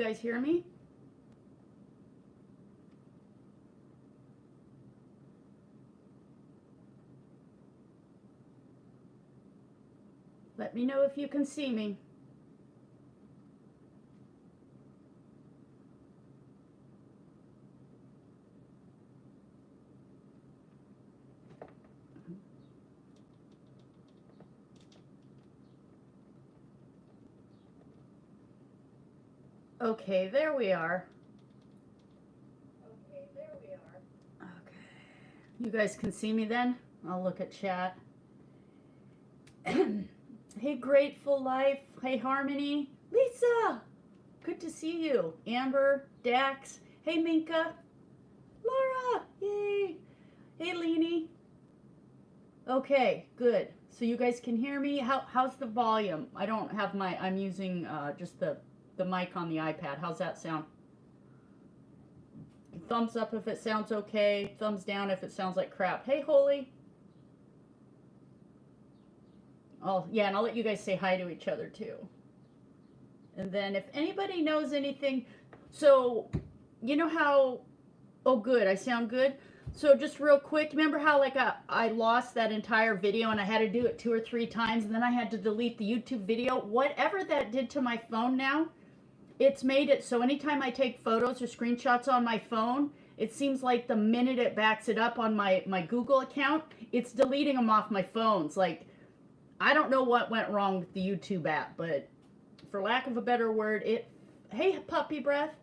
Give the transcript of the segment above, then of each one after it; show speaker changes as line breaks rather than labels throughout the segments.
guys hear me? Let me know if you can see me. Okay, there we are. Okay. You guys can see me then? I'll look at chat. Hey, Grateful Life. Hey, Harmony. Lisa! Good to see you. Amber, Dax. Hey, Minka. Laura! Yay! Hey, Leanie. Okay, good. So you guys can hear me? How's the volume? I don't have my, I'm using just the mic on the iPad. How's that sound? Thumbs up if it sounds okay. Thumbs down if it sounds like crap. Hey, Holy. Oh, yeah, and I'll let you guys say hi to each other too. And then if anybody knows anything, so you know how, oh good, I sound good. So just real quick, remember how like I lost that entire video and I had to do it 2 or 3 times and then I had to delete the YouTube video? Whatever that did to my phone now, it's made it so anytime I take photos or screenshots on my phone, it seems like the minute it backs it up on my Google account, it's deleting them off my phones. Like, I don't know what went wrong with the YouTube app, but for lack of a better word, hey, puppy breath,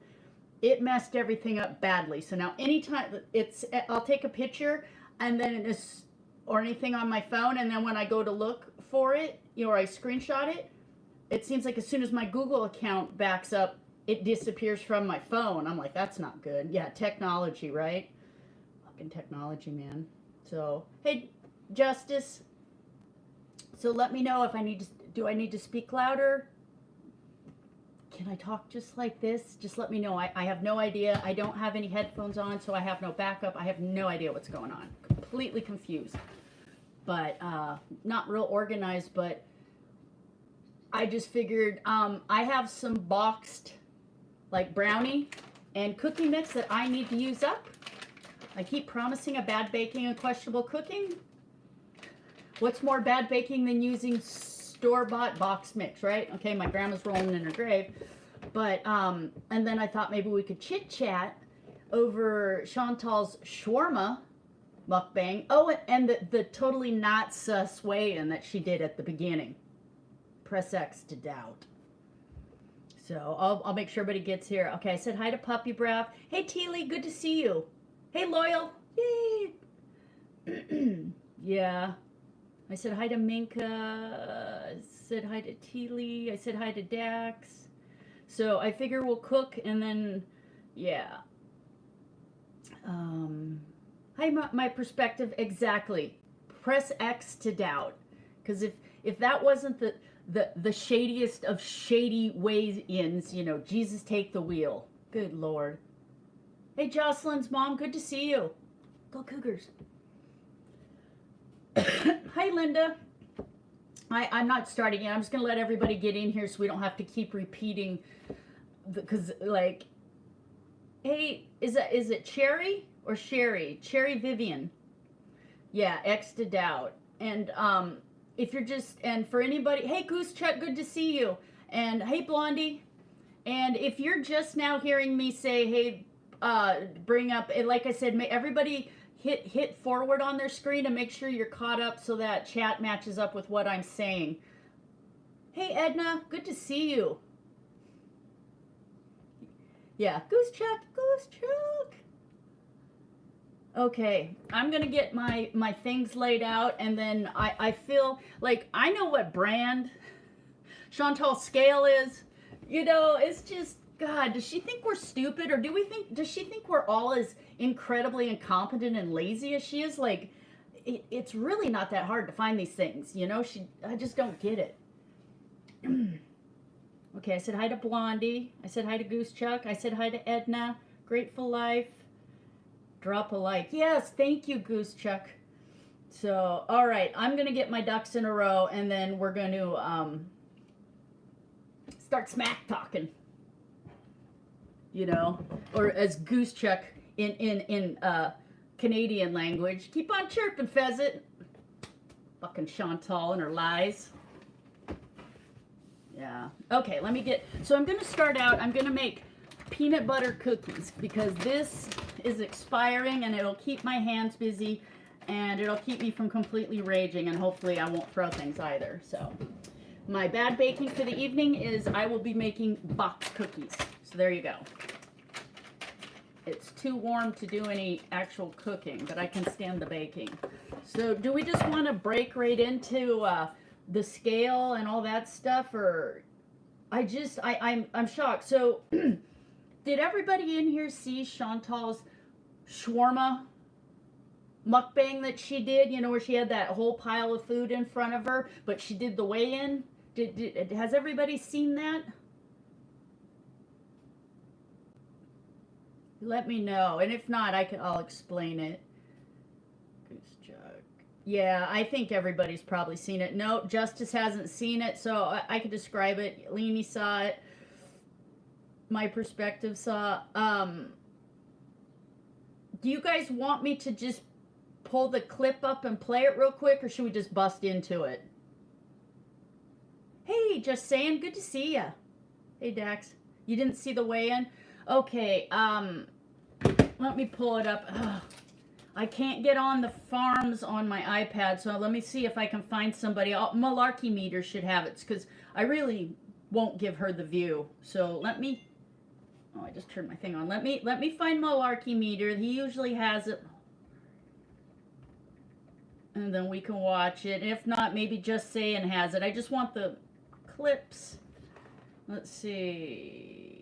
it messed everything up badly. So now anytime I'll take a picture and then it's, or anything on my phone, and then when I go to look for it, or I screenshot it, it seems like as soon as my Google account backs up, it disappears from my phone. I'm like, that's not good. Yeah, technology, right? Fucking technology, man. So, hey, Justice. So let me know if do I need to speak louder? Can I talk just like this? Just let me know. I have no idea. I don't have any headphones on, so I have no backup. I have no idea what's going on. Completely confused. But not real organized, but I just figured I have some boxed like brownie and cookie mix that I need to use up. I keep promising a bad baking and questionable cooking. What's more bad baking than using store-bought box mix, right? Okay, my grandma's rolling in her grave. But, and then I thought maybe we could chit-chat over Chantal's shawarma mukbang. Oh, and the totally not sus weigh-in that she did at the beginning. Press X to doubt. So I'll make sure everybody gets here. Okay, I said hi to Puppy Breath. Hey, Teely, good to see you. Hey, Loyal. Yay. Yeah. I said hi to Minka. I said hi to Teely. I said hi to Dax. So I figure we'll cook and then, yeah. Hi, my perspective, exactly. Press X to doubt. Because if that wasn't the shadiest of shady ways-ins, you know, Jesus take the wheel. Good Lord. Hey, Jocelyn's mom, good to see you. Go Cougars. Hi, Linda. I'm not starting yet. I'm just going to let everybody get in here so we don't have to keep repeating. Because, like, hey, is it Cherry or Sherry? Cherry Vivian. Yeah, X to doubt. And if you're just, and for anybody, hey, Goose Chuck, good to see you. And hey, Blondie. And if you're just now hearing me say, hey, bring up, like I said, everybody hit forward on their screen and make sure you're caught up so that chat matches up with what I'm saying. Hey, Edna, good to see you. Yeah, Goose Chuck, Goose Chuck. Okay, I'm going to get my things laid out, and then I feel like I know what brand Chantal's scale is. You know, it's just, God, does she think we're stupid, or does she think we're all as incredibly incompetent and lazy as she is? Like, it's really not that hard to find these things, you know? I just don't get it. Okay, I said hi to Blondie. I said hi to Goose Chuck. I said hi to Edna. Grateful Life. Drop a like. Yes, thank you, Goose Chuck. So, all right, I'm going to get my ducks in a row, and then we're going to start smack talking. you know, or as Goose Chuck in Canadian language. Keep on chirping, pheasant. Fucking Chantal and her lies. Yeah. Okay, let me get, so I'm going to start out, I'm going to make peanut butter cookies because this is expiring and it'll keep my hands busy and it'll keep me from completely raging, and hopefully I won't throw things either. So my bad baking for the evening is I will be making box cookies. So there you go. It's too warm to do any actual cooking, but I can stand the baking. So do we just want to break right into the scale and all that stuff, or I'm shocked. So did everybody in here see Chantal's shawarma mukbang that she did? You know, where she had that whole pile of food in front of her, but she did the weigh-in. Has everybody seen that? Let me know, and if not, I'll explain it. Goose Chuck. Yeah, I think everybody's probably seen it. No, Justice hasn't seen it, so I could describe it. Leanie saw it. My perspective saw. Do you guys want me to just pull the clip up and play it real quick, or should we just bust into it? Hey, just saying, good to see ya. Hey, Dax. You didn't see the weigh-in? Okay, let me pull it up. Ugh. I can't get on the farms on my iPad, so let me see if I can find somebody. Malarkey Meter should have it, because I really won't give her the view. So let me, oh, I just turned my thing on. Let me find Malarkey Meter. He usually has it. And then we can watch it. If not, maybe Just Saying has it. I just want the clips. Let's see.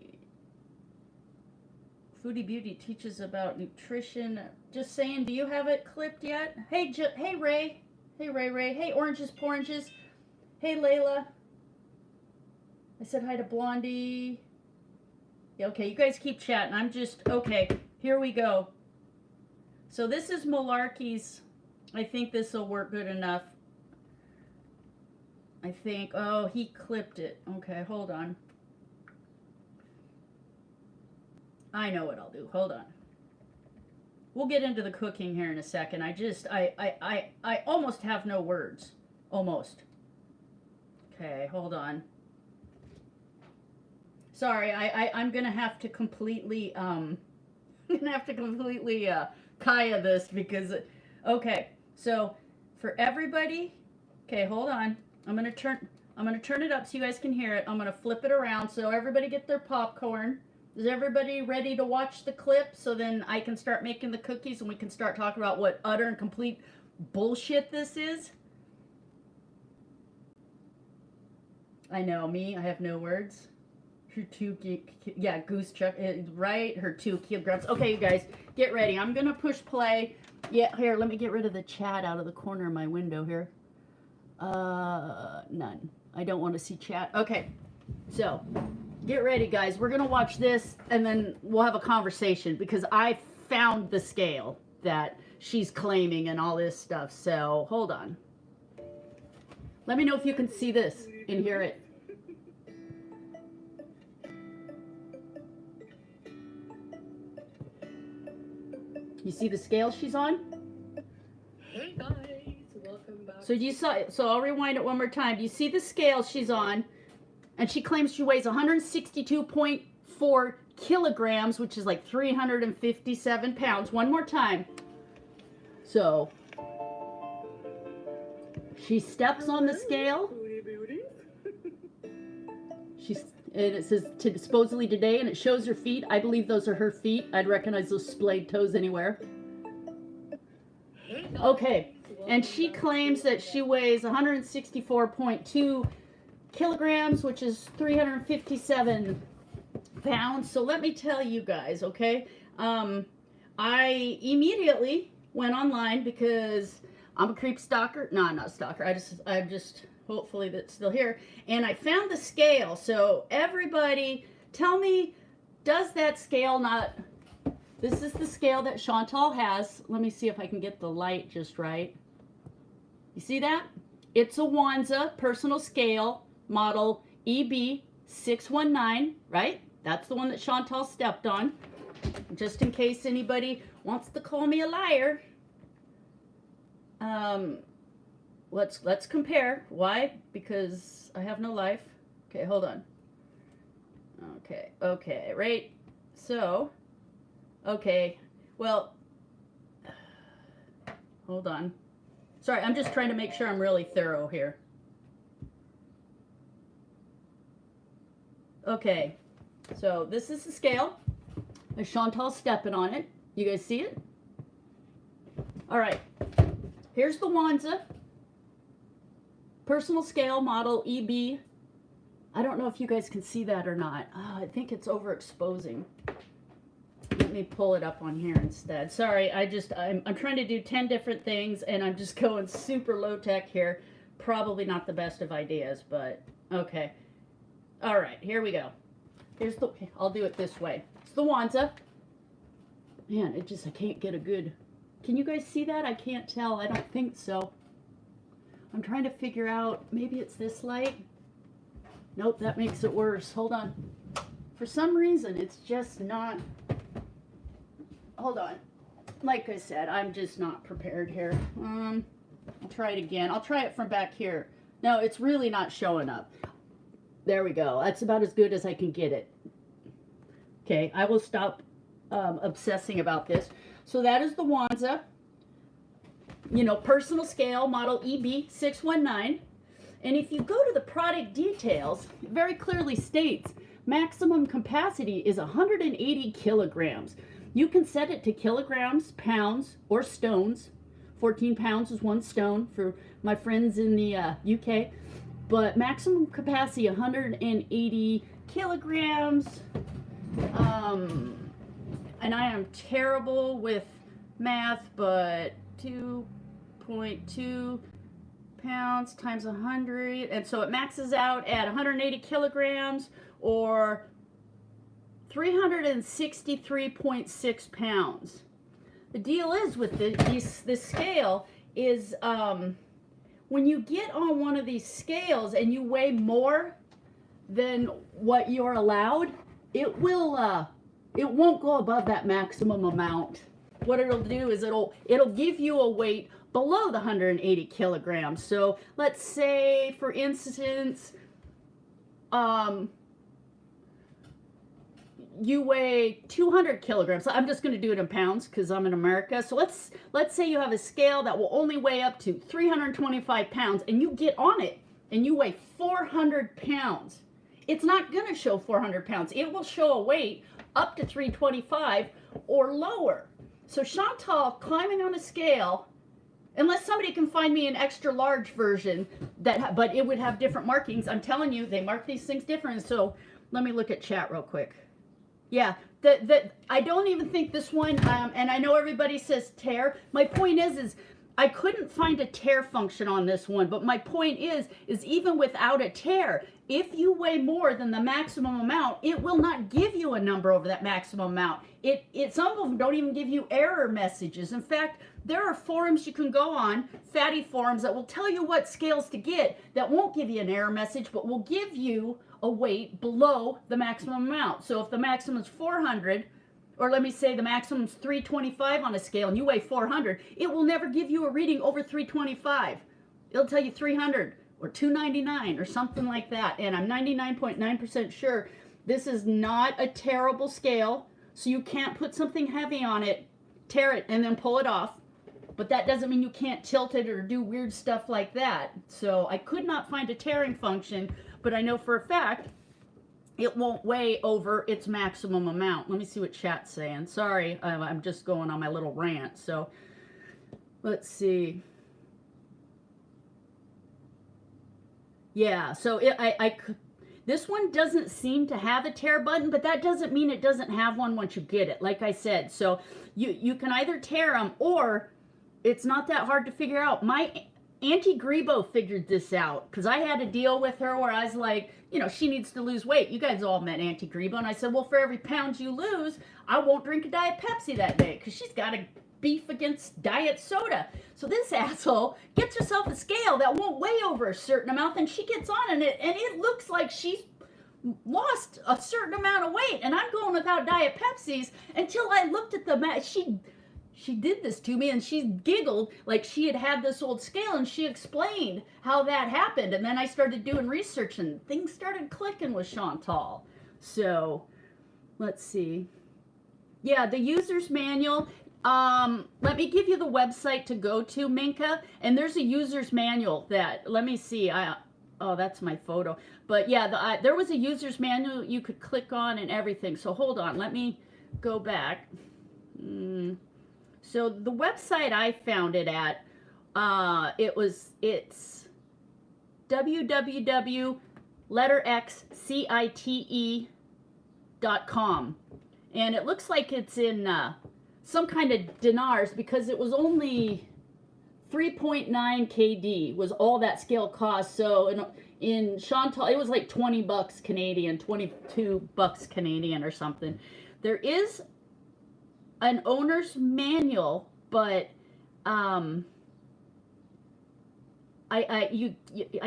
Foodie Beauty teaches about nutrition. Just Saying, do you have it clipped yet? Hey, hey Ray. Hey Ray. Hey Oranges Poranges. Hey Layla. I said hi to Blondie. Yeah, okay, you guys keep chatting. I'm just, okay, here we go. So this is Malarkey's. I think this will work good enough. I think, oh, he clipped it. Okay, hold on. I know what I'll do. Hold on. We'll get into the cooking here in a second. I almost have no words. Almost. Okay, hold on. Sorry, I'm gonna have to completely Kaya this because, okay, so for everybody, okay, hold on. I'm gonna turn it up so you guys can hear it. I'm gonna flip it around so everybody get their popcorn. Is everybody ready to watch the clip so then I can start making the cookies and we can start talking about what utter and complete bullshit this is? I know, me, I have no words. Her 2, yeah, Goose Chuck, right? Her 2 kilograms. Okay, you guys, get ready. I'm gonna push play. Yeah, here, let me get rid of the chat out of the corner of my window here. None. I don't want to see chat. Okay, so get ready, guys. We're gonna watch this and then we'll have a conversation because I found the scale that she's claiming and all this stuff. So hold on. Let me know if you can see this and hear it. You see the scale she's on?
Hey guys, welcome back.
So you saw it. So I'll rewind it one more time. Do you see the scale she's on? And she claims she weighs 162.4 kilograms, which is like 357 pounds. One more time. So she steps on the scale. And it says supposedly today, and it shows her feet. I believe those are her feet. I'd recognize those splayed toes anywhere. Okay, and she claims that she weighs 164.2 kilograms, which is 357 pounds. So let me tell you guys, okay? I immediately went online because I'm a creep stalker. No, I'm not a stalker. I'm just hopefully that's still here. And I found the scale. So everybody tell me, does that scale not, this is the scale that Chantal has. Let me see if I can get the light just right. You see that? It's a Wanza personal scale model EB619, right? That's the one that Chantal stepped on. Just in case anybody wants to call me a liar. Let's compare. Why? Because I have no life. Okay, hold on. Okay, right? So, okay, well, hold on. Sorry, I'm just trying to make sure I'm really thorough here. Okay, so this is the scale. Chantal's stepping on it. You guys see it? All right, here's the Wanza personal scale model EB. I don't know if you guys can see that or not. Oh, I think it's overexposing. Let me pull it up on here instead. Sorry, I'm trying to do 10 different things and I'm just going super low tech here. Probably not the best of ideas, but okay. All right, here we go. I'll do it this way. It's the Wanza. Man, I can't get a good, can you guys see that? I can't tell. I don't think so. I'm trying to figure out, maybe it's this light. Nope, that makes it worse. Hold on. For some reason, it's just not, hold on. Like I said, I'm just not prepared here. I'll try it again. I'll try it from back here. No, it's really not showing up. There we go. That's about as good as I can get it. Okay, I will stop obsessing about this. So that is the Wanza, personal scale model EB619. And if you go to the product details, it very clearly states maximum capacity is 180 kilograms. You can set it to kilograms, pounds, or stones. 14 pounds is 1 stone for my friends in the UK. But maximum capacity 180 kilograms. And I am terrible with math, but 2.2 pounds times 100, and so it maxes out at 180 kilograms or 363.6 pounds. The deal is with this scale is when you get on one of these scales and you weigh more than what you're allowed, it won't go above that maximum amount. What it'll do is it'll give you a weight below the 180 kilograms. So let's say, for instance, you weigh 200 kilograms. So I'm just going to do it in pounds because I'm in America. So let's say you have a scale that will only weigh up to 325 pounds, and you get on it and you weigh 400 pounds. It's not going to show 400 pounds. It will show a weight up to 325 or lower. So Chantal climbing on a scale, unless somebody can find me an extra large version but it would have different markings. I'm telling you, they mark these things different. So let me look at chat real quick. Yeah, I don't even think this one, and I know everybody says tear. My point is I couldn't find a tear function on this one, but my point is even without a tear, if you weigh more than the maximum amount, it will not give you a number over that maximum amount. Some of them don't even give you error messages. In fact, there are forums you can go on, fatty forums, that will tell you what scales to get that won't give you an error message, but will give you a weight below the maximum amount. So if the maximum is 400, or let me say the maximum is 325 on a scale and you weigh 400, it will never give you a reading over 325. It'll tell you 300 or 299 or something like that. And I'm 99.9% sure this is not a terrible scale, so you can't put something heavy on it, tear it, and then pull it off. But that doesn't mean you can't tilt it or do weird stuff like that. So I could not find a tearing function, but I know for a fact it won't weigh over its maximum amount. Let me see what chat's saying. Sorry, I'm just going on my little rant. So let's see. Yeah, so this one doesn't seem to have a tear button, but that doesn't mean it doesn't have one once you get it, like I said. So you can either tear them, or it's not that hard to figure out. My Auntie Grebo figured this out, because I had a deal with her where I was like, she needs to lose weight. You guys all met Auntie Grebo, and I said, well, for every pound you lose, I won't drink a Diet Pepsi that day, because she's got a beef against diet soda. So this asshole gets herself a scale that won't weigh over a certain amount, and she gets on it, and it looks like she's lost a certain amount of weight, and I'm going without Diet Pepsis until I looked at the mat. She did this to me, and she giggled like she had this old scale, and she explained how that happened. And then I started doing research, and things started clicking with Chantal. So let's see. Yeah, the user's manual. Let me give you the website to go to, Minka. And there's a user's manual that, let me see. Oh, that's my photo. But yeah, there was a user's manual you could click on and everything. So hold on, let me go back. So the website I found it at, it's www.xcite.com. And it looks like it's in some kind of dinars because it was only 3.9 kd was all that scale cost. So in Chantal, it was like 20 bucks Canadian, 22 bucks Canadian or something. There is an owner's manual, but I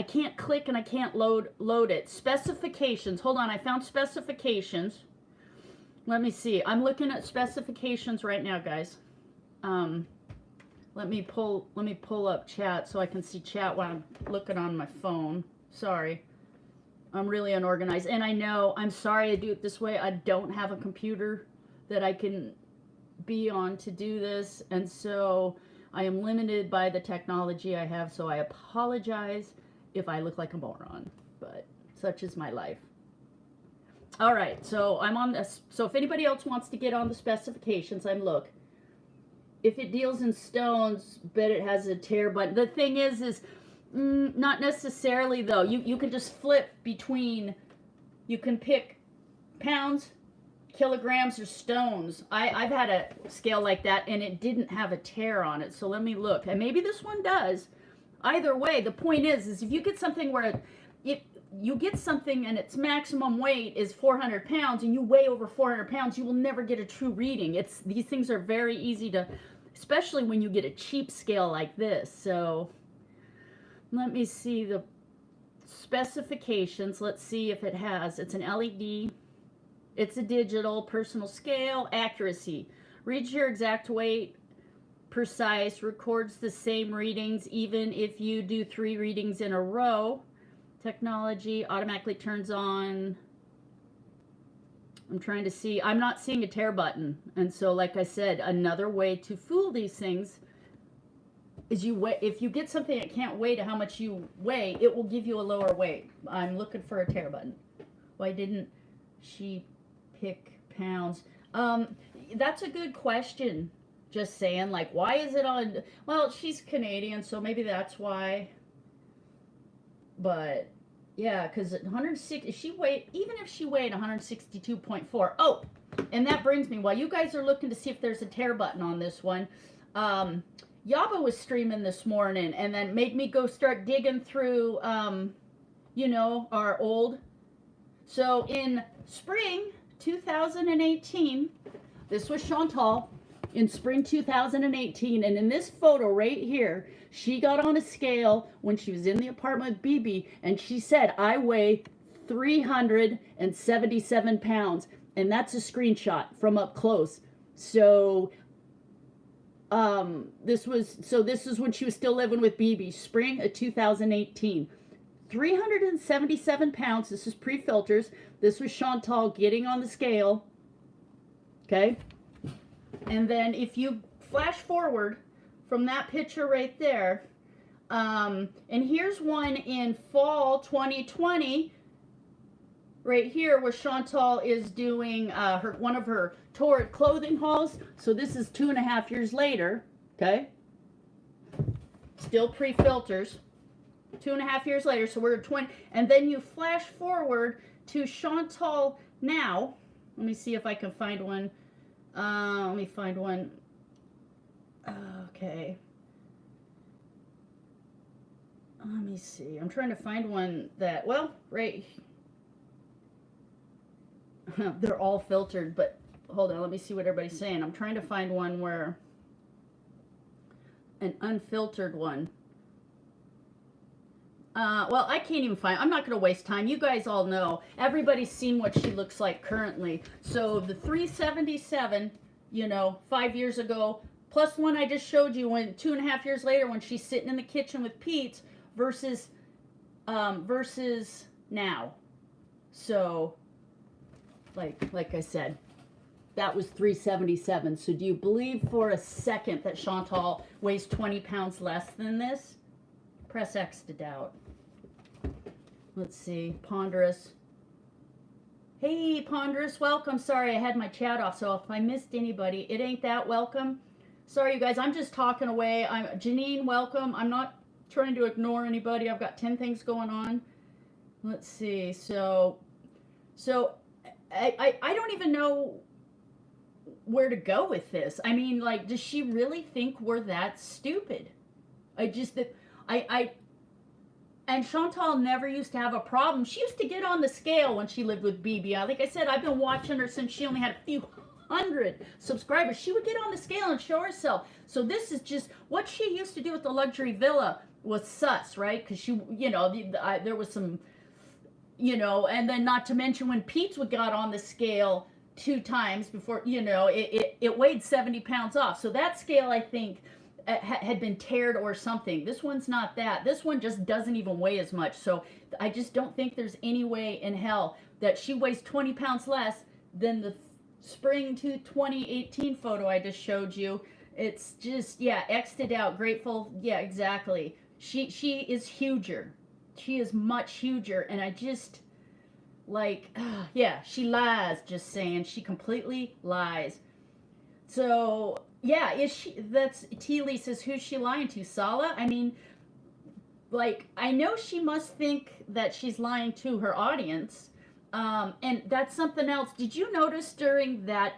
can't click and I can't load it. Specifications. Hold on, I found specifications. Let me see. I'm looking at specifications right now, guys. Let me pull up chat so I can see chat while I'm looking on my phone. Sorry. I'm really unorganized. And I know, I'm sorry I do it this way. I don't have a computer that I can be on to do this. And so I am limited by the technology I have. So I apologize if I look like a moron. But such is my life. All right, so I'm on this. So if anybody else wants to get on the specifications, look. If it deals in stones, bet it has a tear button. The thing is not necessarily though. You can just flip between. You can pick pounds, kilograms, or stones. I've had a scale like that, and it didn't have a tear on it. So let me look, and maybe this one does. Either way, the point is if you get something where you get something and its maximum weight is 400 pounds and you weigh over 400 pounds, you will never get a true reading. These things are very easy to, especially when you get a cheap scale like this. So let me see the specifications. Let's see if it has. It's an LED. It's a digital personal scale. Accuracy. Reads your exact weight. Precise. Records the same readings even if you do 3 readings in a row. Technology automatically turns on. I'm trying to see. I'm not seeing a tear button. And so, like I said, another way to fool these things is if you get something that can't weigh to how much you weigh, it will give you a lower weight. I'm looking for a tear button. Why didn't she pick pounds? That's a good question. Just saying, like, why is it on? Well, she's Canadian, so maybe that's why. But yeah, because 160, even if she weighed 162.4. Oh, and that brings me, while you guys are looking to see if there's a tear button on this one, Yaba was streaming this morning and then made me go start digging through, our old. So in spring 2018, this was Chantal in spring 2018, and in this photo right here, she got on a scale when she was in the apartment with BB, and she said, I weigh 377 pounds. And that's a screenshot from up close. So this is when she was still living with BB, spring of 2018. 377 pounds. This is pre-filters. This was Chantal getting on the scale. Okay. And then if you flash forward from that picture right there, and here's one in fall 2020, right here where Chantal is doing one of her Torrid clothing hauls. So this is 2.5 years later, okay? Still pre-filters. 2.5 years later, so we're at 20. And then you flash forward to Chantal now. Let me see if I can find one. Let me find one. Okay. Let me see. I'm trying to find one that, well, right. They're all filtered, but hold on. Let me see what everybody's saying. I'm trying to find one where, an unfiltered one. Well, I can't even find. I'm not going to waste time. You guys all know. Everybody's seen what she looks like currently. So the 377, 5 years ago, plus one I just showed you when 2.5 years later when she's sitting in the kitchen with Pete's versus now. So, like I said, that was 377. So do you believe for a second that Chantal weighs 20 pounds less than this? Press X to doubt. Let's see. Ponderous. Hey, Ponderous, welcome. Sorry, I had my chat off, so if I missed anybody, it ain't that welcome. Sorry, you guys, I'm just talking away. Janine, welcome. I'm not trying to ignore anybody. I've got 10 things going on. Let's see. So I don't even know where to go with this. I mean, like, does she really think we're that stupid? And Chantal never used to have a problem. She used to get on the scale when she lived with BB. Like I said, I've been watching her since she only had a few hundred subscribers. She would get on the scale and show herself. So this is just what she used to do with the luxury villa was sus, right? Because she, there was some, and then not to mention when Pete's would got on the scale 2 times before, it weighed 70 pounds off. So that scale, I think, had been teared or something. This one's not that. This one just doesn't even weigh as much. So I just don't think there's any way in hell that she weighs 20 pounds less than the spring to 2018 photo I just showed you. It's just, yeah, X'd out, grateful. Yeah, exactly. She is huger. She is much huger. And I just, yeah, she lies, just saying. She completely lies. So, yeah, that's, T-Lee says, who's she lying to? Sala? I mean, I know she must think that she's lying to her audience. And that's something else. Did you notice during that,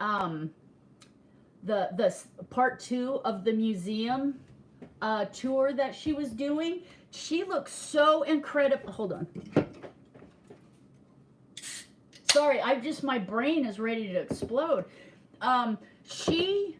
the part 2 of the museum tour that she was doing? She looks so incredible. Hold on. Sorry, my brain is ready to explode. She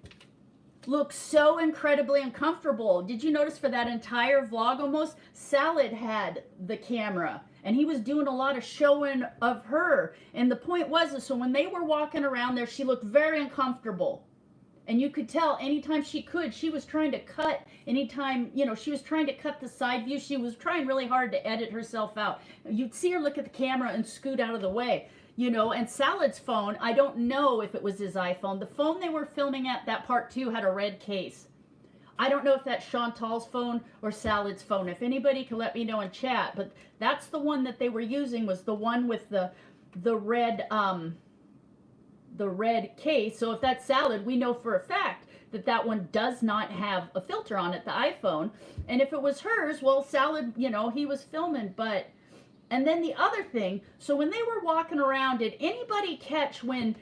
looks so incredibly uncomfortable. Did you notice for that entire vlog almost, Salad had the camera and he was doing a lot of showing of her. And the point was, so when they were walking around there, she looked very uncomfortable. And you could tell anytime she could, she was trying to cut, anytime, she was trying to cut the side view. She was trying really hard to edit herself out. You'd see her look at the camera and scoot out of the way. And Salad's phone, I don't know if it was his iPhone. The phone they were filming at, that part 2, had a red case. I don't know if that's Chantal's phone or Salad's phone. If anybody can let me know in chat, but that's the one that they were using, was the one with the red case. So if that's Salad, we know for a fact that one does not have a filter on it, the iPhone. And if it was hers, well, Salad, he was filming, but... And then the other thing, so when they were walking around, did anybody catch when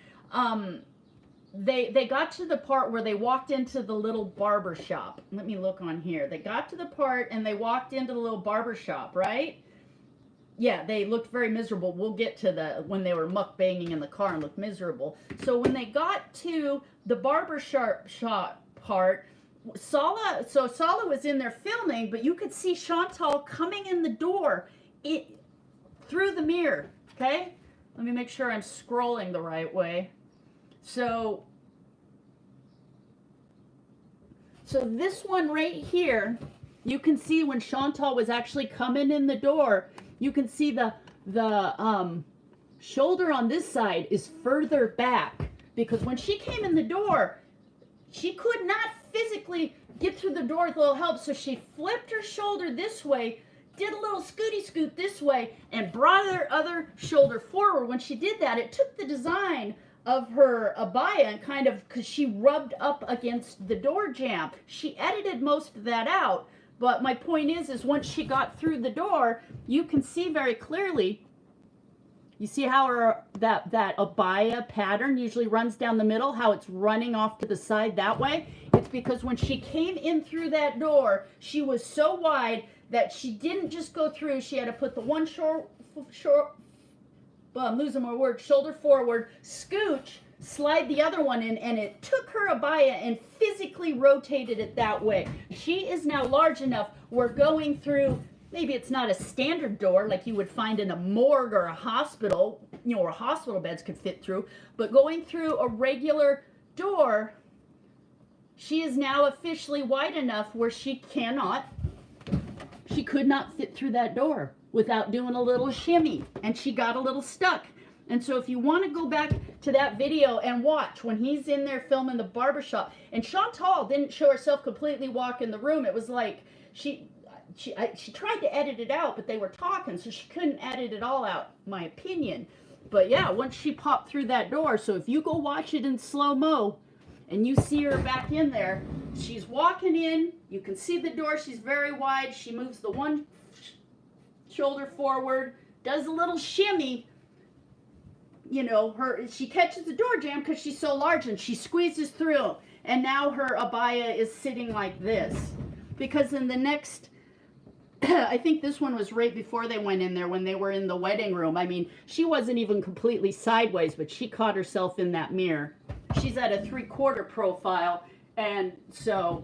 they got to the part where they walked into the little barber shop? Let me look on here. They got to the part and they walked into the little barber shop, right? Yeah, they looked very miserable. We'll get to when they were mukbanging in the car and looked miserable. So when they got to the barber shop part, Sala was in there filming, but you could see Chantal coming in the door through the mirror, okay? Let me make sure I'm scrolling the right way. So this one right here, you can see when Chantal was actually coming in the door, you can see the shoulder on this side is further back, because when she came in the door, she could not physically get through the door with a little help, so she flipped her shoulder this way, did a little scooty scoot this way, and brought her other shoulder forward. When she did that, it took the design of her abaya and kind of, because she rubbed up against the door jamb. She edited most of that out, but my point is once she got through the door, you can see very clearly, you see how that abaya pattern usually runs down the middle, how it's running off to the side that way? It's because when she came in through that door, she was so wide that she didn't just go through. She had to put the one I'm losing my word, shoulder forward, scooch, slide the other one in, and it took her abaya and physically rotated it that way. She is now large enough. We're going through maybe it's not a standard door like you would find in a morgue or a hospital, you know, where hospital beds could fit through, but going through a regular door, she is now officially wide enough where she could not fit through that door without doing a little shimmy, and she got a little stuck. And so if you want to go back to that video and watch when he's in there filming the barbershop, and Chantal didn't show herself completely walk in the room. It was like she tried to edit it out, but they were talking, so she couldn't edit it all out, my opinion. But yeah, once she popped through that door, so if you go watch it in slow-mo and you see her back in there, she's walking in, you can see the door, she's very wide, she moves the one shoulder forward, does a little shimmy, you know, she catches the door jam because she's so large, and she squeezes through, and now her abaya is sitting like this. Because in the next, I think this one was right before they went in there when they were in the wedding room. I mean, she wasn't even completely sideways, but she caught herself in that mirror. She's at a 3/4 profile, and so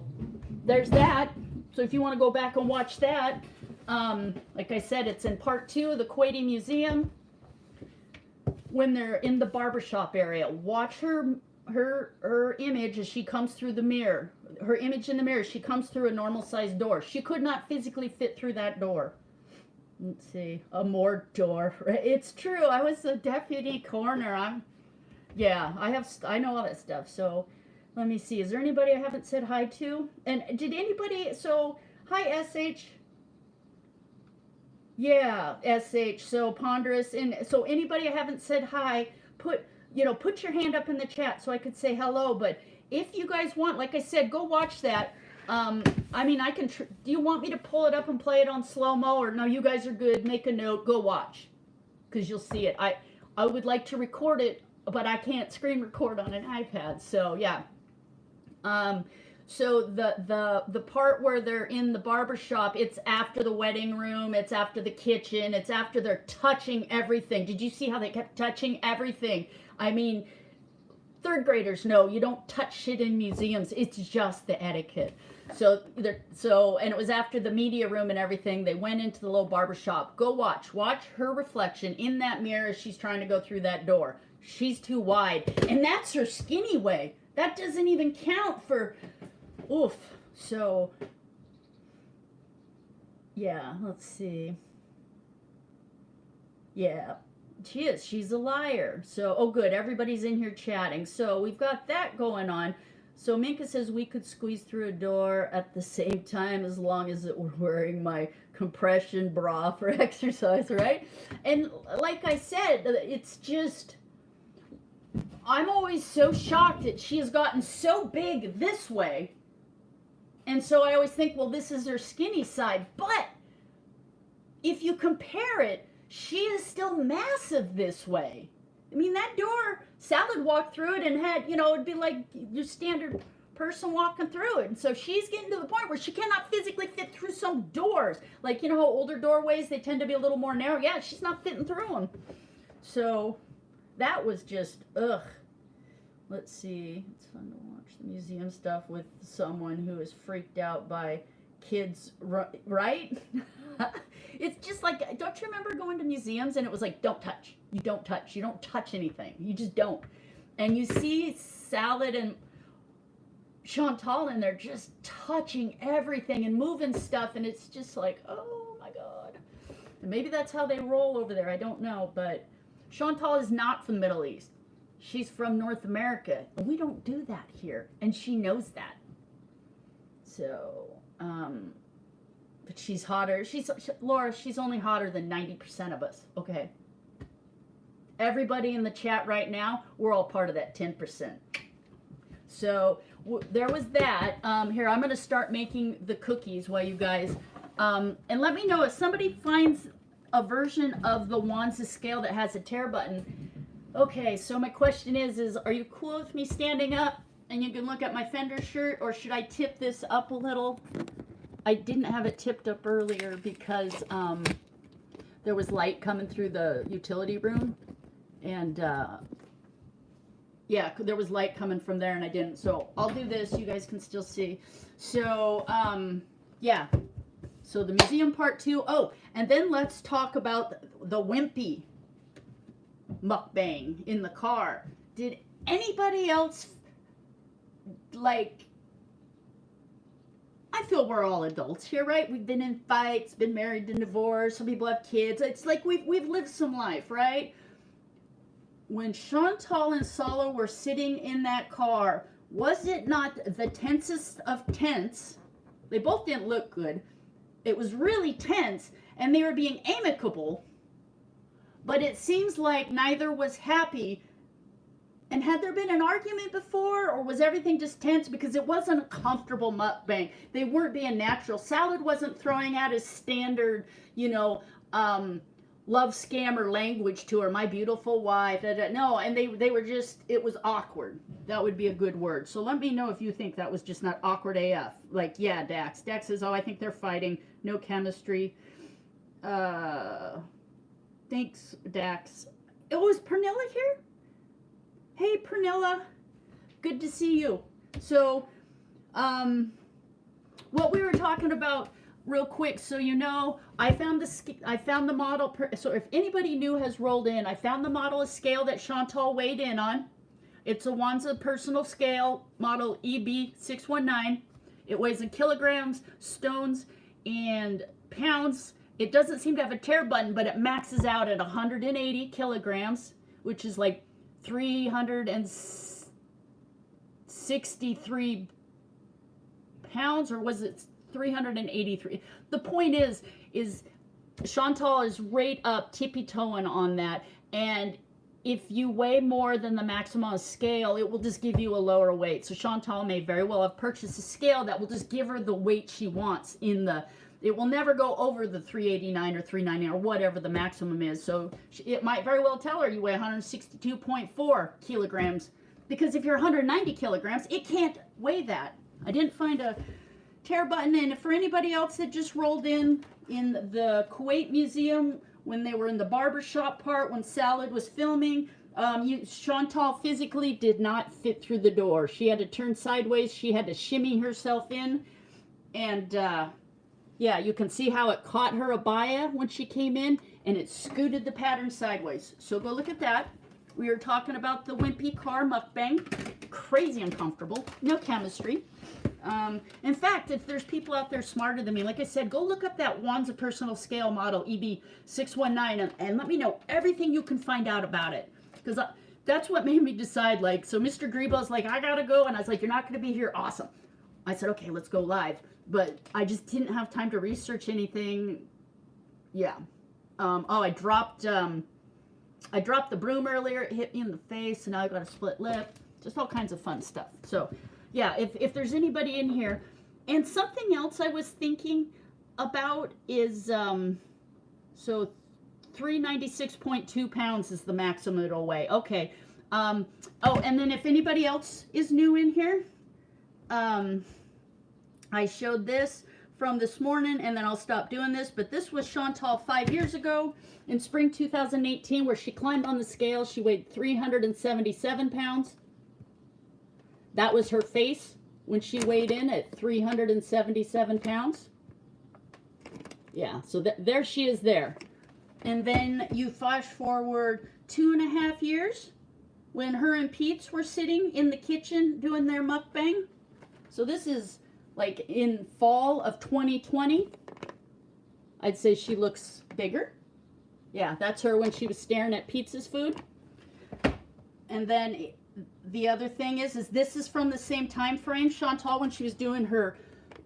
there's that. So if you want to go back and watch that, like I said, it's in part 2 of the Kuwaiti Museum. When they're in the barbershop area, watch her image as she comes through the mirror. Her image in the mirror, she comes through a normal sized door. She could not physically fit through that door. Let's see, a more door. It's true. I was a deputy coroner. I know all that stuff. So let me see. Is there anybody I haven't said hi to? And did anybody? So hi, SH. Yeah, SH. So ponderous. And so anybody I haven't said hi, put your hand up in the chat so I could say hello. But if you guys want, like I said, go watch that. I mean, I can. Do you want me to pull it up and play it on slow-mo, or no? You guys are good. Make a note. Go watch, because you'll see it. I would like to record it, but I can't screen record on an iPad. So yeah. So the part where they're in the barbershop, it's after the wedding room, it's after the kitchen, it's after they're touching everything. Did you see how they kept touching everything? I mean, third graders know you don't touch shit in museums. It's just the etiquette. So and it was after the media room and everything. They went into the little barbershop. Go watch her reflection in that mirror as she's trying to go through that door. She's too wide, and that's her skinny way. That doesn't even count for. Oof. So, yeah, let's see. Yeah, she is. She's a liar. So, oh, good. Everybody's in here chatting. So, we've got that going on. So, Minka says we could squeeze through a door at the same time as long as we're wearing my compression bra for exercise, right? And like I said, it's just. I'm always so shocked that she has gotten so big this way. And so I always think, well, this is her skinny side. But if you compare it, she is still massive this way. I mean, that door, Salad walked through it and had, it'd be like your standard person walking through it. And so she's getting to the point where she cannot physically fit through some doors. Like, you know how older doorways, they tend to be a little more narrow? Yeah, she's not fitting through them. So that was just, ugh. Let's see. It's fun to watch the museum stuff with someone who is freaked out by kids, right? It's just like, don't you remember going to museums and it was like, don't touch. You don't touch. You don't touch anything. You just don't. And you see Salad and Chantal and they're just touching everything and moving stuff, and it's just like, oh my God. And maybe that's how they roll over there. I don't know. But Chantal is not from the Middle East. She's from North America, and we don't do that here, and she knows that. So, but she's hotter. Laura, she's only hotter than 90% of us, okay? Everybody in the chat right now, we're all part of that 10%. So, there was that. Here, I'm going to start making the cookies while you guys, and let me know if somebody finds a version of the Wanza scale that has a tear button. Okay, so my question is are you cool with me standing up and you can look at my Fender shirt, or should I tip this up a little? I didn't have it tipped up earlier because there was light coming through the utility room, and yeah, there was light coming from there and I didn't. So I'll do this, you guys can still see. So yeah, So the museum part 2. Oh, and then let's talk about the wimpy mukbang in the car. Did anybody else, like, I feel we're all adults here, right? We've been in fights, been married and divorced. Some people have kids. It's like we've lived some life, right? When Chantal and Salo were sitting in that car, was it not the tensest of tense? They both didn't look good. It was really tense, and they were being amicable, but it seems like neither was happy. And had there been an argument before, or was everything just tense? Because it wasn't a comfortable mukbang. They weren't being natural. Salad wasn't throwing out his standard, love scammer language to her, my beautiful wife. No, and they were just, it was awkward. That would be a good word. So let me know if you think that was just not awkward AF. Like, yeah, Dax. Dax says, oh, I think they're fighting. No chemistry. Thanks, Dax. Oh, is Pernilla here? Hey, Pernilla. Good to see you. So, what we were talking about real quick, so you know, I found the model. So if anybody new has rolled in, I found the model of scale that Chantal weighed in on. It's a Wanza personal scale model EB619. It weighs in kilograms, stones, and pounds. It doesn't seem to have a tear button, but it maxes out at 180 kilograms, which is like 363 pounds, or was it 383? The point is Chantal is right up tippy-toeing on that, and if you weigh more than the maximum scale, it will just give you a lower weight. So Chantal may very well have purchased a scale that will just give her the weight she wants in the, it will never go over the 389 or 390 or whatever the maximum is. So it might very well tell her you weigh 162.4 kilograms, because if you're 190 kilograms, it can't weigh that. I didn't find a tear button. And for anybody else that just rolled in the Kuwait Museum, when they were in the barbershop part, when Salad was filming, Chantal physically did not fit through the door. She had to turn sideways. She had to shimmy herself in. And yeah, you can see how it caught her abaya when she came in, and it scooted the pattern sideways. So go look at that. We were talking about the wimpy car mukbang. Crazy uncomfortable. No chemistry. In fact, if there's people out there smarter than me, like I said, go look up that Wanza personal scale model EB619 and let me know everything you can find out about it. Because that's what made me decide, like, so Mr. Grebo's like, I gotta go. And I was like, you're not gonna be here. Awesome. I said, okay, let's go live. But I just didn't have time to research anything. Yeah. Oh, I dropped the broom earlier. It hit me in the face, and now I got a split lip. Just all kinds of fun stuff. So, yeah, if there's anybody in here. And something else I was thinking about is, so 396.2 pounds is the maximum it'll weigh. Okay. Oh, and then if anybody else is new in here, I showed this from this morning, and then I'll stop doing this, but this was Chantal 5 years ago in spring 2018, where she climbed on the scale. She weighed 377 pounds. That was her face when she weighed in at 377 pounds. Yeah, so there she is there. And then you flash forward 2.5 years when her and Pete's were sitting in the kitchen doing their mukbang. So this is like in fall of 2020. I'd say she looks bigger. Yeah, that's her when she was staring at Pete's food. And then the other thing is this is from the same time frame, Chantal, when she was doing her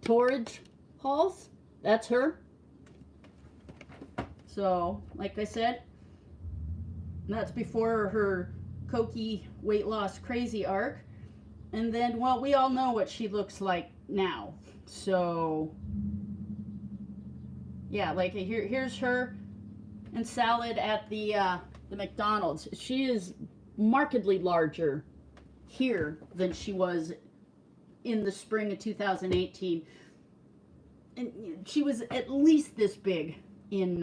torage hauls. That's her. So, like I said, that's before her Cokie weight loss crazy arc. And then, well, we all know what she looks like now. So, yeah, like here's her and Salad at the McDonald's. She is markedly larger here than she was in the spring of 2018. And she was at least this big in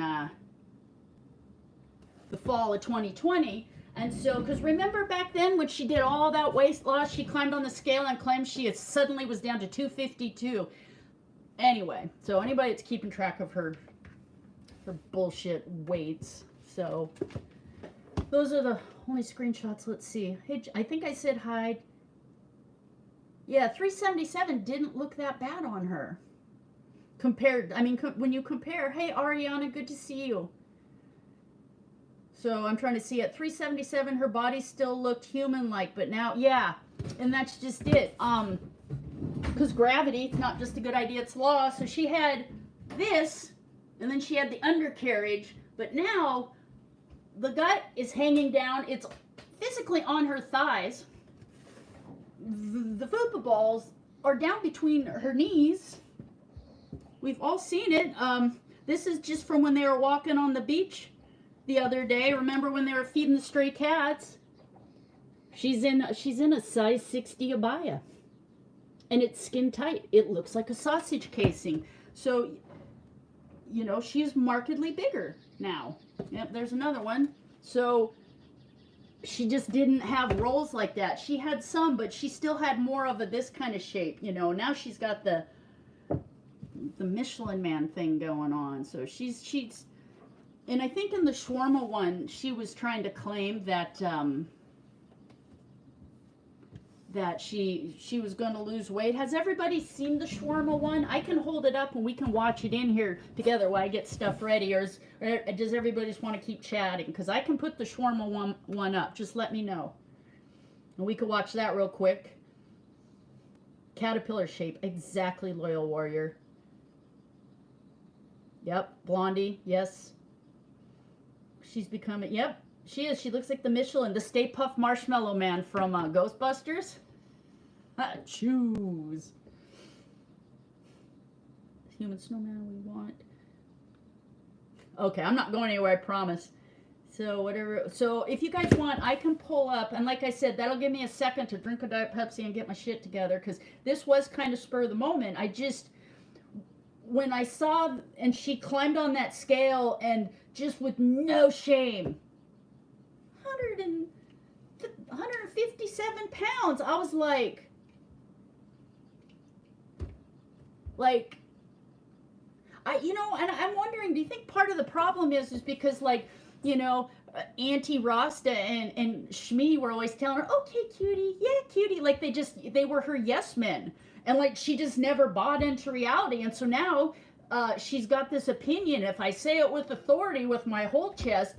the fall of 2020. And so, because remember back then when she did all that weight loss, she climbed on the scale and claimed she suddenly was down to 252. Anyway, so anybody that's keeping track of her bullshit weights. So those are the only screenshots. Let's see. Hey, I think I said hi. Yeah, 377 didn't look that bad on her. Compared, I mean, when you compare, hey, Ariana, good to see you. So I'm trying to see at 377, her body still looked human-like, but now, yeah, and that's just it. Because gravity, it's not just a good idea, it's law. So she had this, and then she had the undercarriage, but now the gut is hanging down. It's physically on her thighs. The fupa balls are down between her knees. We've all seen it. This is just from when they were walking on the beach the other day. Remember when they were feeding the stray cats? She's in a size 60 abaya. And it's skin tight. It looks like a sausage casing. So, you know, she's markedly bigger now. Yep, there's another one. So she just didn't have rolls like that. She had some, but she still had more of this kind of shape, you know. Now she's got the Michelin Man thing going on. So she's and I think in the shawarma one, she was trying to claim that that she was going to lose weight. Has everybody seen the shawarma one? I can hold it up and we can watch it in here together while I get stuff ready. Or does everybody just want to keep chatting? Because I can put the shawarma one up. Just let me know. And we can watch that real quick. Caterpillar shape. Exactly, Loyal Warrior. Yep. Blondie. Yes. She's becoming... Yep. She is. She looks like the Michelin, the Stay Puft Marshmallow Man from Ghostbusters. Choose. Human snowman we want. Okay, I'm not going anywhere, I promise. So whatever. So if you guys want, I can pull up. And like I said, that'll give me a second to drink a Diet Pepsi and get my shit together. Because this was kind of spur of the moment. I just... When I saw... And she climbed on that scale and just with no shame... 157 pounds. I was like, you know, and I'm wondering, do you think part of the problem is because, like, you know, Auntie Rasta and Shmi were always telling her, okay, cutie, yeah, cutie, like they were her yes men, and like she just never bought into reality, and so now she's got this opinion. If I say it with authority, with my whole chest,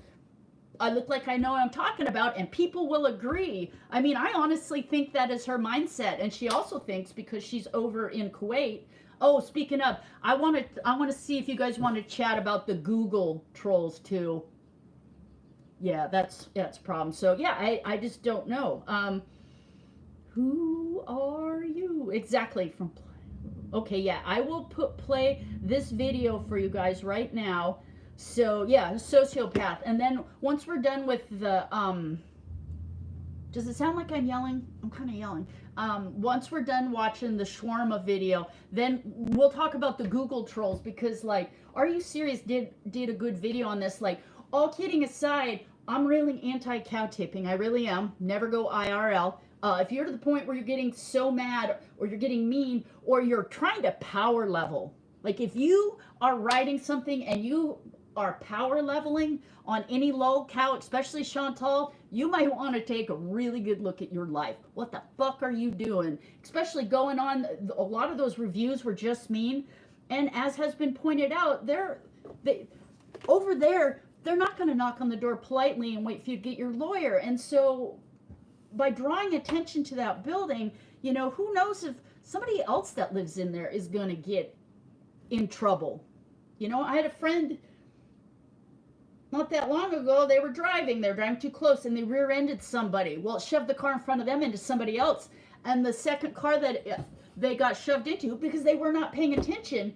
I look like I know what I'm talking about, and people will agree. I mean, I honestly think that is her mindset, and she also thinks because she's over in Kuwait. Oh, speaking of, I want to see if you guys want to chat about the Google trolls too. Yeah, that's a problem. So yeah, I just don't know. Who are you exactly from? Okay, yeah, I will play this video for you guys right now. So yeah, sociopath. And then once we're done with the does it sound like I'm yelling? I'm kind of yelling. Once we're done watching the shawarma video, then we'll talk about the Google trolls, because like, Are You Serious did a good video on this. Like, all kidding aside, I'm really anti-cow tipping. I really am. Never go IRL. If you're to the point where you're getting so mad or you're getting mean or you're trying to power level, like if you are writing something and you are power leveling on any low cow, especially Chantal, you might want to take a really good look at your life. What the fuck are you doing? Especially going on, a lot of those reviews were just mean. And as has been pointed out, over there, they're not going to knock on the door politely and wait for you to get your lawyer. And so by drawing attention to that building, you know, who knows if somebody else that lives in there is going to get in trouble. You know, I had a friend not that long ago, they were driving too close and they rear-ended somebody. Well, it shoved the car in front of them into somebody else. And the second car that they got shoved into, because they were not paying attention,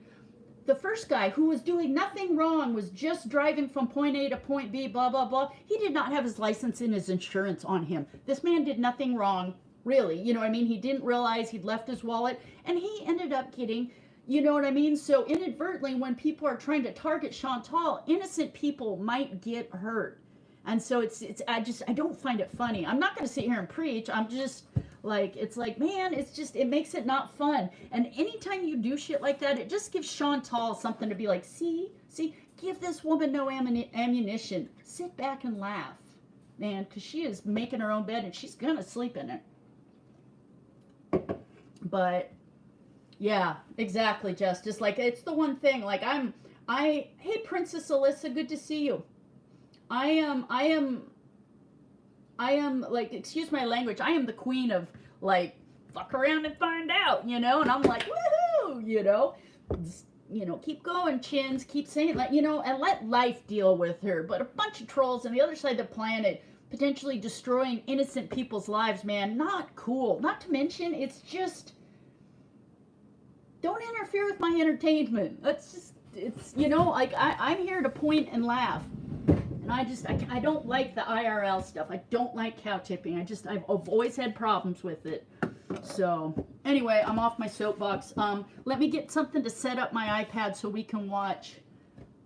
the first guy, who was doing nothing wrong, was just driving from point A to point B, blah, blah, blah. He did not have his license and his insurance on him. This man did nothing wrong, really. You know what I mean? He didn't realize he'd left his wallet, and he ended up getting... You know what I mean? So inadvertently, when people are trying to target Chantal, innocent people might get hurt. And so I don't find it funny. I'm not going to sit here and preach. I'm just Like, it's like, man, it's just, it makes it not fun. And anytime you do shit like that, it just gives Chantal something to be like, see, give this woman no ammunition. Sit back and laugh, man, because she is making her own bed and she's going to sleep in it. But, yeah, exactly, Justice. Like, it's the one thing, like, hey, Princess Alyssa, good to see you. I am like, excuse my language, I am the queen of, like, fuck around and find out, you know? And I'm like, woohoo, you know? Just, you know, keep going, Chins, keep saying, like, you know, and let life deal with her. But a bunch of trolls on the other side of the planet potentially destroying innocent people's lives, man, not cool. Not to mention, it's just, don't interfere with my entertainment. That's just, it's, you know, like, I'm here to point and laugh. And I don't like the IRL stuff. I don't like cow tipping. I've always had problems with it. So, anyway, I'm off my soapbox. Let me get something to set up my iPad so we can watch.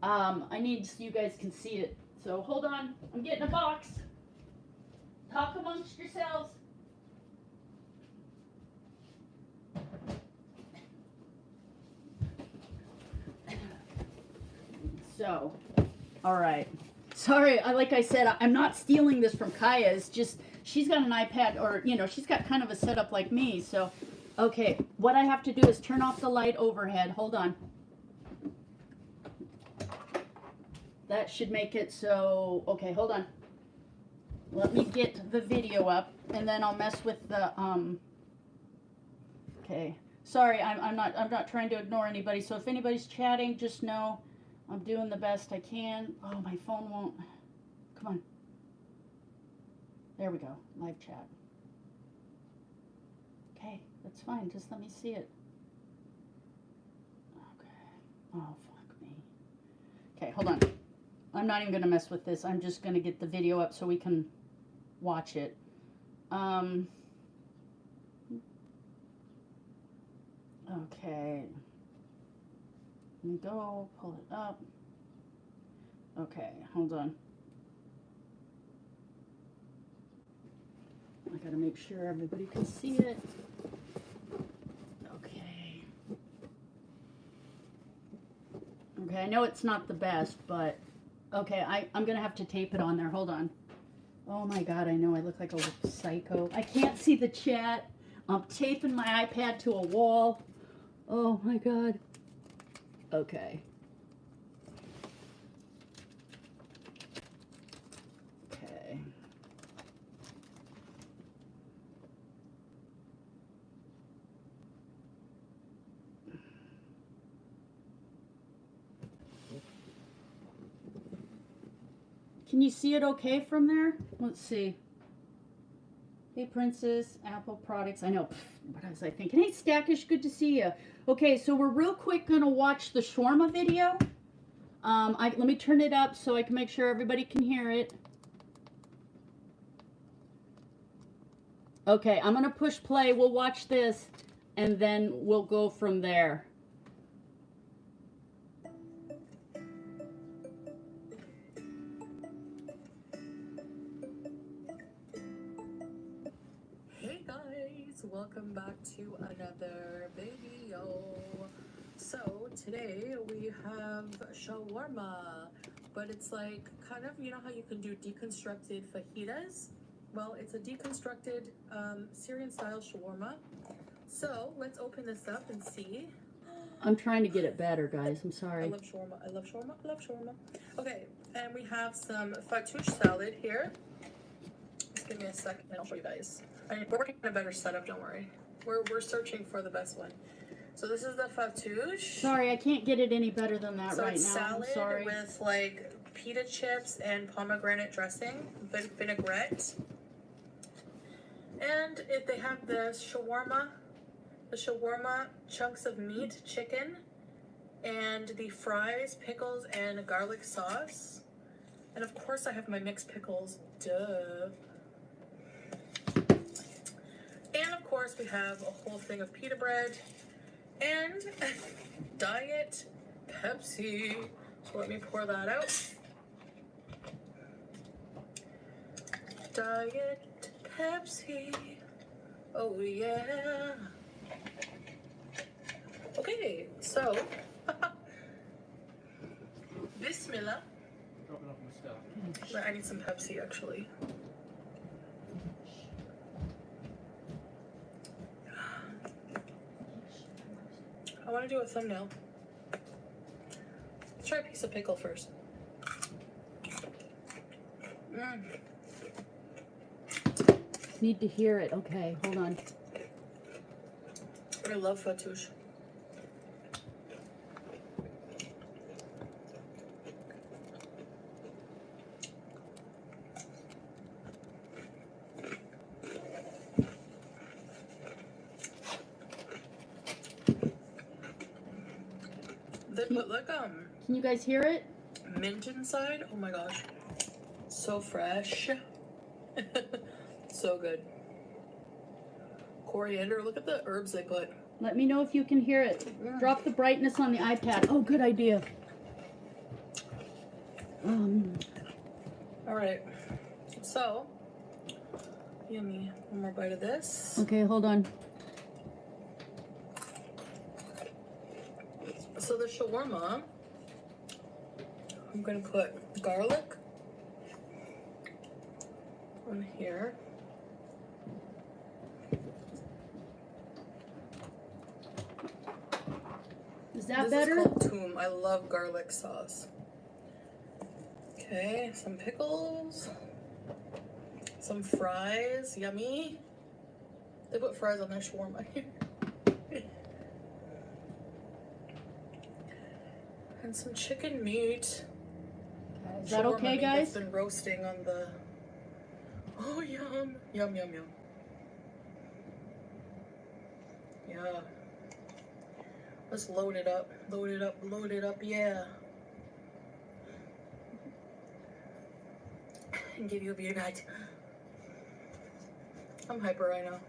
I need so you guys can see it. So, hold on. I'm getting a box. Talk amongst yourselves. So, all right. Sorry, like I said, I'm not stealing this from Kaya. It's just, she's got an iPad, or, you know, she's got kind of a setup like me. So, okay, what I have to do is turn off the light overhead. Hold on. That should make it so, okay, hold on. Let me get the video up, and then I'll mess with the, okay. Sorry, I'm not trying to ignore anybody. So if anybody's chatting, just know I'm doing the best I can. Oh, my phone won't. Come on. There we go. Live chat. Okay, that's fine. Just let me see it. Okay. Oh, fuck me. Okay, hold on. I'm not even going to mess with this. I'm just going to get the video up so we can watch it. Okay. Let me go, pull it up. Okay, hold on. I gotta make sure everybody can see it. Okay. Okay, I know it's not the best, but okay, I'm gonna have to tape it on there. Hold on. Oh my god, I know I look like a psycho. I can't see the chat. I'm taping my iPad to a wall. Oh my god. Okay. Okay. Can you see it okay from there? Let's see. Hey, Princess, Apple products. I know. What was I thinking? Hey, Stackish, good to see you. Okay, so we're real quick going to watch the shawarma video. Let me turn it up so I can make sure everybody can hear it. Okay, I'm going to push play. We'll watch this, and then we'll go from there.
Hey guys, welcome back to another video. So today we have shawarma, but it's like kind of, you know how you can do deconstructed fajitas? Well, it's a deconstructed Syrian style shawarma. So let's open this up and see.
I'm trying to get it better, guys. I'm sorry.
I love shawarma. I love shawarma. I love shawarma. Okay, and we have some fattoush salad here. Just give me a second and I'll show you guys. We're working on a better setup, don't worry. We're searching for the best one. So this is the fattoush.
Sorry, I can't get it any better than that
So
right
it's
now.
salad
I'm sorry.
with like pita chips and pomegranate dressing, vinaigrette. And they have the shawarma chunks of meat, chicken, and the fries, pickles, and garlic sauce. And of course I have my mixed pickles, duh. And of course we have a whole thing of pita bread and Diet Pepsi. So let me pour that out. Diet Pepsi. Oh yeah. Okay, so Bismillah.
Dropping off my stuff.
I need some Pepsi actually. I want to do a thumbnail. Let's try a piece of pickle first.
Need to hear it. Okay, hold on.
I love fattoush. They put like
Can you guys hear it?
mint inside. Oh my gosh, so fresh. So good. Coriander. Look at the herbs they put.
Let me know if you can hear it. Drop the brightness on the iPad. Oh, good idea.
All right. So, yummy. One more bite of this.
Okay, hold on.
So the shawarma, I'm gonna put garlic on here.
Is that
This
better?
is called toom. I love garlic sauce. Okay, some pickles, some fries. Yummy. They put fries on their shawarma here. And some chicken meat.
Is that
Shawarma
okay,
meat
guys?
that's been roasting on the. Oh, yum. Yum, yum, yum. Yeah. Let's load it up. Load it up. Load it up. Yeah. And give you a beauty bite. I'm hyper right now.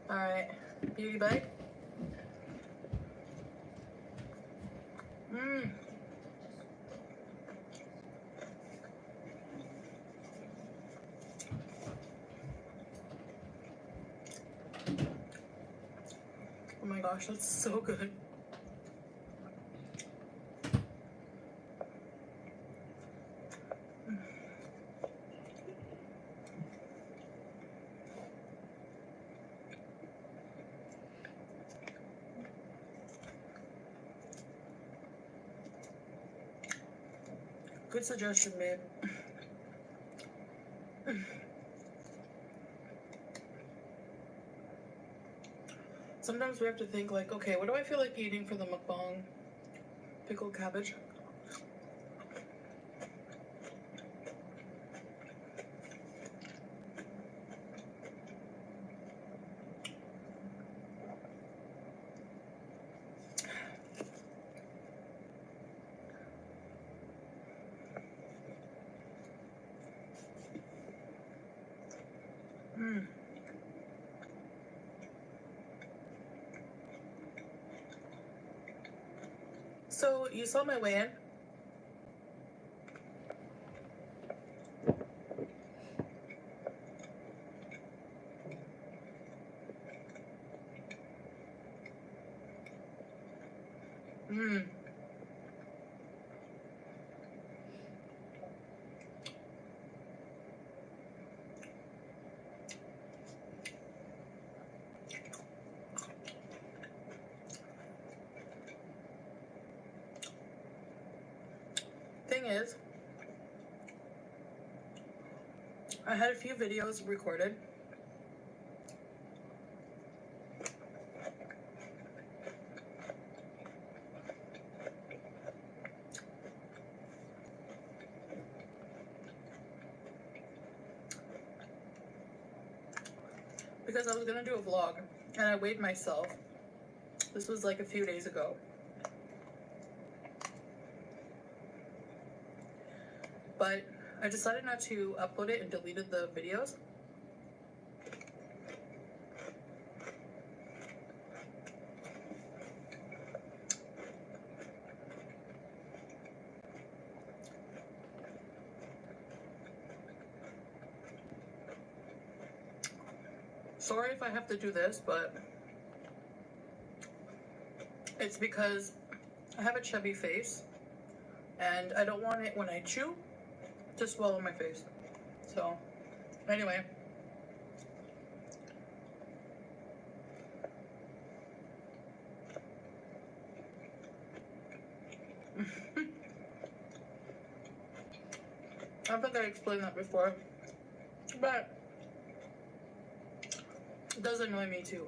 Alright. Beauty bite. Mmm. Oh my gosh, that's so good. Good suggestion, babe. Sometimes we have to think like, okay, what do I feel like eating for the mukbang? Pickled cabbage. Mm. So you saw my weigh-in. Mm. Thing is, I had a few videos recorded. Because I was gonna do a vlog and I weighed myself. This was like a few days ago. But I decided not to upload it and deleted the videos. Sorry if I have to do this, but it's because I have a chubby face and I don't want it when I chew to swallow my face. So, anyway. I think I explained that before, but it does annoy me too.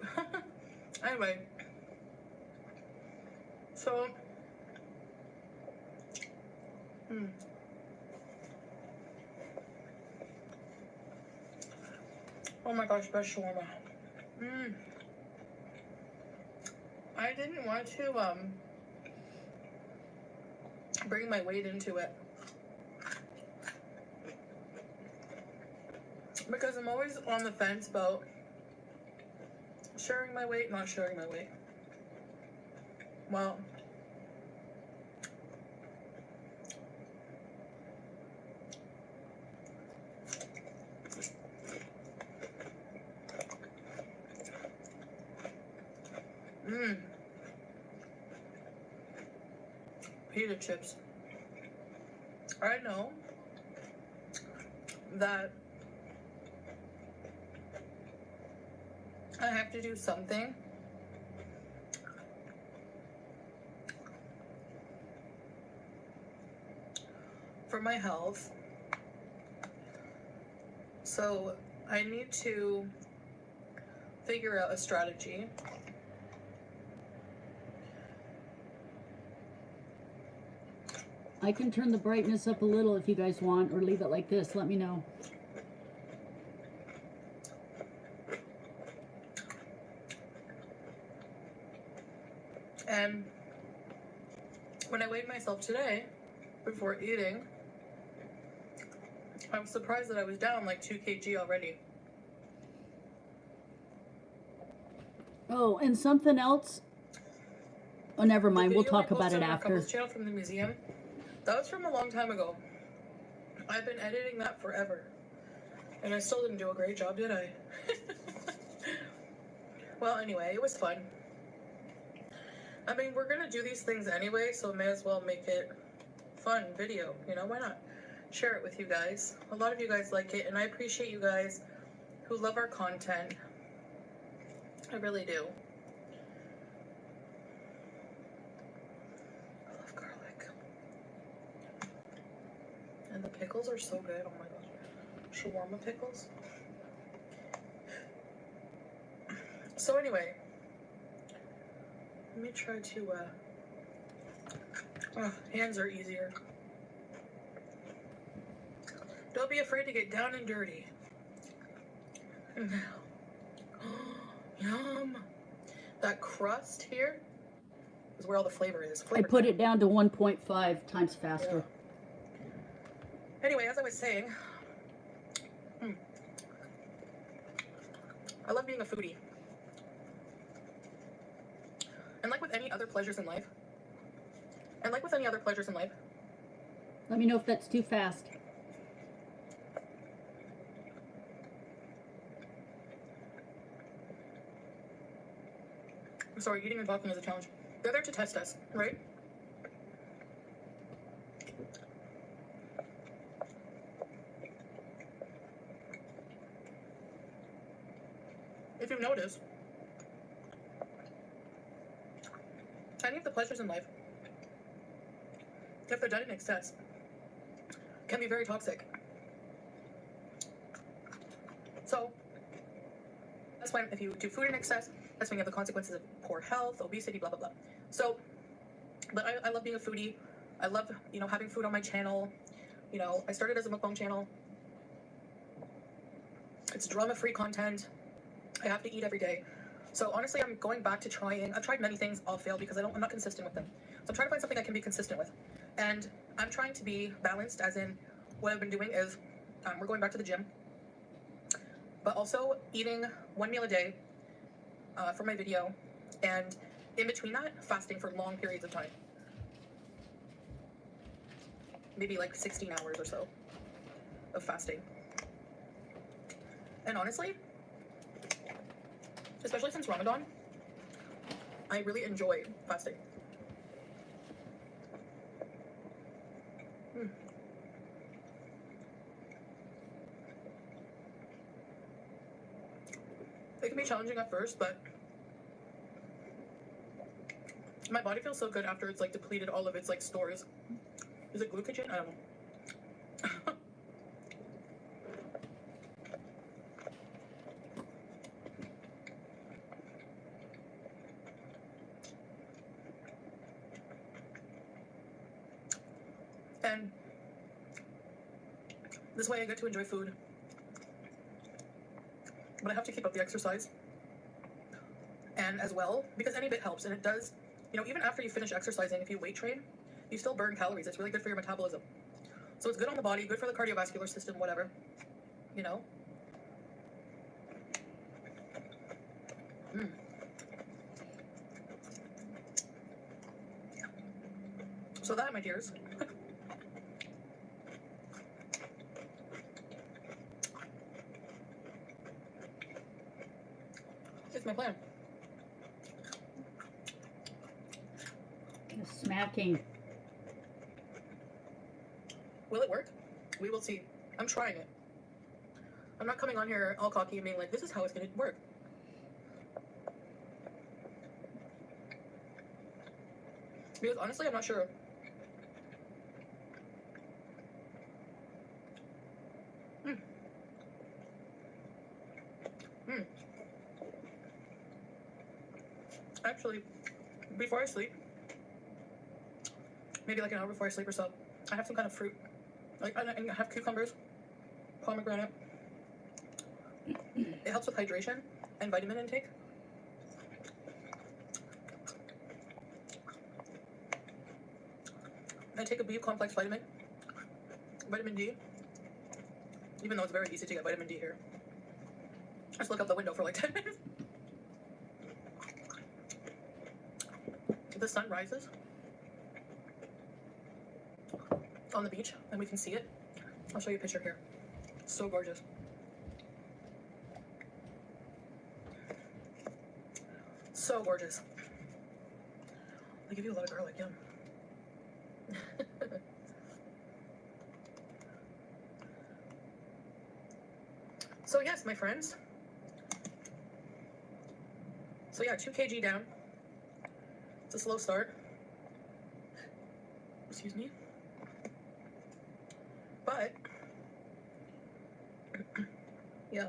Anyway, so oh my gosh, best shawarma. I didn't want to bring my weight into it because I'm always on the fence about sharing my weight, not sharing my weight. Well, pita chips. I know that I have to do something for my health. So I need to figure out a strategy.
I can turn the brightness up a little if you guys want, or leave it like this. Let me know.
And when I weighed myself today, before eating, I was surprised that I was down like 2 kg already.
Oh, and something else. Oh, never mind. We'll talk about it after.
Couples channel from the museum. That was from a long time ago. I've been editing that forever. And I still didn't do a great job, did I? Well, anyway, it was fun. I mean, we're gonna do these things anyway, so may as well make it fun video. You know, why not? Share it with you guys. A lot of you guys like it, and I appreciate you guys who love our content. I really do. I love garlic. And the pickles are so good. Oh my gosh. Shawarma pickles. So anyway, let me try to, hands are easier. Don't be afraid to get down and dirty. Yum. That crust here is where all the flavor is.
I put it down to 1.5 times faster.
Yeah. Anyway, as I was saying, I love being a foodie. And like with any other pleasures in life,
Let me know if that's too fast.
I'm sorry, eating and talking is a challenge. They're there to test us, right? If you notice, any of the pleasures in life, if they're done in excess, can be very toxic. So, that's why if you do food in excess, that's when you have the consequences of poor health, obesity, blah, blah, blah. So, but I love being a foodie. I love, you know, having food on my channel. You know, I started as a mukbang channel. It's drama-free content. I have to eat every day. So honestly, I'm going back to trying. I've tried many things, all failed because I'm not consistent with them. So I'm trying to find something I can be consistent with. And I'm trying to be balanced, as in what I've been doing is we're going back to the gym, but also eating one meal a day for my video, and in between that, fasting for long periods of time. Maybe like 16 hours or so of fasting. And honestly, especially since Ramadan, I really enjoy fasting. It can be challenging at first, but my body feels so good after it's like depleted all of its like stores. Is it glycogen? I don't know. And this way I get to enjoy food. But I have to keep up the exercise. And as well, because any bit helps, and it does, you know, even after you finish exercising, if you weight train, you still burn calories. It's really good for your metabolism. So it's good on the body, good for the cardiovascular system, whatever, you know. So that, my dears, is my plan.
Smacking.
Will it work? We will see. I'm trying it. I'm not coming on here all cocky and being like, this is how it's going to work. Because honestly, I'm not sure. Actually, before I sleep, maybe like an hour before I sleep or so, I have some kind of fruit. Like I have cucumbers, pomegranate. It helps with hydration and vitamin intake. I take a B complex vitamin, vitamin D, even though it's very easy to get vitamin D here. Just look out the window for like 10 minutes. The sun rises on the beach and we can see it. I'll show you a picture here. It's so gorgeous. So gorgeous. They give you a lot of garlic, yum. So yes, my friends. So yeah, 2 kg down. It's a slow start. Excuse me. But yeah.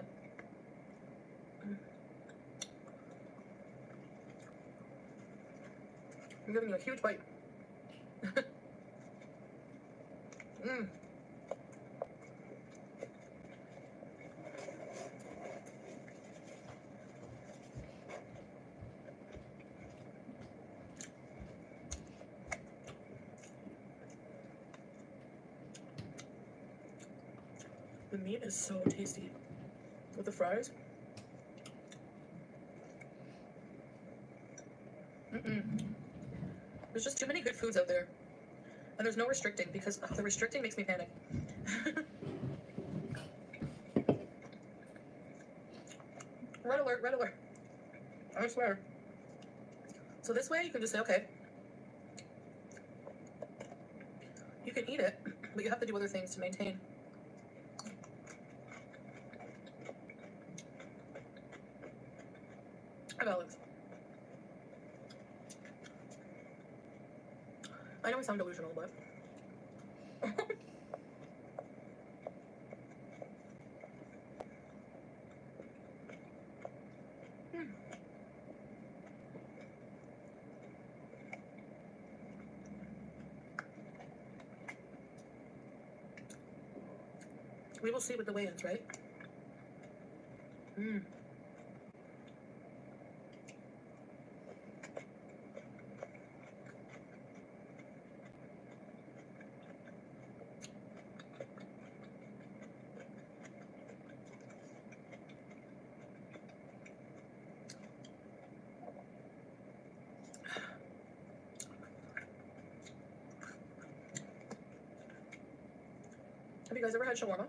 I'm giving you a huge bite. The meat is so tasty with the fries. There's just too many good foods out there, and there's no restricting because the restricting makes me panic. Red alert, red alert. I swear. So this way you can just say, okay, you can eat it, but you have to do other things to maintain. A balance. I know I sound delusional, but we will see with the weigh-ins, right? Have you guys ever had shawarma?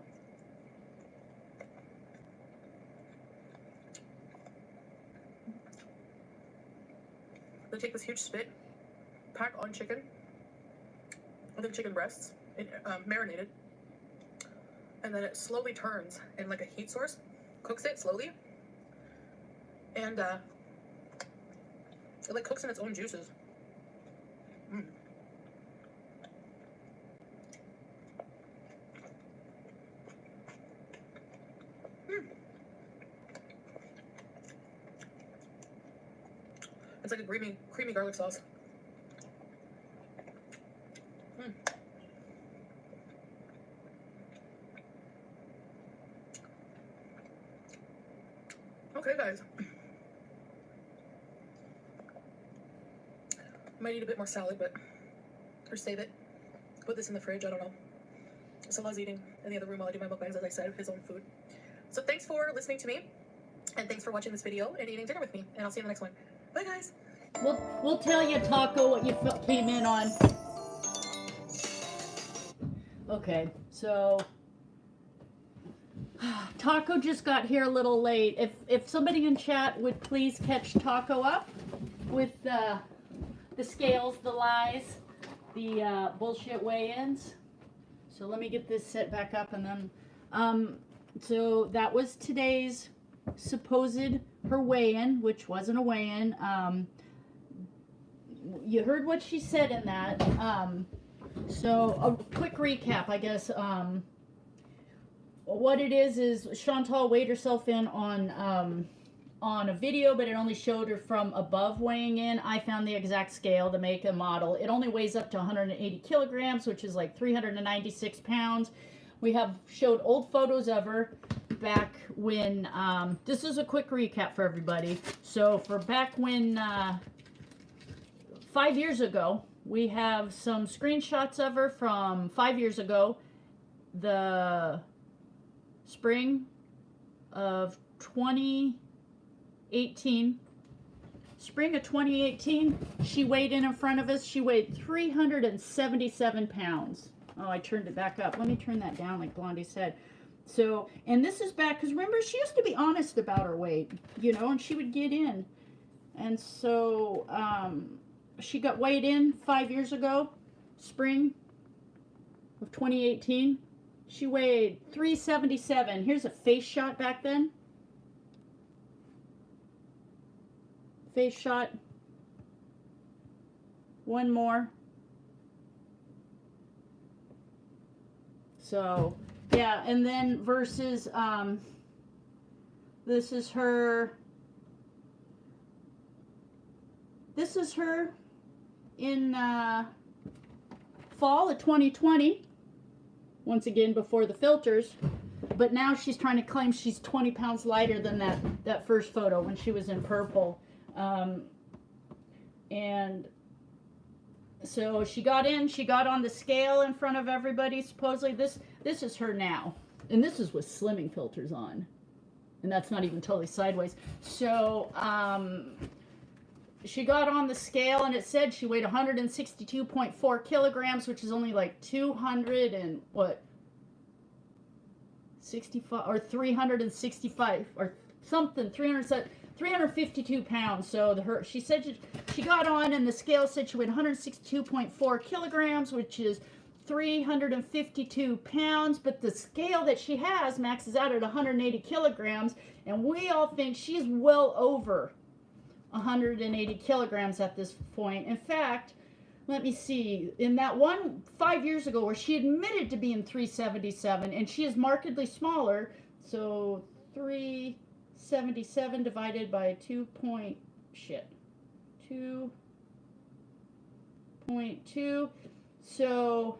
They take this huge spit, pack on chicken, and then chicken breasts, marinated, and then it slowly turns in like a heat source, cooks it slowly, and it like cooks in its own juices. Mm. Mm. It's like a creamy garlic sauce. Mm. Okay, guys. Might need a bit more salad, or save it. Put this in the fridge, I don't know. Someone's eating in the other room while I do my mukbangs, as I said, his own food. So thanks for listening to me, and thanks for watching this video and eating dinner with me, and I'll see you in the next one. Bye, guys.
We'll tell you, Taco, what you came in on. Okay, so Taco just got here a little late. If somebody in chat would please catch Taco up with the scales, the lies, the bullshit weigh-ins. So let me get this set back up, and then so that was today's supposed her weigh-in, which wasn't a weigh-in. You heard what she said in that. So a quick recap, I guess. What it is Chantal weighed herself in on a video, but it only showed her from above weighing in. I found the exact scale, the make and model. It only weighs up to 180 kilograms, which is like 396 pounds. We have showed old photos of her back when, this is a quick recap for everybody. So for back when, 5 years ago, we have some screenshots of her from 5 years ago, the spring of 2018. Spring of 2018, she weighed in front of us. She weighed 377 pounds. Oh, I turned it back up. Let me turn that down like Blondie said. So, and this is back, because remember, she used to be honest about her weight, you know, and she would get in. And so, she got weighed in 5 years ago, spring of 2018. She weighed 377. Here's a face shot back then. Face shot. One more. So, yeah, and then versus, this is her in fall of 2020, once again before the filters, but now she's trying to claim she's 20 pounds lighter than that first photo when she was in purple. And so she got on the scale in front of everybody. Supposedly this is her now, and this is with slimming filters on, and that's not even totally sideways. So she got on the scale, and it said she weighed 162.4 kilograms, which is only like 200 and what, 65 or 365 or something, 352 pounds. So she said she got on, and the scale said she weighed 162.4 kilograms, which is 352 pounds, but the scale that she has maxes out at 180 kilograms, and we all think she's well over 180 kilograms at this point. In fact, let me see, in that one 5 years ago where she admitted to being 377, and she is markedly smaller, so 377 divided by 2.2, so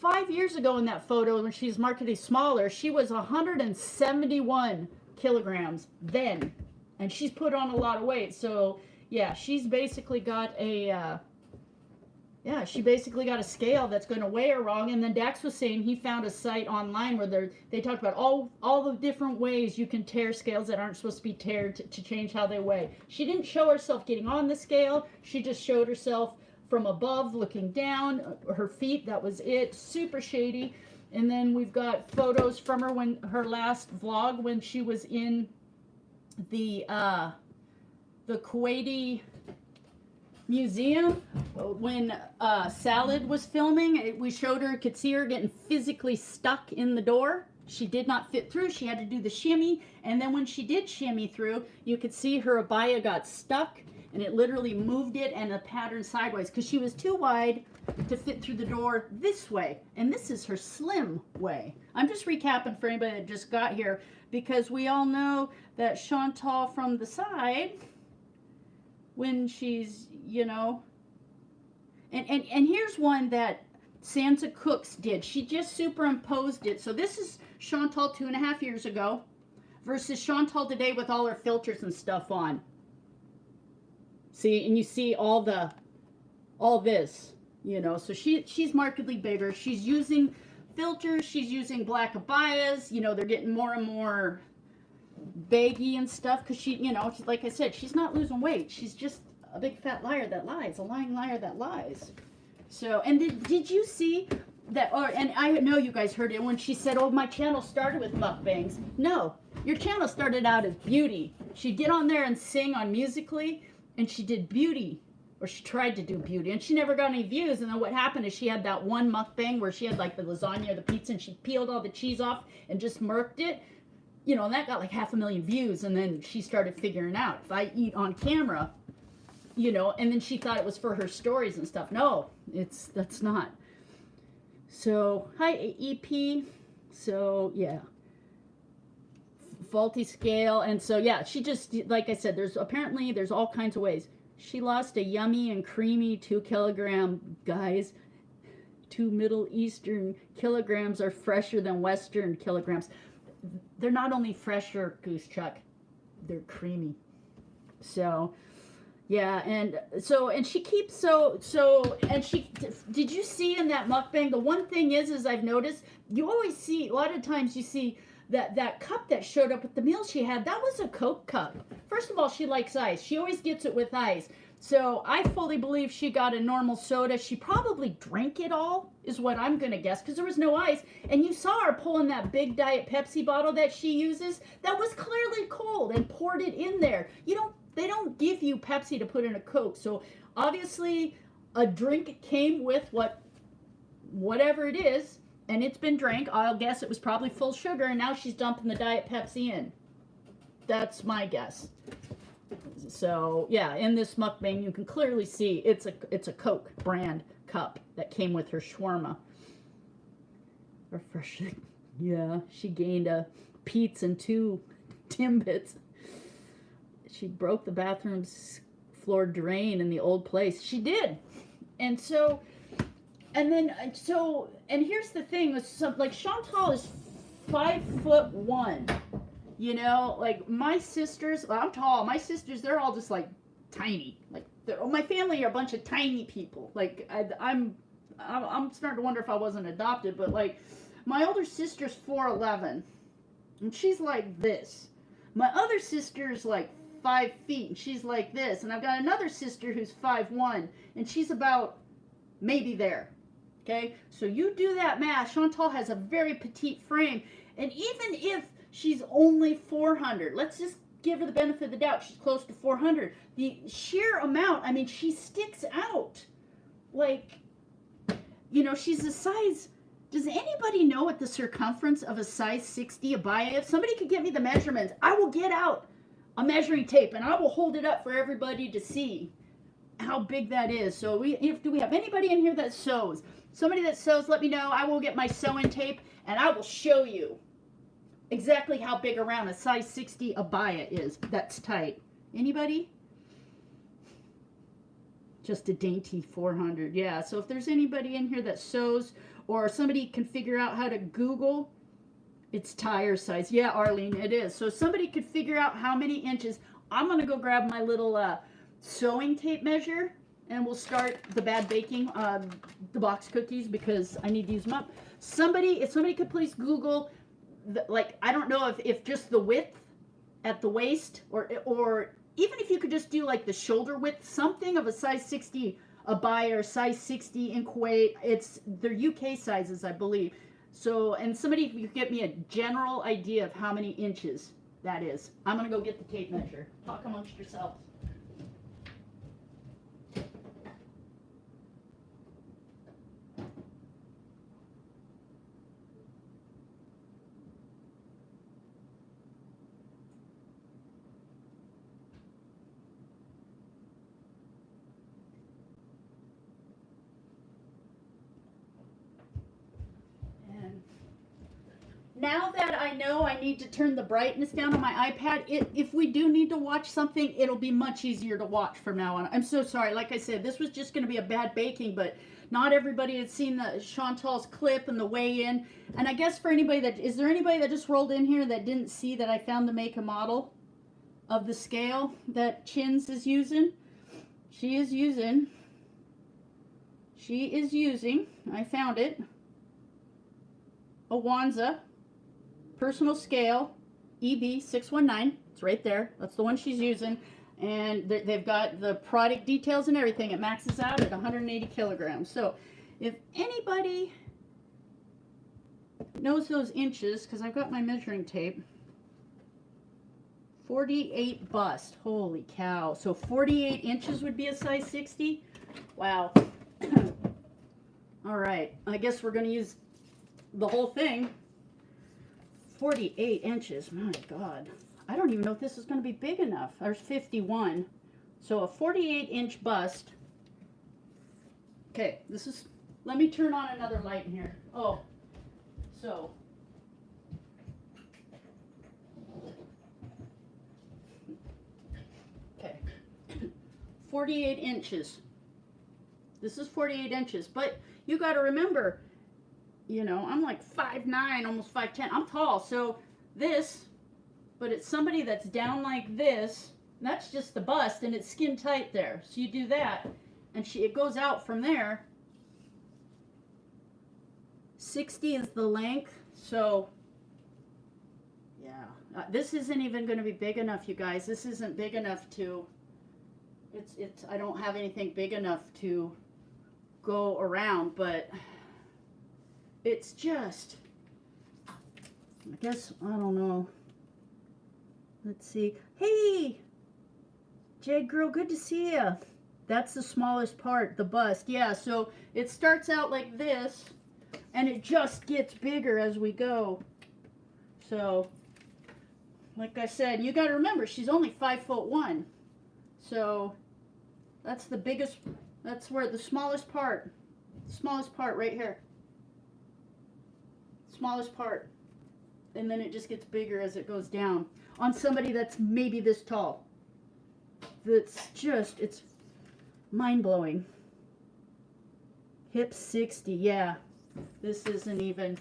5 years ago in that photo when she's markedly smaller, she was 171 kilograms then, and she's put on a lot of weight. So yeah, she's basically got a scale that's going to weigh her wrong. And then Dax was saying he found a site online where they talked about all the different ways you can tear scales that aren't supposed to be teared to change how they weigh. She didn't show herself getting on the scale. She just showed herself from above looking down, her feet, that was it. Super shady. And then we've got photos from her when her last vlog when she was in the the Kuwaiti museum when Salad was filming. We showed her, could see her getting physically stuck in the door. She did not fit through. She had to do the shimmy, and then when she did shimmy through, you could see her abaya got stuck, and it literally moved it and the pattern sideways because she was too wide to fit through the door this way, and this is her slim way. I'm just recapping for anybody that just got here because we all know that Chantal from the side, when she's, you know, and here's one that Sansa Cooks did. She just superimposed it. So this is Chantal 2.5 years ago versus Chantal today with all her filters and stuff on. See, and you see all this, you know, so she's markedly bigger. She's using filters. She's using black abayas. You know, they're getting more and more baggy and stuff because she, you know, like I said, she's not losing weight. She's just a big fat liar that lies, a lying liar that lies. So, and did you see that, and I know you guys heard it when she said, oh, my channel started with mukbangs. No, your channel started out as beauty. She'd get on there and sing on Musical.ly, and she did beauty, or she tried to do beauty, and she never got any views. And then what happened is she had that one mukbang where she had like the lasagna or the pizza, and she peeled all the cheese off and just murked it. You know, and that got like 500,000 views, and then she started figuring out, if I eat on camera, you know, and then she thought it was for her stories and stuff. No, that's not. So, hi, EP. So, yeah. Faulty scale. And so, yeah, she just, like I said, there's all kinds of ways. She lost a yummy and creamy 2 kilogram, guys. 2 Middle Eastern kilograms are fresher than Western kilograms. They're not only fresher, Goose Chuck, they're creamy. So, yeah, and she keeps and she, did you see in that mukbang, the one thing is I've noticed, you always see, a lot of times you see that cup that showed up with the meal she had, that was a Coke cup. First of all, she likes ice. She always gets it with ice. So I fully believe she got a normal soda. She probably drank it all, is what I'm going to guess, because there was no ice. And you saw her pulling that big Diet Pepsi bottle that she uses that was clearly cold and poured it in there. They don't give you Pepsi to put in a Coke. So obviously a drink came with whatever it is, and it's been drank. I'll guess it was probably full sugar, and now she's dumping the Diet Pepsi in. That's my guess. So yeah, in this mukbang you can clearly see it's a Coke brand cup that came with her shawarma. Refreshing. Yeah, she gained a pizza and 2 Timbits. She broke the bathroom's floor drain in the old place. She did. And so, and here's the thing, like Chantal is 5'1". You know, like my sisters, I'm tall. My sisters, they're all just like tiny. Like my family are a bunch of tiny people. Like I'm starting to wonder if I wasn't adopted, but like my older sister's 4'11", and she's like this. My other sister's like 5 feet, and she's like this. And I've got another sister who's 5'1", and she's about maybe there. Okay, so you do that math. Chantal has a very petite frame, and even if she's only 400, let's just give her the benefit of the doubt, she's close to 400. The sheer amount, I mean, she sticks out. Like, you know, she's a size, does anybody know what the circumference of a size 60 abaya? If somebody could get me the measurements, I will get out a measuring tape and I will hold it up for everybody to see how big that is. So do we have anybody in here that sews? Somebody that sews, let me know. I will get my sewing tape and I will show you exactly how big around a size 60 abaya is. That's tight. Anybody? Just a dainty 400. Yeah, so if there's anybody in here that sews, or somebody can figure out how to Google, it's tire size. Yeah, Arlene, it is. So somebody could figure out how many inches. I'm going to go grab my little sewing tape measure, and we'll start the bad baking, the box cookies, because I need to use them up. If somebody could please Google, like, I don't know if just the width at the waist, or even if you could just do like the shoulder width, something of a size 60 abaya or size 60 in Kuwait. They're UK sizes, I believe. So, and somebody, if you could get me a general idea of how many inches that is. I'm going to go get the tape measure. Talk amongst yourselves. that I know I need to turn the brightness down on my iPad, if we do need to watch something, it'll be much easier to watch from now on. I'm so sorry. Like I said, this was just going to be a bad baking, but not everybody had seen the Chantal's clip and the weigh-in. And I guess for anybody that, is there anybody that just rolled in here that didn't see that I found the make and model of the scale that Chins is using? She is using, I found it, a Wanza personal scale EB619. It's right there. That's the one she's using. And they've got the product details and everything. It maxes out at 180 kilograms. So if anybody knows those inches, because I've got my measuring tape, 48 bust. Holy cow. So 48 inches would be a size 60? Wow. All right. I guess we're going to use the whole thing. 48 inches. My God. I don't even know if this is going to be big enough. There's 51. So a 48-inch bust. Okay, this is, let me turn on another light in here. Oh, so. Okay. 48 inches. This is 48 inches. But you got to remember, you know, I'm like 5'9", almost 5'10". I'm tall, so this, but it's somebody that's down like this. That's just the bust, and it's skin tight there. So you do that, and it goes out from there. 60 is the length, so yeah. This isn't even going to be big enough, you guys. This isn't big enough to, I don't have anything big enough to go around, but it's just, I guess, I don't know. Let's see. Hey, Jade Girl, good to see you. That's the smallest part, the bust. Yeah, so it starts out like this, and it just gets bigger as we go. So, like I said, you got to remember, she's only 5'1". So, that's the biggest, that's where the smallest part right here. Smallest part, and then it just gets bigger as it goes down on somebody that's maybe this tall. That's just, it's mind-blowing. Hip 60, yeah, this isn't even,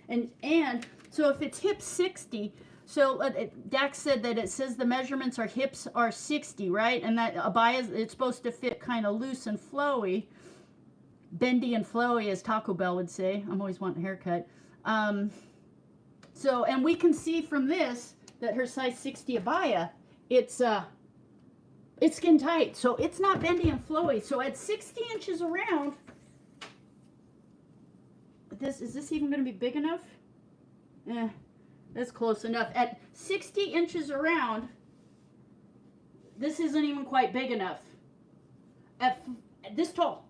and so if it's hip 60, so Dax said that it says the measurements are hips are 60, right? And that Abaya, it's supposed to fit kind of loose and flowy, bendy and flowy, as Taco Bell would say. I'm always wanting a haircut. So, and we can see from this that her size 60 Abaya, it's skin tight, so it's not bendy and flowy. So at 60 inches around, is this even going to be big enough? That's close enough. At 60 inches around, this isn't even quite big enough. At this tall.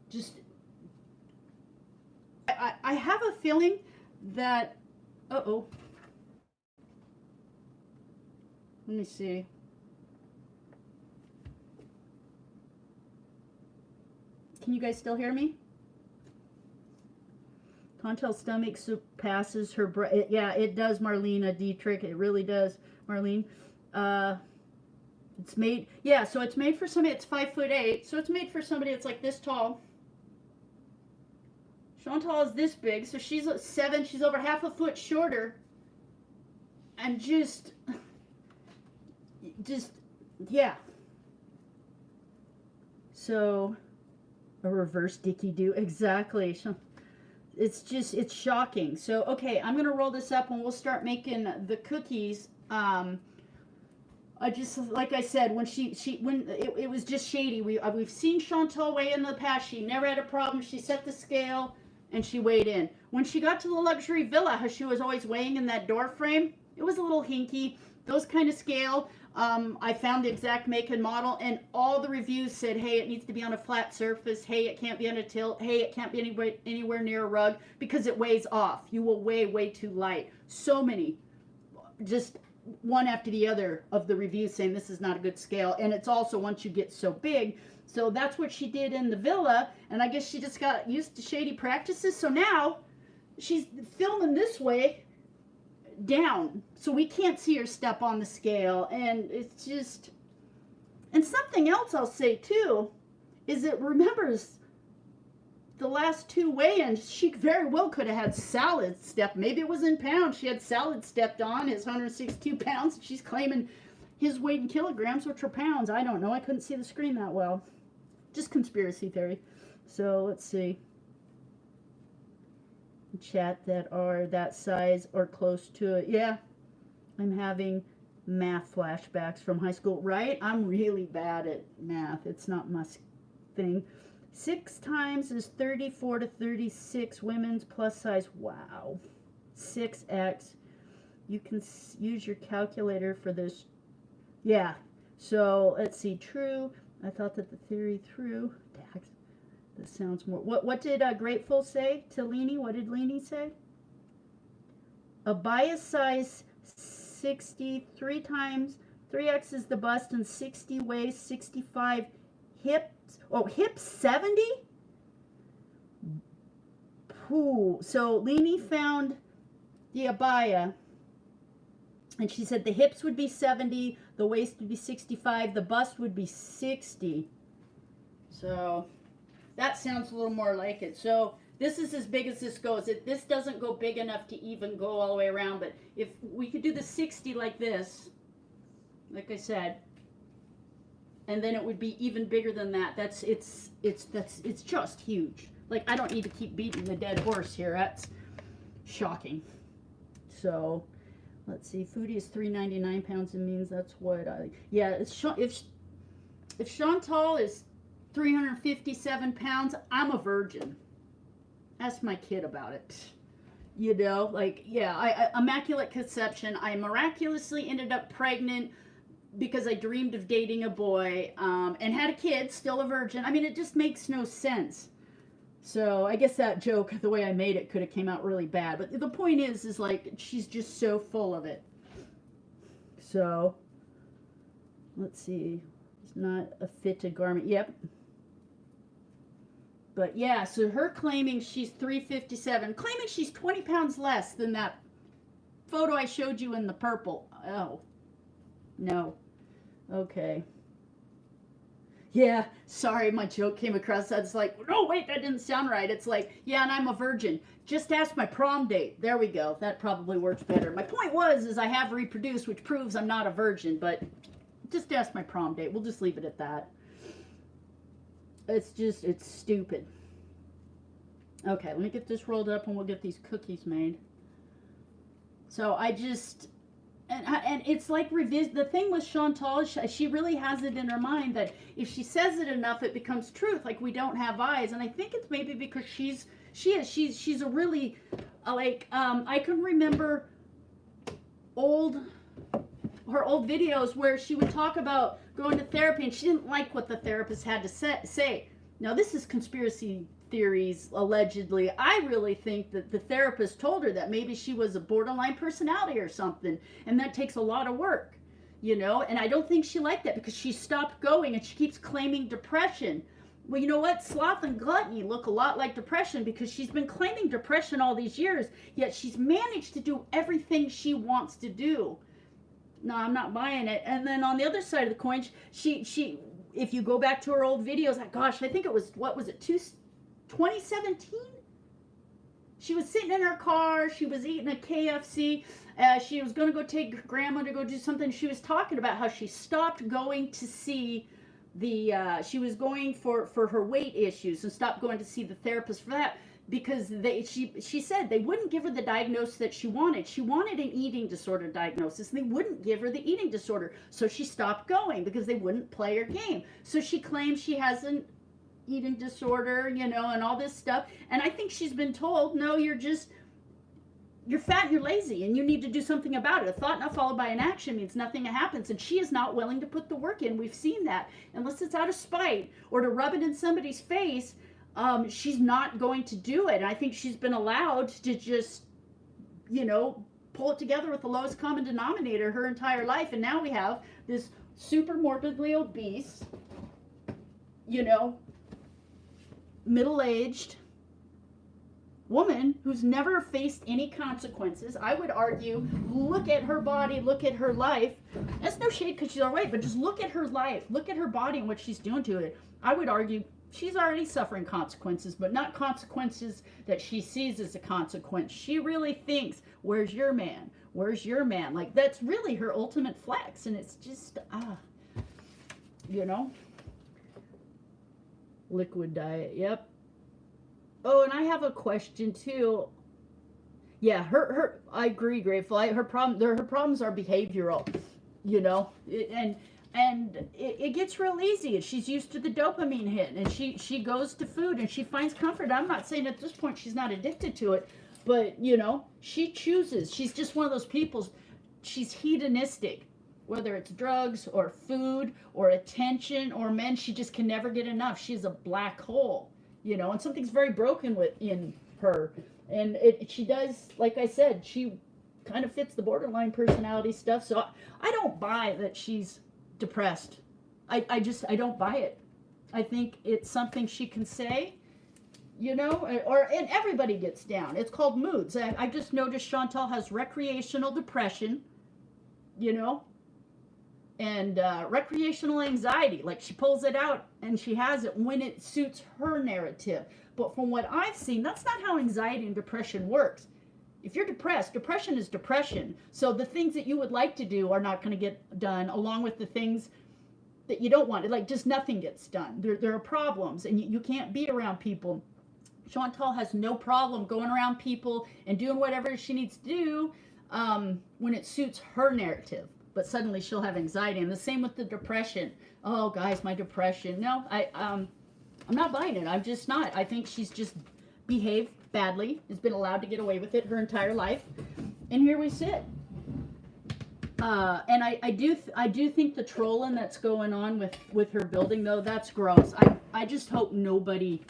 Just, I have a feeling that, uh-oh. Let me see. Can you guys still hear me? Chantal's stomach surpasses her breath. Yeah, it does, Marlena Dietrich. It really does, Marlene. It's made, yeah, so it's made for somebody that's 5'8". So it's made for somebody that's like this tall. Chantal is this big, so she's 7. She's over half a foot shorter. And just, yeah. So, a reverse Dickie do. Exactly. It's just, it's shocking. So, okay, I'm going to roll this up and we'll start making the cookies. I just, like I said, when when it was just shady. We've seen Chantal weigh in the past. She never had a problem. She set the scale and she weighed in. When she got to the luxury villa, how she was always weighing in that door frame, it was a little hinky. Those kind of scale. I found the exact make and model, and all the reviews said, hey, it needs to be on a flat surface. Hey, it can't be on a tilt. Hey, it can't be anywhere near a rug because it weighs off. You will weigh way too light. So many, just one after the other of the reviews saying this is not a good scale. And it's also once you get so big. So that's what she did in the villa. And I guess she just got used to shady practices. So now she's filming this way down, so we can't see her step on the scale, and it's just. And something else I'll say too is it remembers the last 2 weigh-ins. She very well could have had salad stepped. Maybe it was in pounds. She had salad stepped on his 162 pounds. She's claiming his weight in kilograms, which are pounds. I don't know. I couldn't see the screen that well. Just conspiracy theory. So let's see. Chat that are that size or close to it. Yeah, I'm having math flashbacks from high school, right? I'm really bad at math. It's not my thing. 6 times is 34 to 36 women's plus size. Wow. 6x. You can use your calculator for this. Yeah. So let's see. True. I thought that the theory through. That sounds more. What did Grateful say to Leanie? What did Leanie say? Abaya size 63 times 3x is the bust and 60 waist, 65 hips. Oh, hips 70? Ooh. So Leanie found the abaya and she said the hips would be 70, the waist would be 65, the bust would be 60. So that sounds a little more like it. So this is as big as this goes. This doesn't go big enough to even go all the way around, but if we could do the 60 like this, like I said, and then it would be even bigger than that. It's just huge. Like, I don't need to keep beating the dead horse here. That's shocking. So let's see. Foodie is 399 pounds and means that's what yeah, if Chantal is 357 pounds, I'm a virgin. Ask my kid about it. You know, like, yeah, I immaculate conception. I miraculously ended up pregnant because I dreamed of dating a boy and had a kid, still a virgin. I mean, it just makes no sense. So I guess that joke, the way I made it, could have came out really bad. But the point is like, she's just so full of it. So, let's see. It's not a fitted garment. Yep. But yeah, so her claiming she's 357, claiming she's 20 pounds less than that photo I showed you in the purple. Oh, no. Okay. Yeah, sorry, my joke came across. That's like, no, wait, that didn't sound right. It's like, yeah, and I'm a virgin. Just ask my prom date. There we go. That probably works better. My point is I have reproduced, which proves I'm not a virgin, but just ask my prom date. We'll just leave it at that. It's stupid. Okay, let me get this rolled up and we'll get these cookies made. So I just, and it's like the thing with Chantal, she really has it in her mind that if she says it enough, it becomes truth. Like, we don't have eyes. And I think it's maybe because she's a really, I can remember her old videos where she would talk about going to therapy and she didn't like what the therapist had to say. Now, this is conspiracy theories, allegedly. I really think that the therapist told her that maybe she was a borderline personality or something, and that takes a lot of work, you know, and I don't think she liked that because she stopped going and she keeps claiming depression. Well, you know what? Sloth and gluttony look a lot like depression because she's been claiming depression all these years, yet she's managed to do everything she wants to do. No, I'm not buying it. And then on the other side of the coin, she if you go back to her old videos, gosh, I think it was, what was it, 2017? She was sitting in her car, she was eating a KFC, she was going to go take grandma to go do something. She was talking about how she stopped going to see she was going for her weight issues and stopped going to see the therapist for that. Because she said they wouldn't give her the diagnosis that she wanted. She wanted an eating disorder diagnosis, and they wouldn't give her the eating disorder. So she stopped going because they wouldn't play her game. So she claims she has an eating disorder, you know, and all this stuff. And I think she's been told, no, you're fat and you're lazy, and you need to do something about it. A thought not followed by an action means nothing happens, and she is not willing to put the work in. We've seen that. Unless it's out of spite or to rub it in somebody's face, she's not going to do it. And I think she's been allowed to just, you know, pull it together with the lowest common denominator her entire life. And now we have this super morbidly obese, you know, middle-aged woman who's never faced any consequences. I would argue, look at her body, look at her life. That's no shade because she's all right, but just look at her life, look at her body and what she's doing to it. I would argue she's already suffering consequences, but not consequences that she sees as a consequence. She really thinks, where's your man? Where's your man? Like, that's really her ultimate flex. And it's just, you know. Liquid diet, yep. Oh, and I have a question too. Yeah, I agree, Grateful. Her problems are behavioral, you know, and it gets real easy. She's used to the dopamine hit, and she goes to food and she finds comfort. I'm not saying at this point she's not addicted to it, but you know, she chooses. She's just one of those people. She's hedonistic, whether it's drugs or food or attention or men. She just can never get enough. She's a black hole. You know, and something's very broken in her. And she does, like I said, she kind of fits the borderline personality stuff. So I don't buy that she's depressed. I don't buy it. I think it's something she can say, you know, and everybody gets down. It's called moods. I just noticed Chantal has recreational depression, you know, and recreational anxiety. Like, she pulls it out and she has it when it suits her narrative. But from what I've seen, that's not how anxiety and depression works. If you're depressed, depression is depression. So the things that you would like to do are not going to get done, along with the things that you don't want. Like, just nothing gets done. There are problems, and you can't be around people. Chantal has no problem going around people and doing whatever she needs to do when it suits her narrative. But suddenly she'll have anxiety, and the same with the depression. Oh, guys, my depression. No, I'm not buying it. I'm just not. I think she's just behaved badly, has been allowed to get away with it her entire life, and here we sit. And I do think the trolling that's going on with her building, though, that's gross. I just hope nobody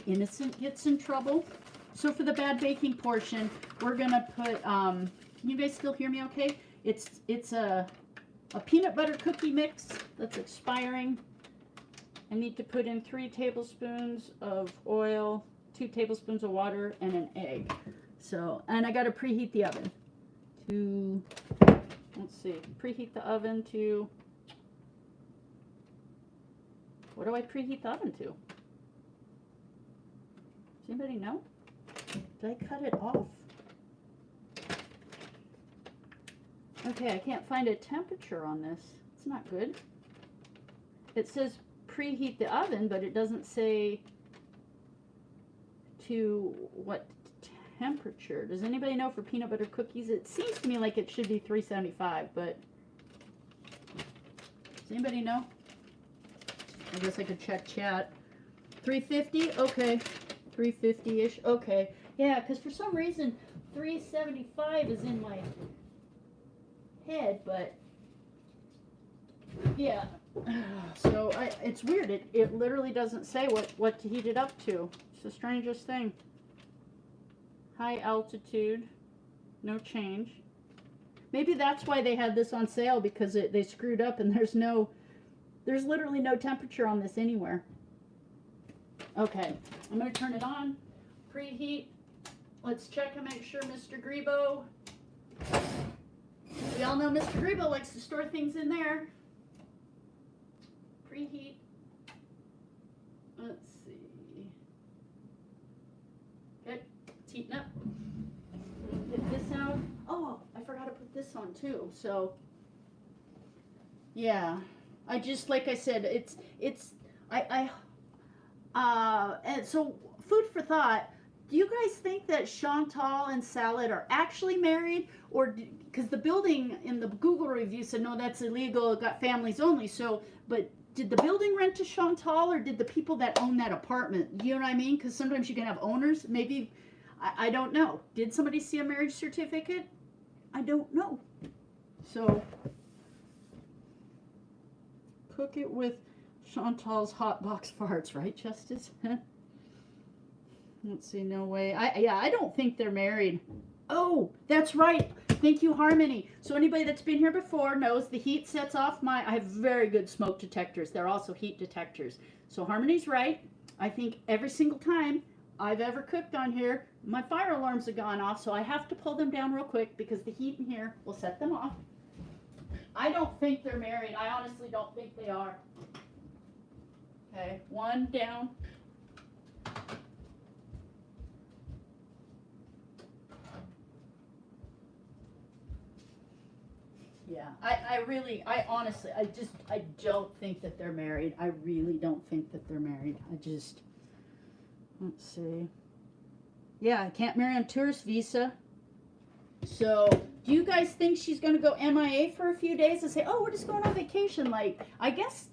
innocent gets in trouble. So for the bad baking portion, we're gonna put. Can you guys still hear me? Okay. It's a peanut butter cookie mix that's expiring. I need to put in 3 tablespoons of oil, 2 tablespoons of water, and an egg. So, and I got to preheat the oven to, let's see, preheat the oven to, what do I preheat the oven to? Does anybody know? Did I cut it off? Okay, I can't find a temperature on this. It's not good. It says preheat the oven, but it doesn't say to what temperature. Does anybody know for peanut butter cookies? It seems to me like it should be 375, but does anybody know? I guess I could check chat. 350? Okay. 350-ish. Okay. Yeah, because for some reason 375 is in my head, but yeah. So it's weird. It literally doesn't say what to heat it up to. It's the strangest thing. High altitude, no change. Maybe that's why they had this on sale, because they screwed up and there's literally no temperature on this anywhere. Okay, I'm gonna turn it on. Preheat. Let's check and make sure Mr. Grebo. We all know Mr. Grebo likes to store things in there. Preheat. Let's see. Good. It's heating up. Get this out. Oh, I forgot to put this on too. So, yeah. I just, like I said, and so food for thought. Do you guys think that Chantal and Salad are actually married, or because the building in the Google review said no, that's illegal, it got families only. So, but did the building rent to Chantal, or did the people that own that apartment? You know what I mean? Because sometimes you can have owners. Maybe, I don't know. Did somebody see a marriage certificate? I don't know. So, cook it with Chantal's hot box farts, right, Justice? Let's see, no way. I don't think they're married. Oh, that's right. Thank you, Harmony. So anybody that's been here before knows the heat sets off I have very good smoke detectors. They're also heat detectors. So Harmony's right. I think every single time I've ever cooked on here, My fire alarms have gone off, so I have to pull them down real quick because the heat in here will set them off. I don't think they're married. I honestly don't think they are. Okay, one down. Yeah, I honestly, I don't think that they're married. I really don't think that they're married. Let's see. Yeah, I can't marry on tourist visa. So, do you guys think she's going to go MIA for a few days and say, oh, we're just going on vacation? Like, I guess,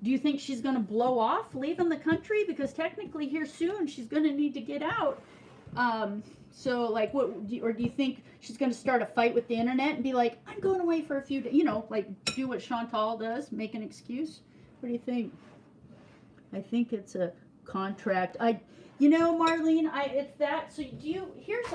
do you think she's going to blow off leaving the country? Because technically here soon she's going to need to get out. So, like, or do you think she's going to start a fight with the internet and be like, I'm going away for a few days, like do what Chantal does, make an excuse? What do you think? I think it's a contract. Marlene, it's that. So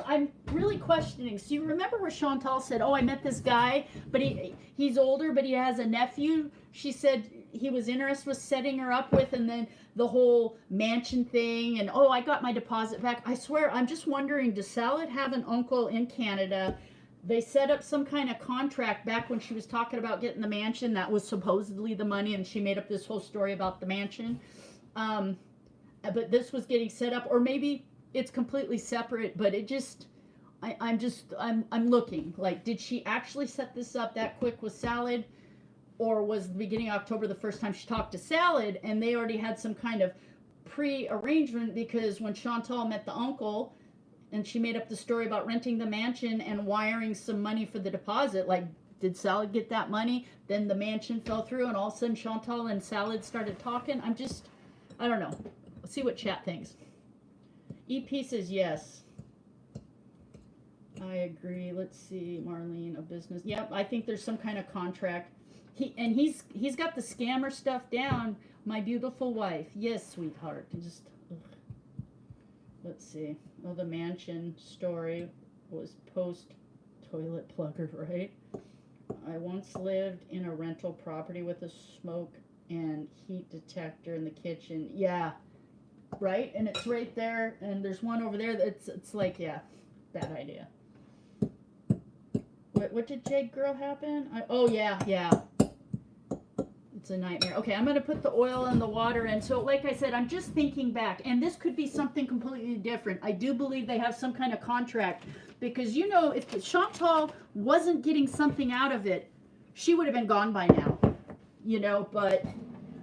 I'm really questioning. So you remember where Chantal said, oh, I met this guy, but he's older, but he has a nephew. She said he was interested with setting her up with, and then the whole mansion thing, and oh, I got my deposit back. I swear, I'm just wondering, does Salad have an uncle in Canada? They set up some kind of contract back when she was talking about getting the mansion. That was supposedly the money, and she made up this whole story about the mansion. But this was getting set up, or maybe it's completely separate, but it just, I'm looking, like, did she actually set this up that quick with Salad, or was the beginning of October the first time she talked to Salad, and they already had some kind of pre-arrangement, because when Chantal met the uncle, and she made up the story about renting the mansion and wiring some money for the deposit, like, did Salad get that money? Then the mansion fell through, and all of a sudden Chantal and Salad started talking. I don't know. Let's see what chat thinks. EP says yes. I agree. Let's see, Marlene, a business. Yep, I think there's some kind of contract. He's got the scammer stuff down. My beautiful wife. Yes, sweetheart. Let's see. Oh, the mansion story was post toilet plugger, right? I once lived in a rental property with a smoke and heat detector in the kitchen. Yeah. Right, and it's right there, and there's one over there. It's like, yeah, bad idea. What did Jade Girl happen? Oh yeah, it's a nightmare. Okay, I'm gonna put the oil and the water in. So, like I said, I'm just thinking back, and this could be something completely different. I do believe they have some kind of contract, because if Chantal wasn't getting something out of it, she would have been gone by now. But.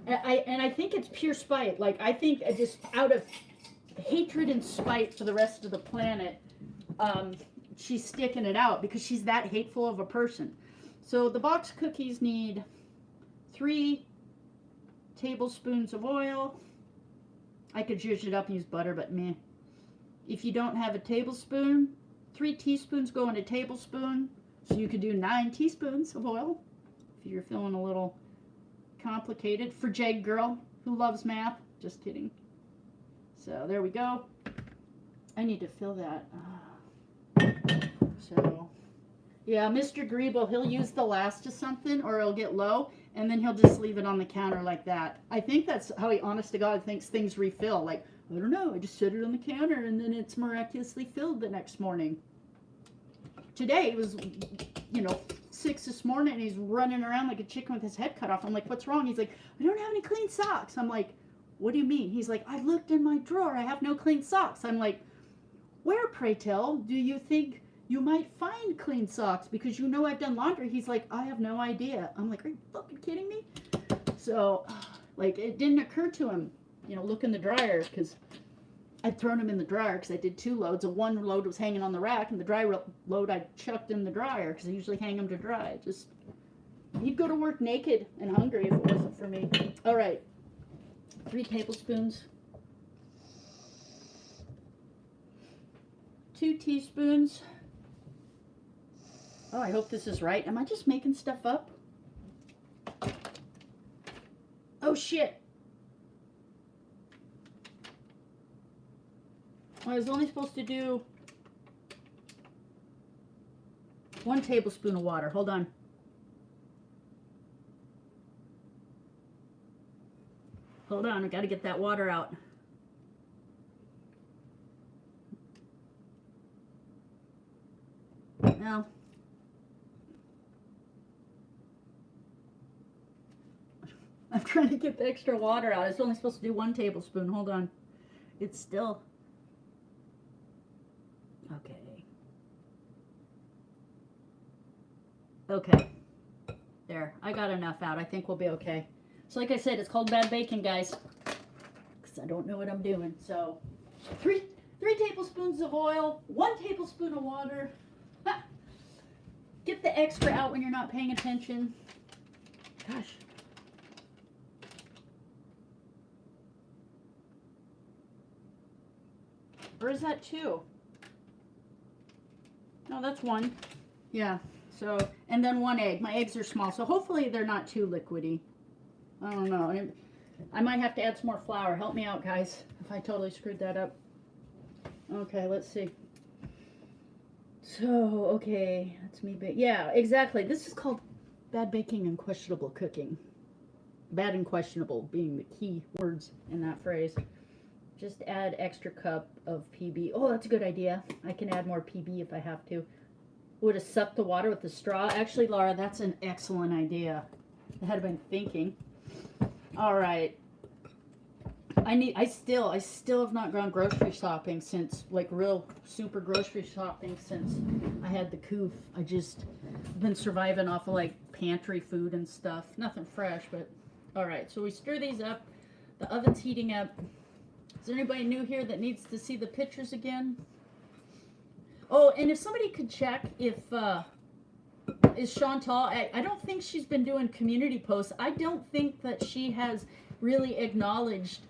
I think it's pure spite. Like, I think just out of hatred and spite for the rest of the planet, she's sticking it out because she's that hateful of a person. So the box cookies need 3 tablespoons of oil. I could zhuzh it up and use butter, but meh. If you don't have a tablespoon, 3 teaspoons go in a tablespoon. So you could do 9 teaspoons of oil if you're feeling a little complicated for Jade Girl who loves math. Just kidding. So there we go. I need to fill that. So yeah, Mr. Grebo, he'll use the last of something, or it'll get low, and then he'll just leave it on the counter like that. I think that's how he, honest to God, thinks things refill. Like, I don't know, I just set it on the counter and then it's miraculously filled the next morning. Today it was, 6 this morning, and he's running around like a chicken with his head cut off. I'm like, what's wrong? He's like, I don't have any clean socks. I'm like, what do you mean? He's like, I looked in my drawer. I have no clean socks. I'm like, where, pray tell, do you think you might find clean socks? Because I've done laundry. He's like, I have no idea. I'm like, are you fucking kidding me? So, like, it didn't occur to him, look in the dryer, because I'd thrown them in the dryer because I did 2 loads. One load was hanging on the rack, and the dry load I chucked in the dryer because I usually hang them to dry. He'd go to work naked and hungry if it wasn't for me. All right, 3 tablespoons. 2 teaspoons. Oh, I hope this is right. Am I just making stuff up? Oh, shit. I was only supposed to do 1 tablespoon of water. Hold on. Hold on, I gotta get that water out. Well, I'm trying to get the extra water out. It's only supposed to do 1 tablespoon. Hold on. It's still... Okay. Okay. There. I got enough out. I think we'll be okay. So like I said, it's called bad bacon, guys. Because I don't know what I'm doing. So, 3 tablespoons of oil, 1 tablespoon of water. Ha! Get the extra out when you're not paying attention. Gosh. Or is that 2? No, that's 1. Yeah. So, and then 1 egg. My eggs are small, so hopefully they're not too liquidy. I don't know. I might have to add some more flour. Help me out, guys, if I totally screwed that up. Okay, let's see. So, okay, that's me. Yeah, exactly. This is called bad baking and questionable cooking. Bad and questionable being the key words in that phrase. Just add extra cup of PB. Oh, that's a good idea. I can add more PB if I have to. Would have sucked the water with the straw. Actually, Laura, that's an excellent idea. I had been thinking. All right. I still have not gone grocery shopping since, like, real super grocery shopping since I had the coof. I just been surviving off of, like, pantry food and stuff. Nothing fresh, but all right. So we stir these up. The oven's heating up. Is there anybody new here that needs to see the pictures again? Oh, and if somebody could check if, is Chantal, I don't think she's been doing community posts. I don't think that she has really acknowledged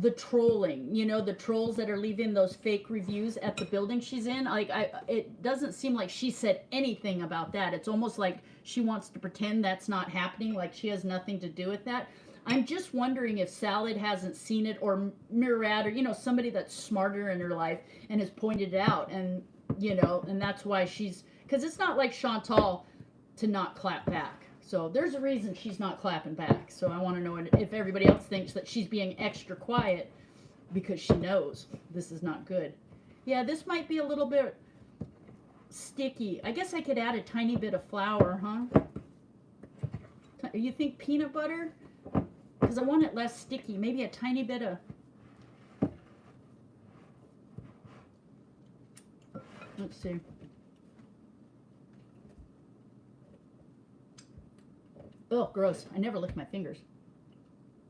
the trolling, you know, the trolls that are leaving those fake reviews at the building she's in. Like, it doesn't seem like she said anything about that. It's almost like she wants to pretend that's not happening, like she has nothing to do with that. I'm just wondering if Salad hasn't seen it, or Murad, or, you know, somebody that's smarter in her life and has pointed it out. And, you know, and that's why she's, because it's not like Chantal to not clap back. So there's a reason she's not clapping back. So I want to know if everybody else thinks that she's being extra quiet because she knows this is not good. Yeah, this might be a little bit sticky. I guess I could add a tiny bit of flour, huh? You think peanut butter? Because I want it less sticky. Maybe a tiny bit of... Let's see. Oh, gross. I never lick my fingers.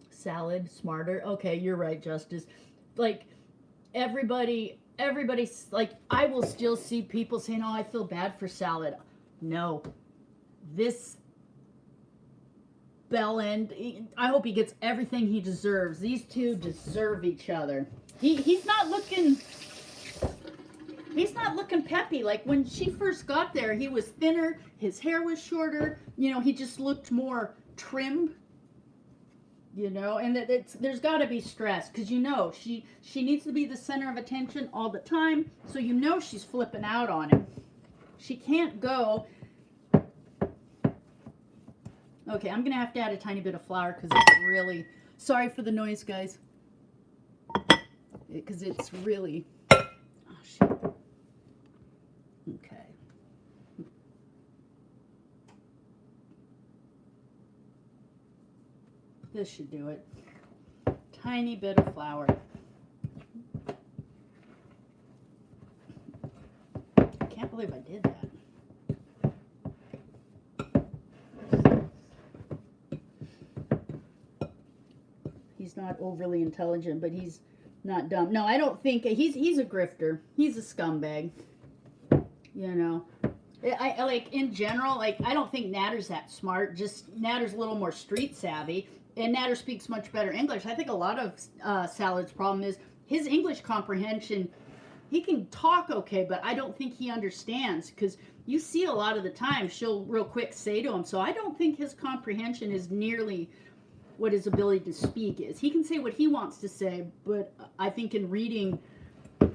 Salad, smarter. Okay, you're right, Justice. Like, everybody's like, I will still see people saying, oh, I feel bad for Salad. No. This bell end, I hope he gets everything he deserves. These two deserve each other. He's not looking peppy. Like, when she first got there, he was thinner, his hair was shorter, you know, he just looked more trim, you know, and there's got to be stress, because, you know, she needs to be the center of attention all the time, so you know she's flipping out on him. She can't go... Okay, I'm going to have to add a tiny bit of flour, because it's really... Sorry for the noise, guys. Because it's really... Oh, shit. Okay. This should do it. Tiny bit of flour. I can't believe I did that. He's not overly intelligent, but he's not dumb. No, I don't think he's a grifter. He's a scumbag. You know, I like, in general, like, I don't think Natter's that smart. Just Natter's a little more street savvy, and Natter speaks much better English. I think a lot of Salad's problem is his English comprehension. He can talk okay, but I don't think he understands, because you see a lot of the time she'll real quick say to him. So I don't think his comprehension is nearly what his ability to speak is. He can say what he wants to say, but I think in reading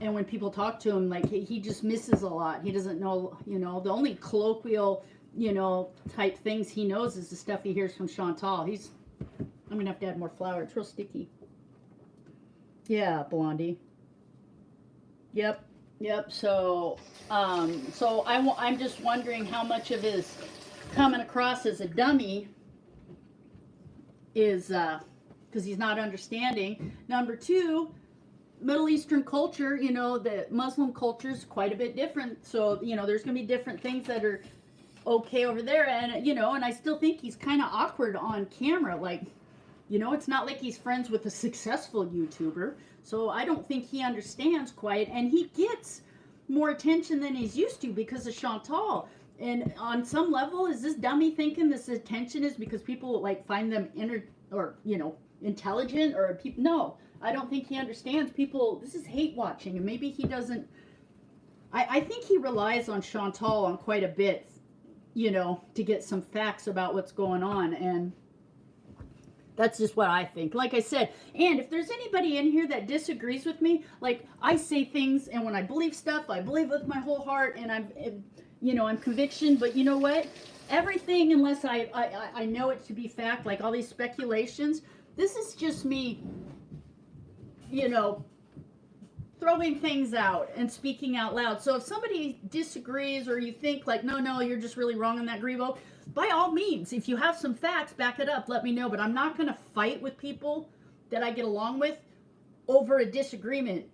and when people talk to him, like, he just misses a lot. He doesn't know, you know, the only colloquial, you know, type things he knows is the stuff he hears from Chantal. I'm going to have to add more flour. It's real sticky. Yeah, Blondie. Yep. Yep. So I'm just wondering how much of his coming across as a dummy is because he's not understanding. Number two, Middle Eastern culture, the Muslim culture is quite a bit different. So, there's going to be different things that are okay over there. And, and I still think he's kind of awkward on camera. Like, it's not like he's friends with a successful YouTuber. So I don't think he understands quite. And he gets more attention than he's used to because of Chantal. And on some level, is this dummy thinking this attention is because people like find them intelligent or people? No, I don't think he understands people. This is hate watching, and maybe he doesn't. I think he relies on Chantal on quite a bit, to get some facts about what's going on, and that's just what I think. Like I said, and if there's anybody in here that disagrees with me, like I say things, and when I believe stuff, I believe with my whole heart, and I'm conviction. But you know what? Everything, unless I know it to be fact, like all these speculations, this is just me, throwing things out and speaking out loud. So if somebody disagrees or you think like, no, you're just really wrong on that, Grebo, by all means, if you have some facts, back it up, let me know. But I'm not going to fight with people that I get along with over a disagreement.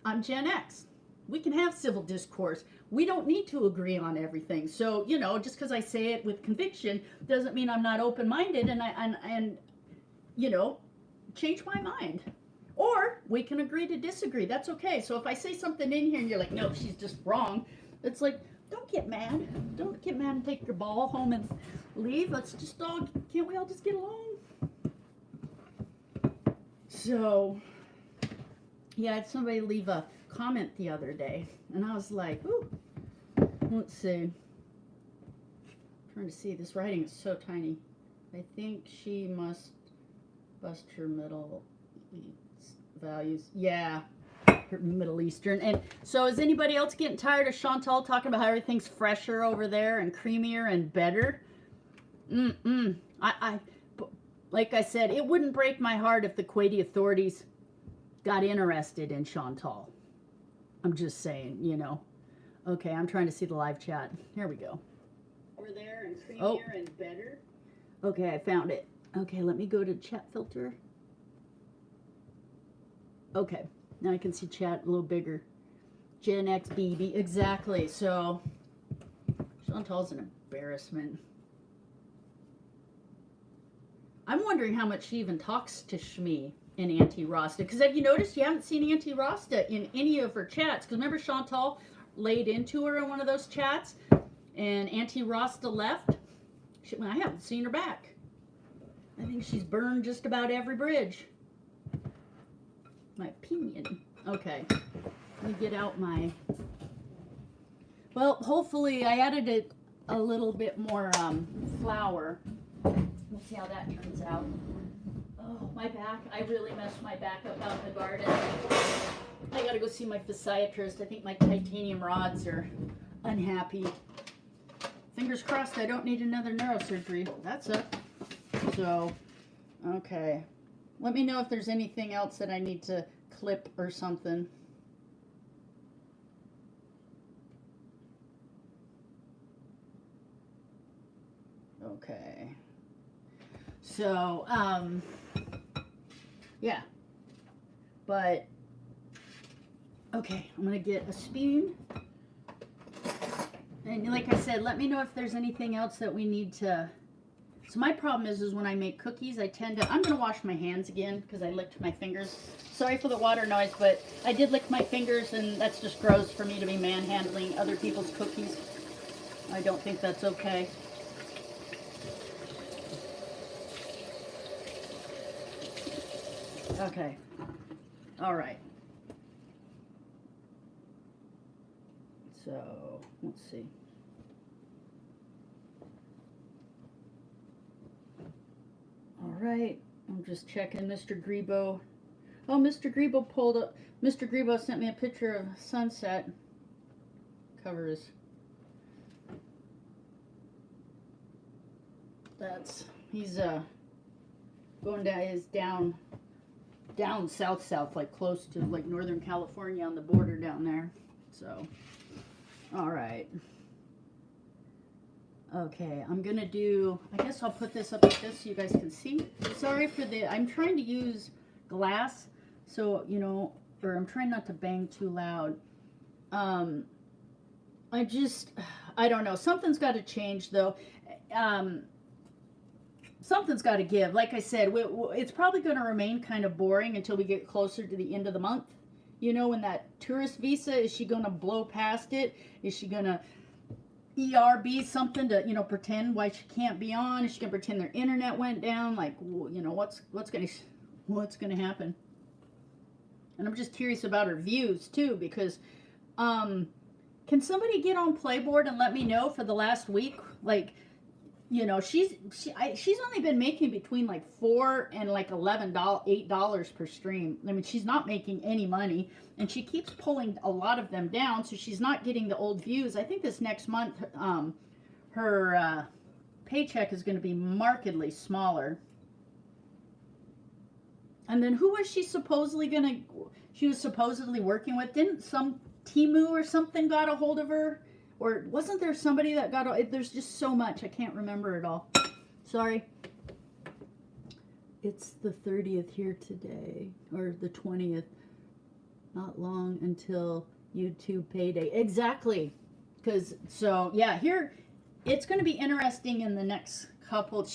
I'm Gen X. We can have civil discourse. We don't need to agree on everything. So, just because I say it with conviction doesn't mean I'm not open-minded and change my mind. Or we can agree to disagree. That's okay. So if I say something in here and you're like, no, she's just wrong, it's like, don't get mad. Don't get mad and take your ball home and leave. Can't we all just get along? So, yeah, I had somebody leave a comment the other day, and I was like, ooh, let's see. I'm trying to see. This writing is so tiny. I think she must bust her middle values. Yeah, her Middle Eastern. And so is anybody else getting tired of Chantal talking about how everything's fresher over there and creamier and better? Like I said, it wouldn't break my heart if the Kuwaiti authorities got interested in Chantal. I'm just saying, Okay, I'm trying to see the live chat. Here we go. Over there and creamier and better. Okay, I found it. Okay, let me go to chat filter. Okay, now I can see chat a little bigger. Gen X BB, exactly. So, Chantal's an embarrassment. I'm wondering how much she even talks to Shmi and Auntie Rasta. Because have you noticed you haven't seen Auntie Rasta in any of her chats? Because remember Chantal laid into her in one of those chats? And Auntie Rasta left? I haven't seen her back. I think she's burned just about every bridge. My opinion. Okay. Let me get out my... Well, hopefully I added a little bit more flour. We'll see how that turns out. Oh, my back. I really messed my back up out in the garden. I gotta go see my physiatrist. I think my titanium rods are unhappy. Fingers crossed I don't need another neurosurgery. That's it. So, okay. Let me know if there's anything else that I need to clip or something. Okay. So, yeah. But, okay, I'm going to get a spoon. And like I said, let me know if there's anything else that we need to... So my problem is when I make cookies, I tend to... I'm going to wash my hands again because I licked my fingers. Sorry for the water noise, but I did lick my fingers, and that's just gross for me to be manhandling other people's cookies. I don't think that's okay. Okay. All right. So, let's see. All right. I'm just checking Mr. Grebo. Oh, Mr. Grebo pulled up. Mr. Grebo sent me a picture of sunset. Covers. He's going down, is down south, like close to like Northern California on the border down there. So, all right. Okay, I'm gonna do, I guess I'll put this up like this so you guys can see. Sorry for I'm trying to use glass, so, you know, or I'm trying not to bang too loud. I don't know. Something's got to change, though. Something's got to give. Like I said, it's probably going to remain kind of boring until we get closer to the end of the month. You know, when that tourist visa, is she going to blow past it? Is she going to ERB something to, you know, pretend why she can't be on? Is she going to pretend their internet went down? Like, you know, what's going to happen? And I'm just curious about her views, too, because can somebody get on Playboard and let me know for the last week? Like, you know, she's only been making between like $4 and like $8 per stream. I mean, she's not making any money, and she keeps pulling a lot of them down, so she's not getting the old views. I think this next month, her paycheck is going to be markedly smaller. And then who was she supposedly she was supposedly working with? Didn't some Timu or something got a hold of her? Or wasn't there somebody that got a, there's just so much, I can't remember it all. Sorry. It's the 30th here today, or the 20th. Not long until YouTube payday. Exactly. Because, so, yeah, here, it's going to be interesting in the next couple.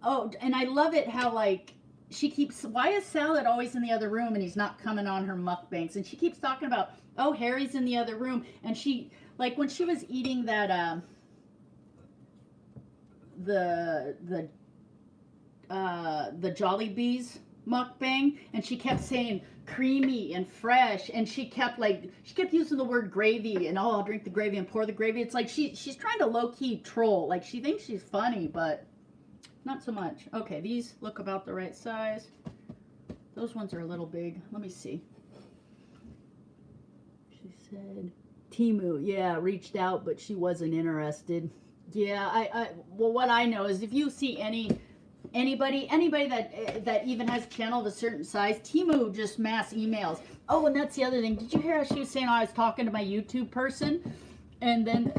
And I love it how, like, she keeps, why is Salad always in the other room and he's not coming on her mukbangs? And she keeps talking about, oh, Harry's in the other room. And she, like, when she was eating that, the Jollibees mukbang, and she kept saying creamy and fresh, and she kept using the word gravy, and oh, I'll drink the gravy and pour the gravy. It's like she's trying to low-key troll. Like, she thinks she's funny, but not so much. Okay, these look about the right size. Those ones are a little big. Let me see. She said Timu, yeah, reached out, but she wasn't interested. Yeah, well, what I know is if you see anybody that even has a channel of a certain size, Timu just mass emails. Oh, and that's the other thing. Did you hear how she was saying, I was talking to my YouTube person? And then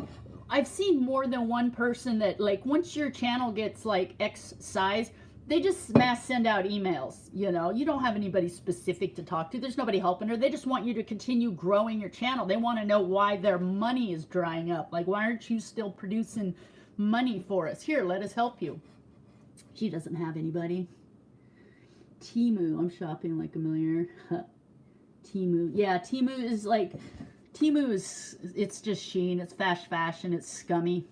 I've seen more than one person that, like, once your channel gets like X size, they just mass send out emails. You know, you don't have anybody specific to talk to. There's nobody helping her. They just want you to continue growing your channel. They want to know why their money is drying up. Like, why aren't you still producing money for us? Here, let us help you. She doesn't have anybody. Timu, I'm shopping like a millionaire. Timu, yeah, Timu is like, it's just Shein, it's fast fashion, it's scummy.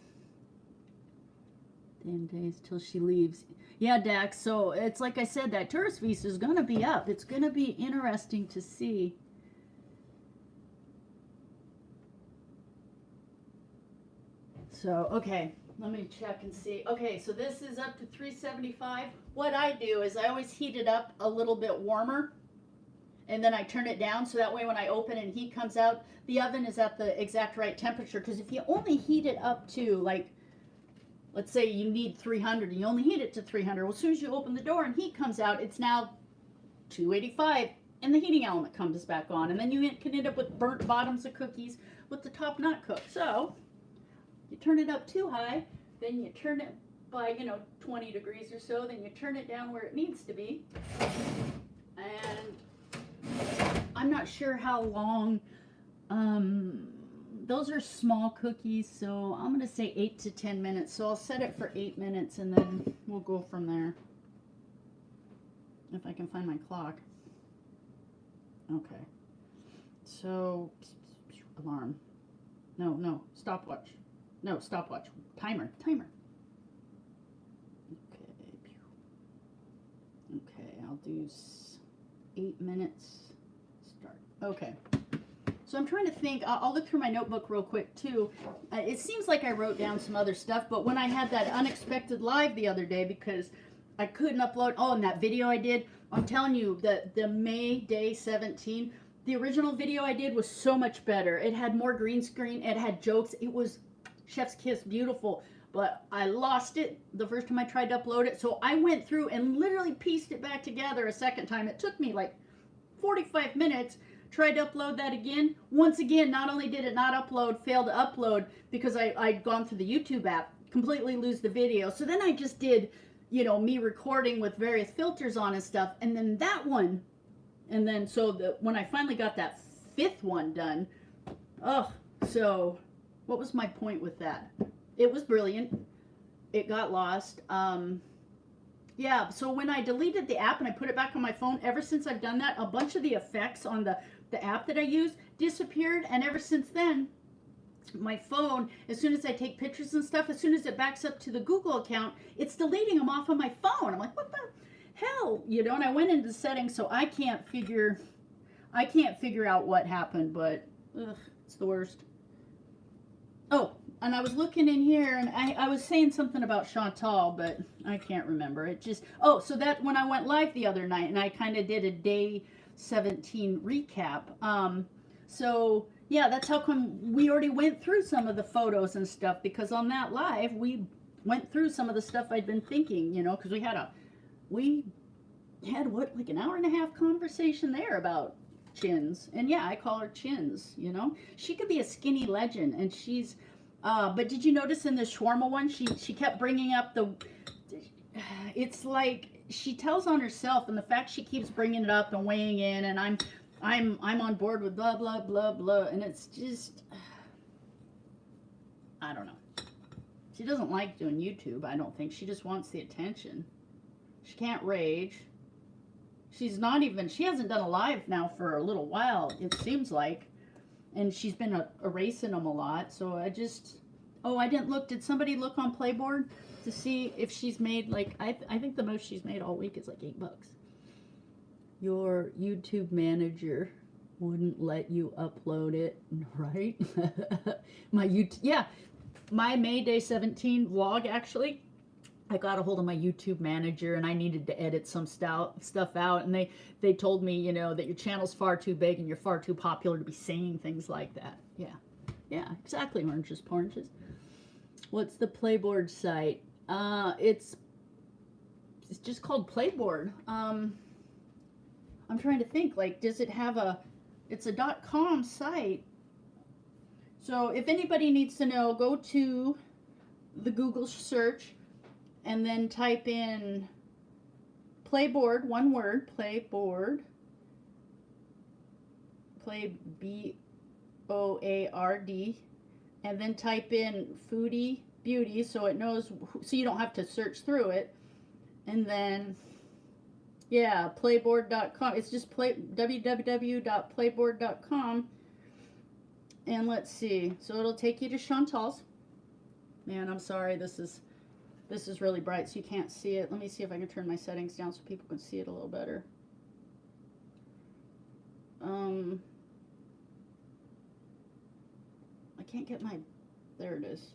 10 days till she leaves. Yeah, Dax, so it's like I said, that tourist visa is going to be up. It's going to be interesting to see. So, okay, let me check and see. Okay, so this is up to 375. What I do is I always heat it up a little bit warmer, and then I turn it down, so that way when I open and heat comes out, the oven is at the exact right temperature. Because if you only heat it up to, like, let's say you need 300 and you only heat it to 300. Well, as soon as you open the door and heat comes out, it's now 285 and the heating element comes back on. And then you can end up with burnt bottoms of cookies with the top not cooked. So you turn it up too high, then you turn it by, 20 degrees or so, then you turn it down where it needs to be. And I'm not sure how long, those are small cookies, so I'm going to say 8 to 10 minutes. So I'll set it for 8 minutes, and then we'll go from there. If I can find my clock. Okay. So, alarm. No, stopwatch. No, stopwatch. Timer. Okay. Okay, I'll do 8 minutes. Start. Okay. So I'm trying to think, I'll look through my notebook real quick too. It seems like I wrote down some other stuff, but when I had that unexpected live the other day because I couldn't upload, and that video I did, I'm telling you, the May Day 17, the original video I did was so much better. It had more green screen, it had jokes, it was chef's kiss, beautiful, but I lost it the first time I tried to upload it, so I went through and literally pieced it back together a second time. It took me like 45 minutes tried to upload that again. Once again, not only did it not upload, failed to upload because I'd gone through the YouTube app, completely lose the video. So then I just did, you know, me recording with various filters on and stuff. And then that one, and then so when I finally got that 5th one done, so what was my point with that? It was brilliant. It got lost. Yeah, so when I deleted the app and I put it back on my phone, ever since I've done that, a bunch of the effects on the app that I use disappeared. And ever since then, my phone, as soon as I take pictures and stuff, as soon as it backs up to the Google account, it's deleting them off of my phone. I'm like, what the hell? You know, and I went into the settings, so I can't figure out what happened, but it's the worst. Oh, and I was looking in here, and I was saying something about Chantal, but I can't remember. It just, so that when I went live the other night, and I kind of did a day 17 recap. So, yeah, that's how come we already went through some of the photos and stuff, because on that live, we went through some of the stuff I'd been thinking, you know, because we had what, like an hour and a half conversation there about Chins. And yeah, I call her Chins, you know. She could be a skinny legend, and she's but did you notice in the shawarma one, she kept bringing up it's like she tells on herself, and the fact she keeps bringing it up and weighing in, and I'm on board with blah blah blah blah, and it's just, I don't know. She doesn't like doing YouTube, I don't think. She just wants the attention. She can't rage. She hasn't done a live now for a little while, it seems like. And she's been erasing them a lot. So I didn't look. Did somebody look on Playboard to see if she's made, like, I think the most she's made all week is like $8. Your YouTube manager wouldn't let you upload it, right? My May Day 17 vlog, actually. I got a hold of my YouTube manager, and I needed to edit some stuff out, and they told me, you know, that your channel's far too big and you're far too popular to be saying things like that. Yeah, exactly. Oranges, poranges. What's the Playboard site? It's just called Playboard. I'm trying to think, like, does it have it's a .com site. So if anybody needs to know, go to the Google search and then type in Playboard, one word, Playboard, play B-O-A-R-D, and then type in Foodie Beauty, so it knows, so you don't have to search through it. And then, yeah, playboard.com. It's just www.playboard.com. And let's see. So it'll take you to Chantal's. Man, I'm sorry. This is really bright, so you can't see it. Let me see if I can turn my settings down so people can see it a little better. I can't get my, there it is.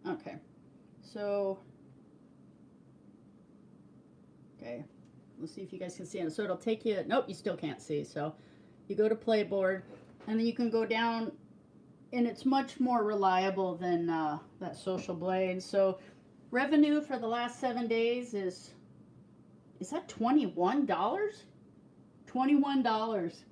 Okay, so, okay, let's see if you guys can see it. So it'll take you, nope, you still can't see. So you go to Playboard, and then you can go down, and it's much more reliable than that Social Blade. So revenue for the last 7 days is that $21? $21.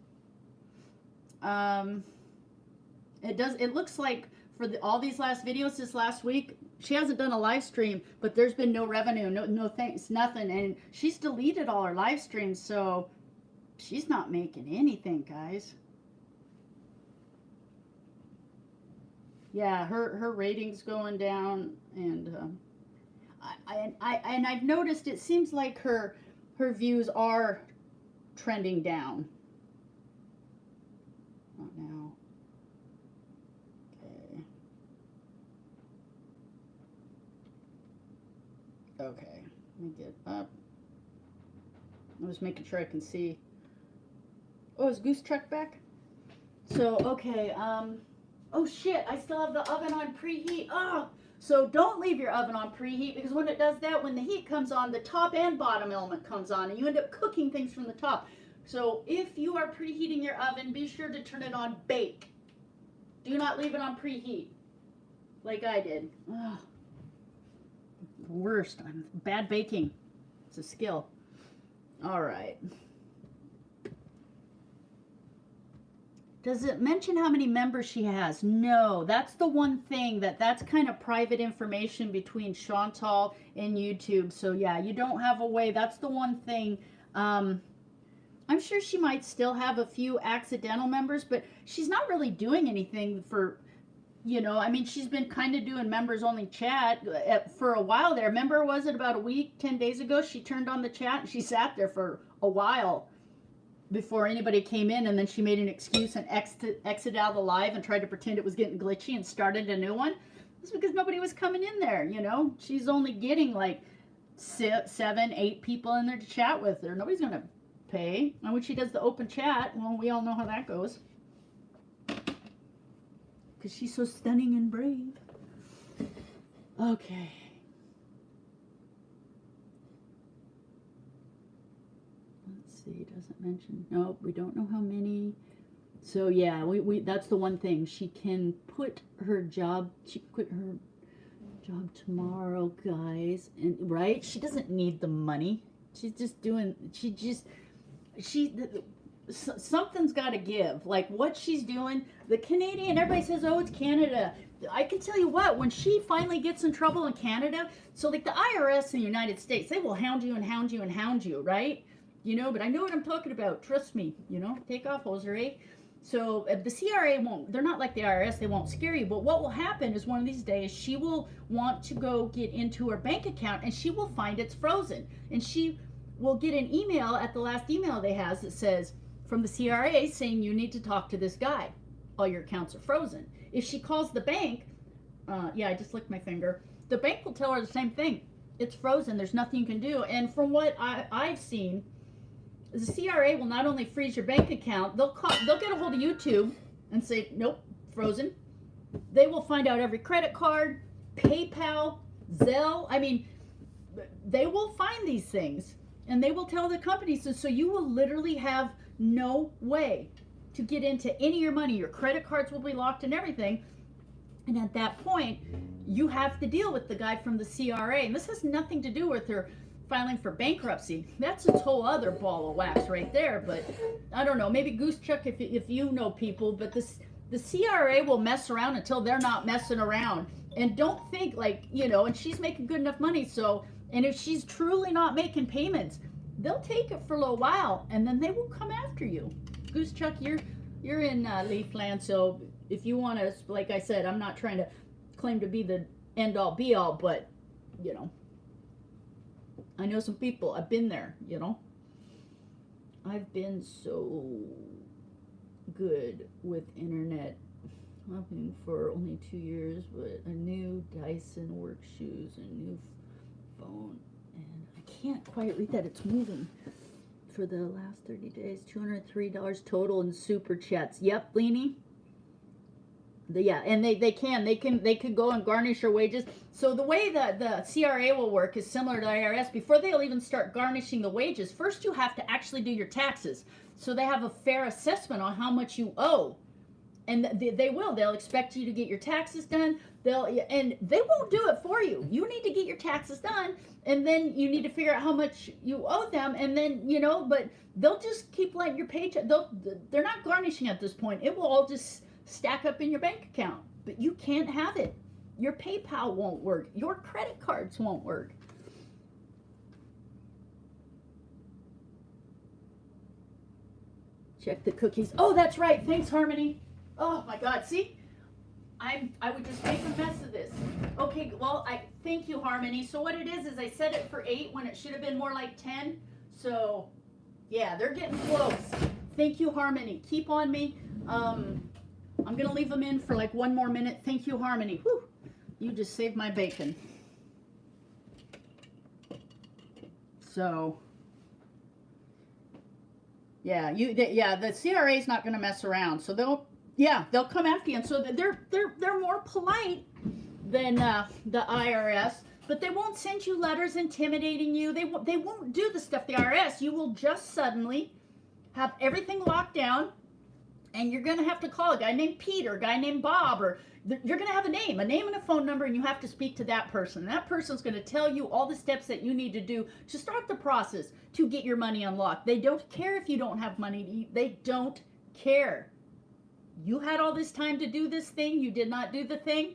It looks like for all these last videos this last week, she hasn't done a live stream, but there's been no revenue, no thanks, nothing. And she's deleted all her live streams, so she's not making anything, guys. Yeah, her rating's going down, and I've noticed it seems like her views are trending down. Not now. Okay, let me get up. I'm just making sure I can see. Oh, is Goose Truck back? So, okay, oh shit, I still have the oven on preheat. Oh, so don't leave your oven on preheat, because when it does that, when the heat comes on, the top and bottom element comes on, and you end up cooking things from the top. So if you are preheating your oven, be sure to turn it on bake. Do not leave it on preheat, like I did. Ugh. Worst. I'm bad baking. It's a skill. All right. Does it mention how many members she has? No, that's the one thing that's kind of private information between Chantal and YouTube. So yeah, you don't have a way. That's the one thing. I'm sure she might still have a few accidental members, but she's not really doing anything for, I mean, she's been kind of doing members only chat for a while there. Remember, was it about a week, 10 days ago, she turned on the chat and she sat there for a while before anybody came in, and then she made an excuse and exited out of the live and tried to pretend it was getting glitchy and started a new one. It's because nobody was coming in there, She's only getting like 7, 8 people in there to chat with her. Nobody's going to pay. And when she does the open chat, well, we all know how that goes. Because she's so stunning and brave. Okay. See, doesn't mention. Nope, we don't know how many. So yeah, we that's the one thing. She can put her job. She quit her job tomorrow, guys. And right, she doesn't need the money. She's just doing. Something's got to give. Like what she's doing. The Canadian. Everybody says, "Oh, it's Canada." I can tell you what. When she finally gets in trouble in Canada, so like the IRS in the United States, they will hound you and hound you and hound you, right? But I know what I'm talking about. Trust me, take off, Jose. So the CRA won't, they're not like the IRS, they won't scare you. But what will happen is one of these days, she will want to go get into her bank account and she will find it's frozen. And she will get an email at the last email they has that says, from the CRA saying you need to talk to this guy. All your accounts are frozen. If she calls the bank, yeah, I just licked my finger. The bank will tell her the same thing. It's frozen, there's nothing you can do. And from what I've seen, the CRA will not only freeze your bank account, they'll get a hold of YouTube and say, nope, frozen. They will find out every credit card, PayPal, Zelle. I mean, they will find these things and they will tell the companies. So you will literally have no way to get into any of your money. Your credit cards will be locked and everything. And at that point, you have to deal with the guy from the CRA. And this has nothing to do with her filing for bankruptcy. That's a whole other ball of wax right there. But I don't know, maybe Goose Chuck if you know people, but the CRA will mess around until they're not messing around. And don't think like, and she's making good enough money. So, and if she's truly not making payments, they'll take it for a little while and then they will come after you. Goose Chuck, you're in Leafland. So if you want to, like I said, I'm not trying to claim to be the end all be all, but I know some people. I've been there, I've been so good with internet. I've been for only 2 years, but a new Dyson work shoes, a new phone, and I can't quite read that. It's moving. For the last 30 days, $203 total in super chats. Yep, Leanie. Yeah, and they could go and garnish your wages. So the way that the CRA will work is similar to the IRS. Before they'll even start garnishing the wages, first you have to actually do your taxes. So they have a fair assessment on how much you owe. And they'll expect you to get your taxes done. And they won't do it for you. You need to get your taxes done, and then you need to figure out how much you owe them, and then, but they'll just keep letting your paycheck, they're not garnishing at this point. It will all just stack up in your bank account, but you can't have it. Your PayPal won't work. Your credit cards won't work. Check the cookies. Oh, that's right. Thanks, Harmony. Oh my God. See, I would just make a mess of this. Okay. Well, thank you, Harmony. So what it is I set it for 8 when it should have been more like 10. So yeah, they're getting close. Thank you, Harmony. Keep on me. I'm going to leave them in for like 1 more minute. Thank you, Harmony. Whew. You just saved my bacon. So, yeah, the CRA is not going to mess around. So they'll come after you. And so they're more polite than the IRS, but they won't send you letters intimidating you. They won't do the stuff the IRS. You will just suddenly have everything locked down. And you're going to have to call a guy named Pete or a guy named Bob, or you're going to have a name and a phone number, and you have to speak to that person. That person's going to tell you all the steps that you need to do to start the process to get your money unlocked. They don't care if you don't have money. They don't care. You had all this time to do this thing. You did not do the thing.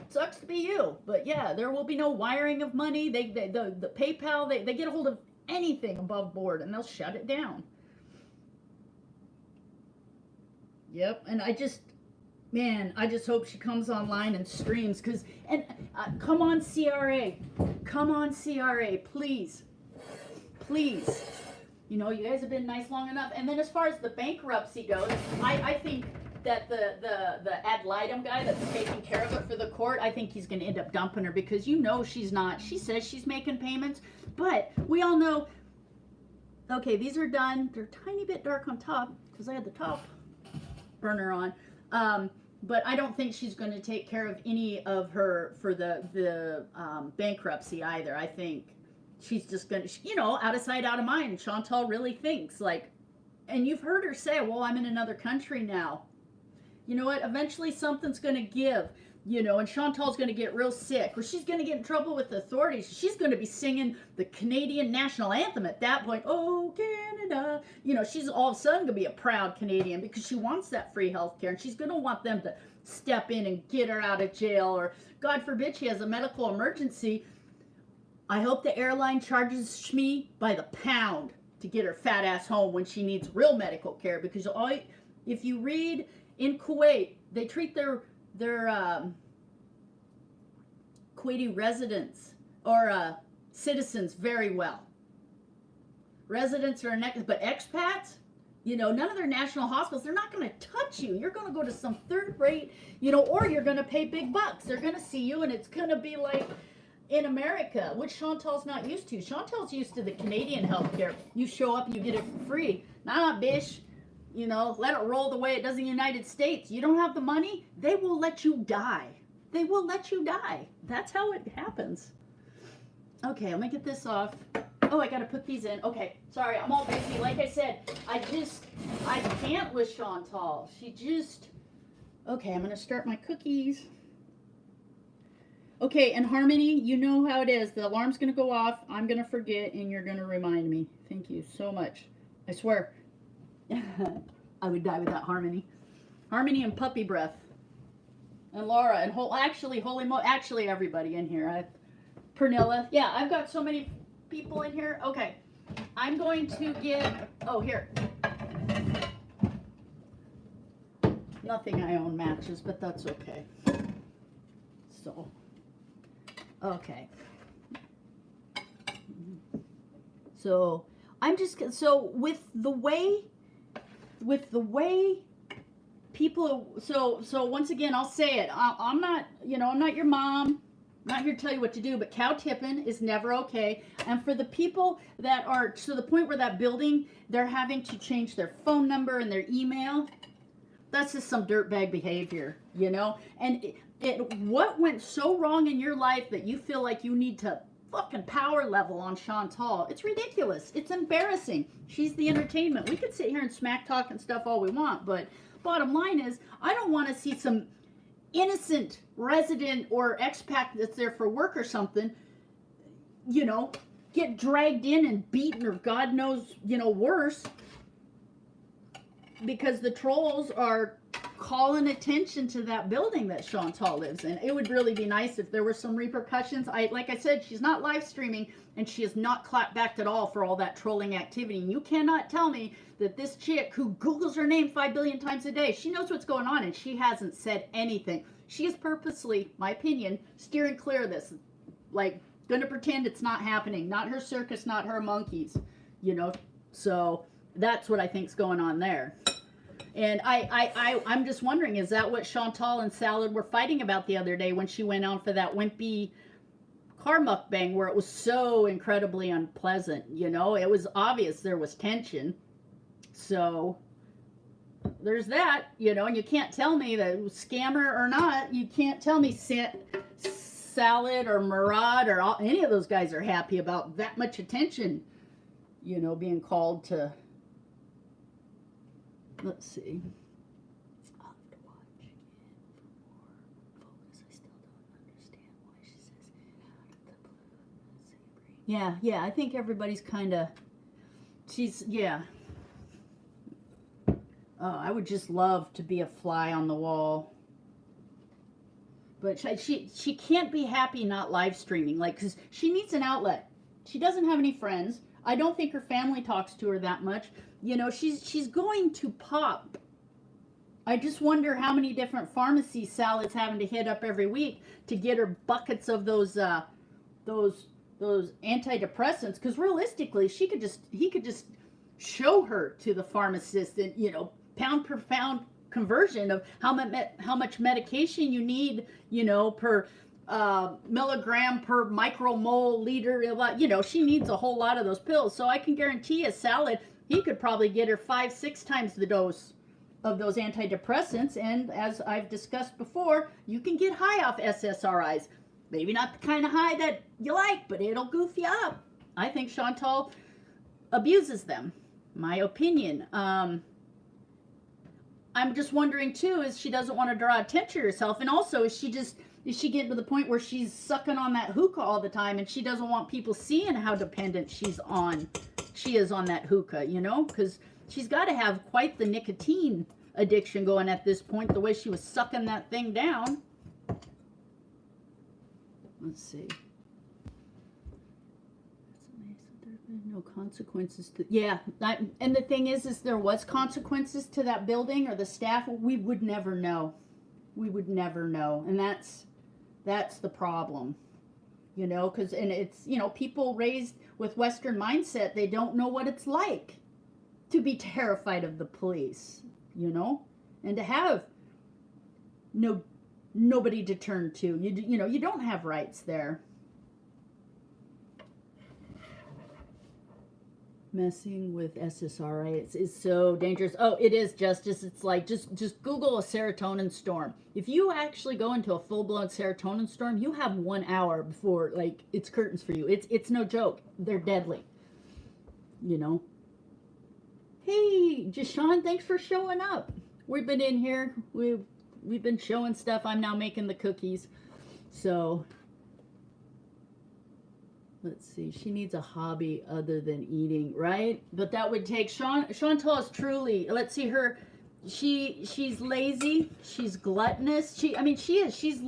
Sucks to be you. But yeah, there will be no wiring of money. The PayPal, they get a hold of anything above board and they'll shut it down. Yep. And I just hope she comes online and streams. Come on, CRA. Come on, CRA. Please. Please. You know, you guys have been nice long enough. And then as far as the bankruptcy goes, I think that the ad litem guy that's taking care of it for the court, I think he's going to end up dumping her because you know she's not. She says she's making payments, but we all know, okay, these are done. They're a tiny bit dark on top because I had the top burner on. But I don't think she's going to take care of any of her for the bankruptcy either. I think she's just going to, you know, out of sight, out of mind. Chantal really thinks like, and you've heard her say, well, I'm in another country now. You know what? Eventually something's going to give, you know, and Chantal's going to get real sick or she's going to get in trouble with the authorities. She's going to be singing the Canadian national anthem at that point. Oh, Canada. You know, she's all of a sudden going to be a proud Canadian because she wants that free health care and she's going to want them to step in and get her out of jail or God forbid she has a medical emergency. I hope the airline charges Shmi by the pound to get her fat ass home when she needs real medical care because if you read in Kuwait, they treat their Kuwaiti residents or citizens very well. Residents are but expats, you know, none of their national hospitals, they're not going to touch you. You're going to go to some third rate, you know, or you're going to pay big bucks. They're going to see you and it's going to be like in America, which Chantal's not used to. Chantal's used to the Canadian healthcare. You show up, you get it for free. Nah, bish. You know, let it roll the way it does in the United States. You don't have the money, they will let you die. They will let you die. That's how it happens. Okay, I'm gonna get this off. Oh, I gotta put these in. Okay, sorry, I'm all busy. Like I said, I can't with Chantal. Okay, I'm gonna start my cookies. Okay, and Harmony, you know how it is. The alarm's gonna go off, I'm gonna forget, and you're gonna remind me. Thank you so much. I swear. I would die without Harmony. Harmony and Puppy Breath. And Laura and actually everybody in here. Pernilla. Yeah, I've got so many people in here. Okay. I'm going to get here. Nothing I own matches, but that's okay. So okay. So with the way people, so once again, I'll say it. I'm not your mom. I'm not here to tell you what to do, but cow tipping is never okay. And for the people that are to the point where that building, they're having to change their phone number and their email, that's just some dirtbag behavior, you know? And what went so wrong in your life that you feel like you need to fucking power level on Chantal? It's ridiculous. It's embarrassing. She's the entertainment. We could sit here and smack talk and stuff all we want, but bottom line is, I don't want to see some innocent resident or expat that's there for work or something, you know, get dragged in and beaten or God knows, you know, worse, because the trolls are calling attention to that building that Chantal lives in. It would really be nice if there were some repercussions. Like I said, she's not live streaming and she has not clapped back at all for all that trolling activity. And you cannot tell me that this chick who Googles her name 5 billion times a day, she knows what's going on and she hasn't said anything. She is purposely, my opinion, steering clear of this. Like, gonna pretend it's not happening. Not her circus, not her monkeys, you know? So that's what I think's going on there. And I'm just wondering, is that what Chantal and Salad were fighting about the other day when she went on for that wimpy car mukbang where it was so incredibly unpleasant, you know? It was obvious there was tension. So there's that, you know, and you can't tell me that scammer or not, you can't tell me Salad or Murad or any of those guys are happy about that much attention, you know, being called to. Let's see. I'll have to watch again for more focus. I still don't understand why she says out of the blue. Yeah, I think everybody's kind of, yeah. Oh, I would just love to be a fly on the wall. But she can't be happy not live streaming, like, because she needs an outlet. She doesn't have any friends. I don't think her family talks to her that much. You know, she's going to pop. I just wonder how many different pharmacy Salad's having to hit up every week to get her buckets of those antidepressants. Because realistically, he could just show her to the pharmacist, and you know, pound per pound conversion of how much medication you need, you know, per milligram per micromole liter. You know, she needs a whole lot of those pills. So I can guarantee a Salad, he could probably get her 5-6 times the dose of those antidepressants. And as I've discussed before, you can get high off SSRIs. Maybe not the kind of high that you like, but it'll goof you up. I think Chantal abuses them. My opinion. I'm just wondering too, is she doesn't want to draw attention to herself, and also is she getting to the point where she's sucking on that hookah all the time, and she doesn't want people seeing how dependent she is on that hookah, you know, because she's got to have quite the nicotine addiction going at this point, the way she was sucking that thing down. Let's see. No consequences to, yeah. And the thing is there was consequences to that building or the staff. We would never know. We would never know. And that's the problem, you know, because, and it's, you know, people raised with Western mindset, they don't know what it's like to be terrified of the police, you know, and to have nobody to turn to. You know, you don't have rights there. Messing with SSRI is so dangerous. Oh, it is, Justice. It's like, just Google a serotonin storm. If you actually go into a full-blown serotonin storm, you have 1 hour before, like, it's curtains for you. It's no joke. They're deadly. You know? Hey, Jashawn, thanks for showing up. We've been in here. We've been showing stuff. I'm now making the cookies. So let's see. She needs a hobby other than eating, right? But that would take Chantal is truly. Let's see her. She's lazy. She's gluttonous. She is. She's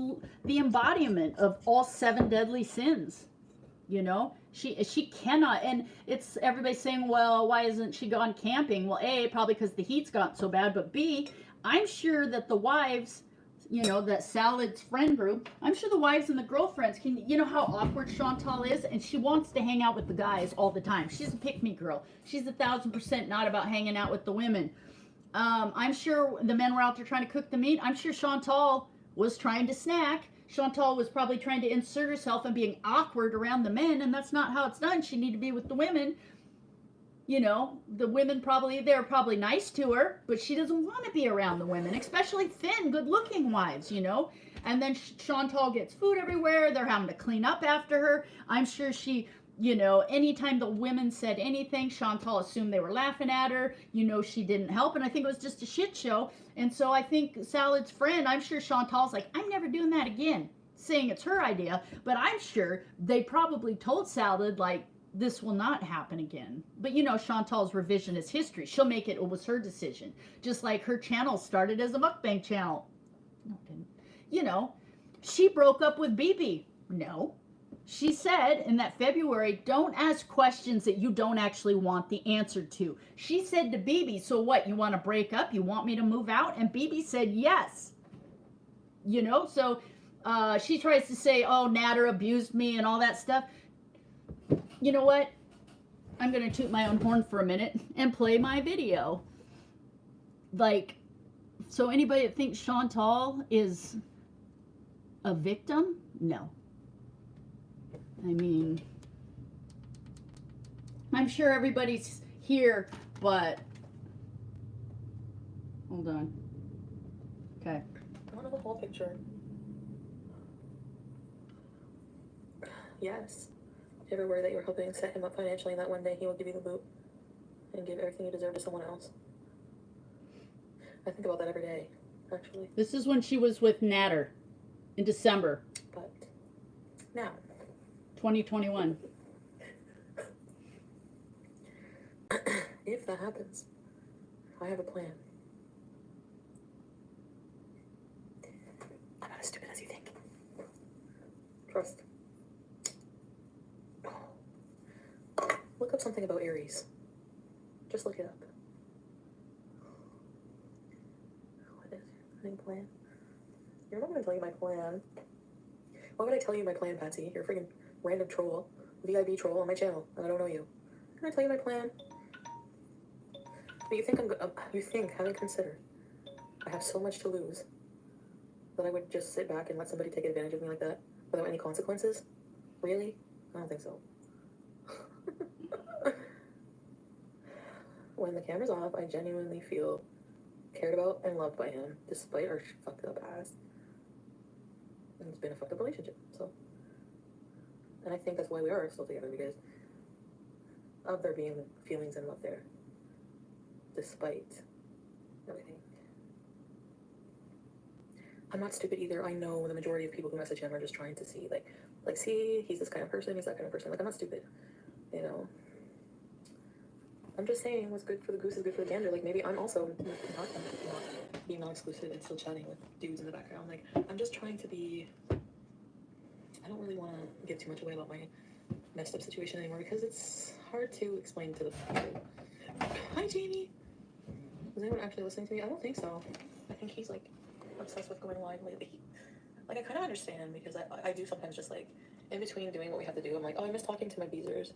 the embodiment of all 7 deadly sins. You know, she cannot. And it's everybody saying, well, why isn't she gone camping? Well, A, probably because the heat's gotten so bad. But B, I'm sure that the wives, you know, that Salad's friend group, I'm sure the wives and the girlfriends can, you know how awkward Chantal is, and she wants to hang out with the guys all the time. She's a pick-me girl. She's 1,000% not about hanging out with the women. I'm sure the men were out there trying to cook the meat. I'm sure Chantal was trying to snack. Chantal was probably trying to insert herself and being awkward around the men, and that's not how it's done. She needed to be with the women. You know, the women they're probably nice to her, but she doesn't want to be around the women, especially thin, good-looking wives, you know. And then Chantal gets food everywhere. They're having to clean up after her. I'm sure she, you know, anytime the women said anything, Chantal assumed they were laughing at her. You know, she didn't help, and I think it was just a shit show. And so I think Salad's friend, I'm sure Chantal's like, I'm never doing that again, saying it's her idea. But I'm sure they probably told Salad, like, this will not happen again. But you know, Chantal's revisionist history. She'll make it was her decision. Just like her channel started as a mukbang channel. No, it didn't. You know, she broke up with Bibi. No. She said in that February, don't ask questions that you don't actually want the answer to. She said to Bibi, so what, you want to break up? You want me to move out? And Bibi said yes. You know, so she tries to say, oh, Nader abused me and all that stuff. You know what? I'm going to toot my own horn for a minute and play my video. Like, so anybody that thinks Chantal is a victim? No. I mean, I'm sure everybody's here, but hold on. Okay.
I want the whole picture. Yes. Everywhere that you were hoping set him up financially, and that one day he will give you the boot and give everything you deserve to someone else. I think about that every day, actually.
This is when she was with Nader in December.
But now,
2021.
if that happens, I have a plan. Trust. Look up something about Aries. Just look it up. What is your plan? You're not gonna tell you my plan. Why would I tell you my plan, Patsy? You're a freaking random troll. VIB troll on my channel, and I don't know you. Can I tell you my plan? But you think haven't considered. I have so much to lose that I would just sit back and let somebody take advantage of me like that without any consequences? Really? I don't think so. When the camera's off, I genuinely feel cared about and loved by him, despite our fucked up past. And it's been a fucked up relationship, so. And I think that's why we are still together, because of there being feelings and love there, despite everything. I'm not stupid either. I know the majority of people who message him are just trying to see, like, see, he's this kind of person, he's that kind of person. Like, I'm not stupid, you know. I'm just saying what's good for the goose is good for the gander. Like, maybe I'm also not being non-exclusive and still chatting with dudes in the background. Like, I'm just trying to be... I don't really want to give too much away about my messed up situation anymore because it's hard to explain to the people. Hi, Jamie! Is anyone actually listening to me? I don't think so. I think he's, like, obsessed with going live lately. Like, I kind of understand because I do sometimes just, like, in between doing what we have to do, I'm like, oh, I miss talking to my beezers.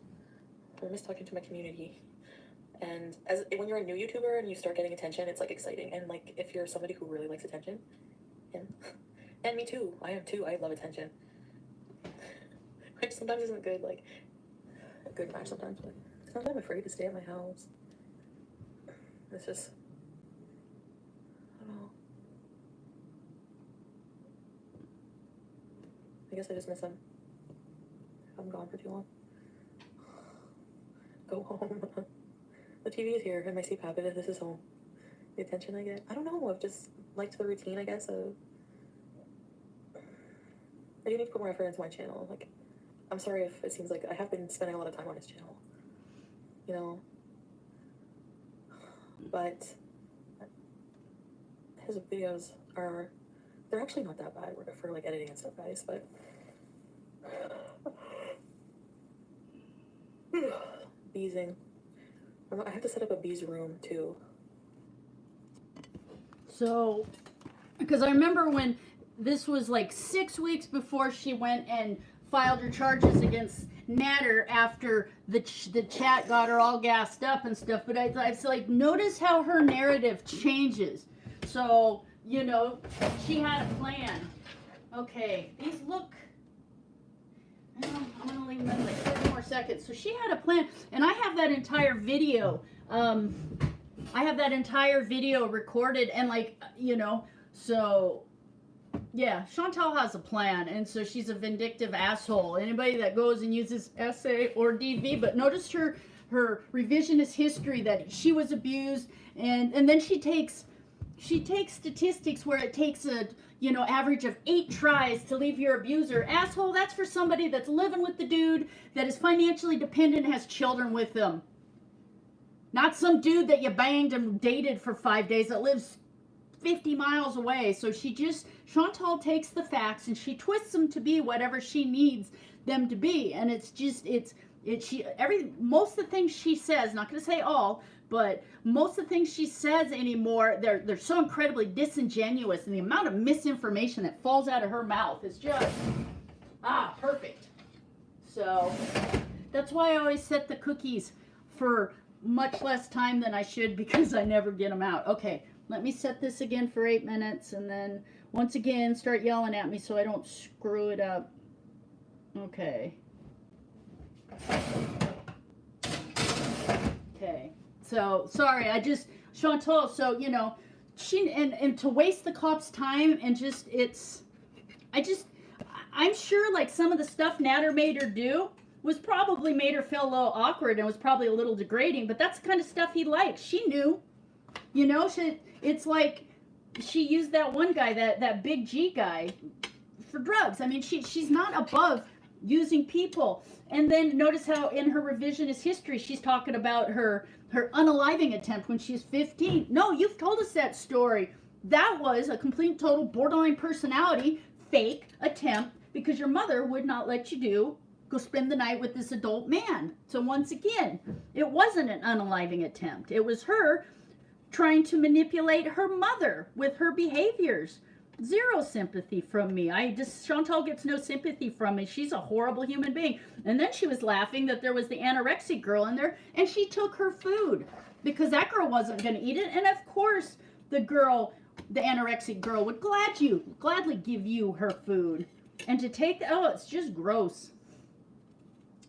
I miss talking to my community. And when you're a new YouTuber and you start getting attention, it's, like, exciting. And, like, if you're somebody who really likes attention, and me too, I am too, I love attention. Which sometimes isn't good, like, a good match sometimes, but sometimes I'm afraid to stay at my house. It's just, I don't know. I guess I just miss him. I'm gone for too long. Go home. The TV is here, and my sleep habit, this is home. The attention I get, I don't know, I've just liked the routine, I guess, of... I do need to put more effort into my channel. Like, I'm sorry if it seems like I have been spending a lot of time on his channel, you know, but his videos they're actually not that bad for like editing and stuff, guys, but beezing. I have to set up a bees room too.
So, because I remember when this was like 6 weeks before she went and filed her charges against Natter after the chat got her all gassed up and stuff. But I like, notice how her narrative changes. So, you know, she had a plan. Okay, these look... I'm gonna leave them in like 30 more seconds. So she had a plan, and I have that entire video. I have that entire video recorded, and like, you know, so yeah, Chantal has a plan, and so she's a vindictive asshole. Anybody that goes and uses SA or DV, but notice her revisionist history that she was abused, and then she takes statistics where it takes a, you know, average of 8 tries to leave your abuser. Asshole, that's for somebody that's living with the dude, that is financially dependent, has children with them. Not some dude that you banged and dated for 5 days that lives 50 miles away. So Chantal takes the facts and she twists them to be whatever she needs them to be. And it's just, most of the things she says, not going to say all, but most of the things she says anymore, they're so incredibly disingenuous, and the amount of misinformation that falls out of her mouth is just, perfect. So that's why I always set the cookies for much less time than I should, because I never get them out. Okay, let me set this again for 8 minutes, and then once again start yelling at me so I don't screw it up. Okay. Okay. So, sorry, Chantal, so, you know, and to waste the cops' time and just, I'm sure, like, some of the stuff Natter made her do was probably made her feel a little awkward and was probably a little degrading, but that's the kind of stuff he liked. She knew, you know, it's like she used that one guy, that Big G guy, for drugs. I mean, she's not above using people. And then notice how in her revisionist history, she's talking about her unaliving attempt when she's 15. No, you've told us that story. That was a complete total borderline personality fake attempt because your mother would not let you go spend the night with this adult man. So once again, it wasn't an unaliving attempt. It was her trying to manipulate her mother with her behaviors. Zero sympathy from me. Chantal gets no sympathy from me. She's a horrible human being. And then she was laughing that there was the anorexic girl in there, and she took her food because that girl wasn't going to eat it. And of course, the anorexic girl would gladly give you her food. And to take, it's just gross.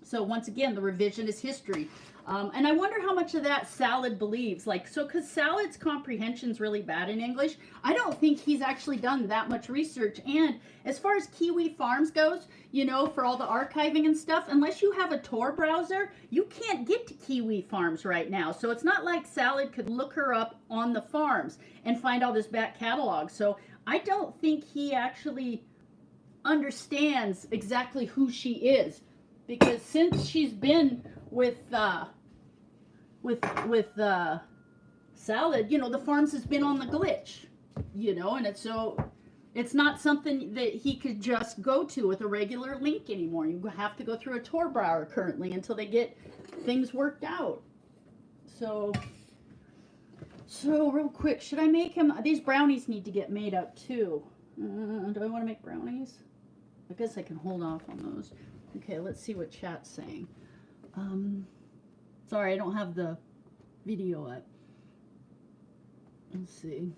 So once again, the revisionist history. And I wonder how much of that Salad believes. Because Salad's comprehension's really bad in English, I don't think he's actually done that much research. And as far as Kiwi Farms goes, for all the archiving and stuff, unless you have a Tor browser, you can't get to Kiwi Farms right now. So it's not like Salad could look her up on the farms and find all this back catalog. So I don't think he actually understands exactly who she is. Because since she's been with Salad, the farms has been on the glitch, and it's not something that he could just go to with a regular link anymore. You have to go through a Tor browser currently until they get things worked out. So real quick, should I make him? These brownies need to get made up too. Do I want to make brownies? I guess I can hold off on those. Okay, let's see what chat's saying. Sorry, I don't have the video up. Let's see.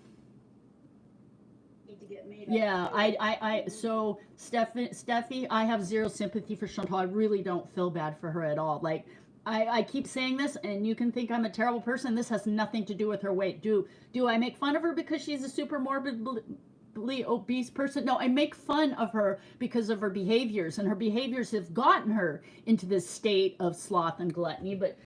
Need to get made up. Yeah, so Steffi, I have zero sympathy for Chantal. I really don't feel bad for her at all. I keep saying this, and you can think I'm a terrible person. This has nothing to do with her weight. Do I make fun of her because she's a super morbidly obese person? No, I make fun of her because of her behaviors, and her behaviors have gotten her into this state of sloth and gluttony. But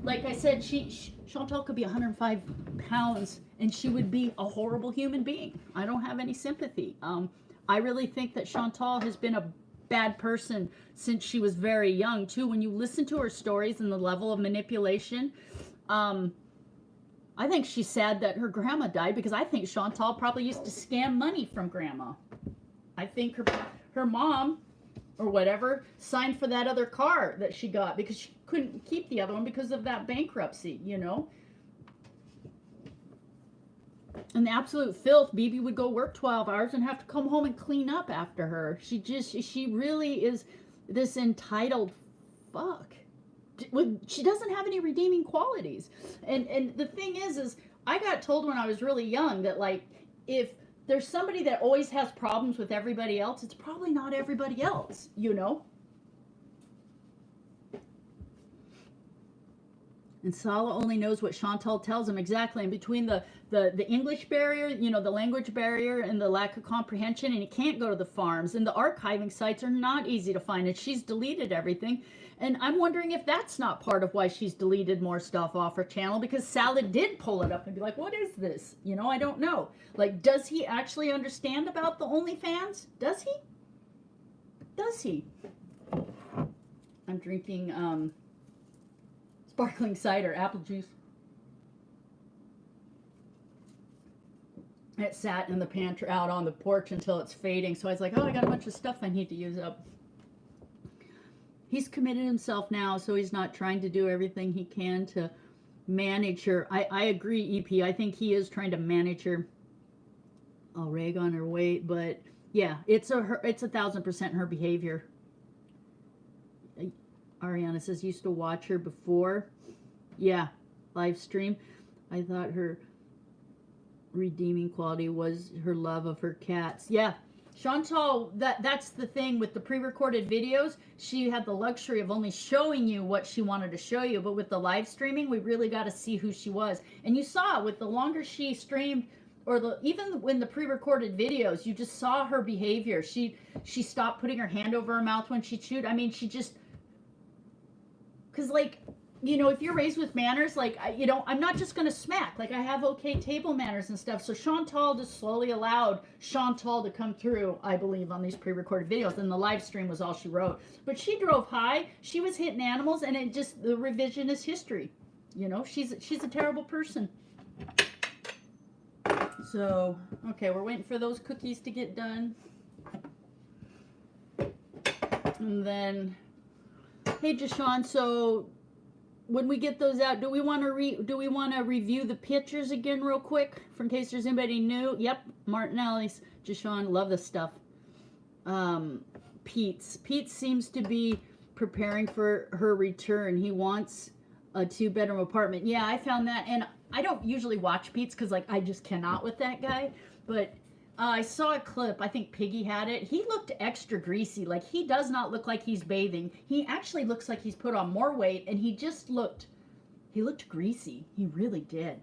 like I said, Chantal could be 105 pounds and she would be a horrible human being. I don't have any sympathy. I really think that Chantal has been a bad person since she was very young too. When you listen to her stories and the level of manipulation, I think she's sad that her grandma died, because I think Chantal probably used to scam money from grandma. I think her mom or whatever signed for that other car that she got because she couldn't keep the other one because of that bankruptcy, And the absolute filth, Bibi would go work 12 hours and have to come home and clean up after her. She really is this entitled fuck. She doesn't have any redeeming qualities. And the thing is I got told when I was really young that if there's somebody that always has problems with everybody else, it's probably not everybody else, And Sala only knows what Chantal tells him exactly. And between the English barrier, the language barrier, and the lack of comprehension, and he can't go to the farms, and the archiving sites are not easy to find, and she's deleted everything. And I'm wondering if that's not part of why she's deleted more stuff off her channel, because Salad did pull it up and be like, what is this? I don't know. Does he actually understand about the OnlyFans? Does he? Does he? I'm drinking sparkling cider, apple juice. It sat in the pantry out on the porch until it's fading. So I was like, I got a bunch of stuff I need to use up. He's committed himself now, so he's not trying to do everything he can to manage her. I agree, EP. I think he is trying to manage her. I'll rag on her weight, but yeah, it's 1,000% her behavior. Ariana says, used to watch her before. Yeah, live stream. I thought her redeeming quality was her love of her cats. Yeah. Chantal, that's the thing with the pre-recorded videos. She had the luxury of only showing you what she wanted to show you, but with the live streaming, we really got to see who she was. And you saw with the longer she streamed, or even when the pre-recorded videos, you just saw her behavior. She stopped putting her hand over her mouth when she chewed. I mean, she just, because if you're raised with manners, I'm not just going to smack. I have okay table manners and stuff. So Chantal just slowly allowed Chantal to come through, I believe, on these pre-recorded videos. And the live stream was all she wrote. But she drove high. She was hitting animals. And it just, the revisionist history. She's a terrible person. So, okay, we're waiting for those cookies to get done. And then, hey, Jashawn, so when we get those out, do we want to review the pictures again real quick, for in case there's anybody new? Yep, Martinelli's. Jashawn, love this stuff. Pete's seems to be preparing for her return. He wants a 2-bedroom apartment. Yeah, I found that, and I don't usually watch Pete's because, like, I just cannot with that guy. But I saw a clip. I think Piggy had it. He looked extra greasy. Like, he does not look like he's bathing. He actually looks like he's put on more weight, and he looked greasy. He really did.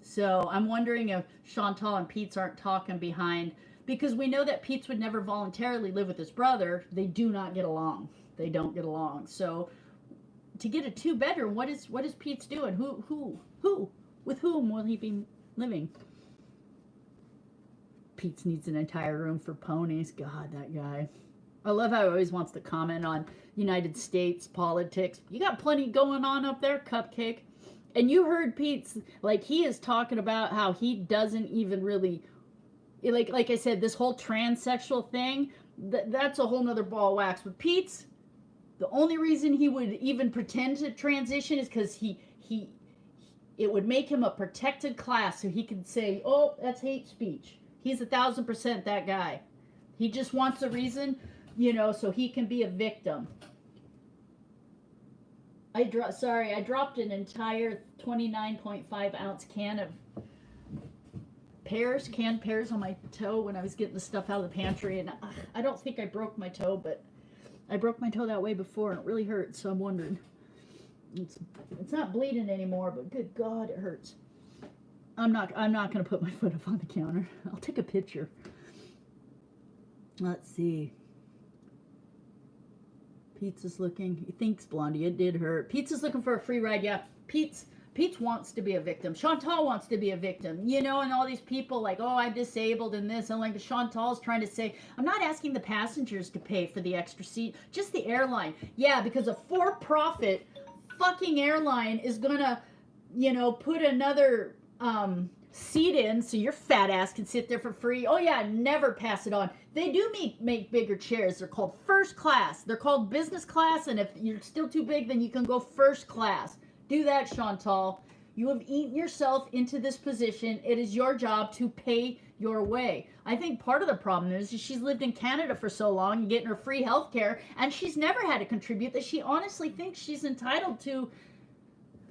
So I'm wondering if Chantal and Pete's aren't talking behind, because we know that Pete's would never voluntarily live with his brother. They do not get along. They don't get along. So to get a 2-bedroom, what is Pete's doing? With whom will he be living? Pete's needs an entire room for ponies. God, that guy. I love how he always wants to comment on United States politics. You got plenty going on up there, Cupcake. And you heard Pete's, like, he is talking about how he doesn't even really, like I said, this whole transsexual thing, that's a whole nother ball of wax. But Pete's, the only reason he would even pretend to transition is because it would make him a protected class, so he could say, oh, that's hate speech. He's 1,000% that guy. He just wants a reason, so he can be a victim. I dropped an entire 29.5 ounce can of canned pears on my toe when I was getting the stuff out of the pantry, and I don't think I broke my toe, but I broke my toe that way before, and it really hurts, so I'm wondering. It's not bleeding anymore, but good God, it hurts. I'm not going to put my foot up on the counter. I'll take a picture. Let's see. Pizza's looking. Thanks, Blondie. It did hurt. Pizza's looking for a free ride. Yeah, Pete's wants to be a victim. Chantal wants to be a victim. And all these people like, oh, I'm disabled and this. And like Chantal's trying to say, I'm not asking the passengers to pay for the extra seat, just the airline. Yeah, because a for-profit fucking airline is going to, put another seat in so your fat ass can sit there for free. Oh yeah, never pass it on. They do make bigger chairs. They're called first class. They're called business class, and if you're still too big, then you can go first class. Do that, Chantal. You have eaten yourself into this position. It is your job to pay your way. I think part of the problem is she's lived in Canada for so long and getting her free health care, and she's never had to contribute that she honestly thinks she's entitled to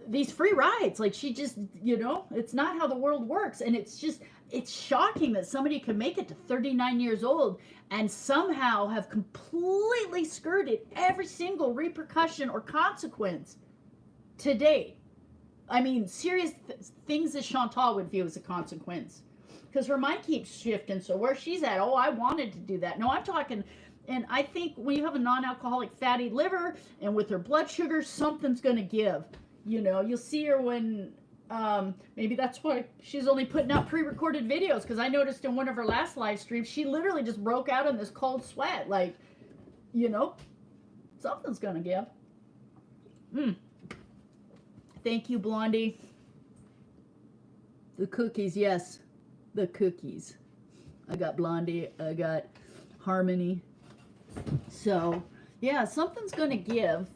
these free rides. Like, she just, it's not how the world works. And it's shocking that somebody could make it to 39 years old and somehow have completely skirted every single repercussion or consequence to date. I mean, serious things that Chantal would view as a consequence. Because her mind keeps shifting. So where she's at, oh, I wanted to do that. No, I'm talking, and I think when you have a non-alcoholic fatty liver and with her blood sugar, something's going to give. You'll see her when, maybe that's why she's only putting out pre-recorded videos, because I noticed in one of her last live streams, she literally just broke out in this cold sweat. Like, something's going to give. Thank you, Blondie. The cookies, yes. The cookies. I got Blondie. I got Harmony. So, yeah, something's going to give.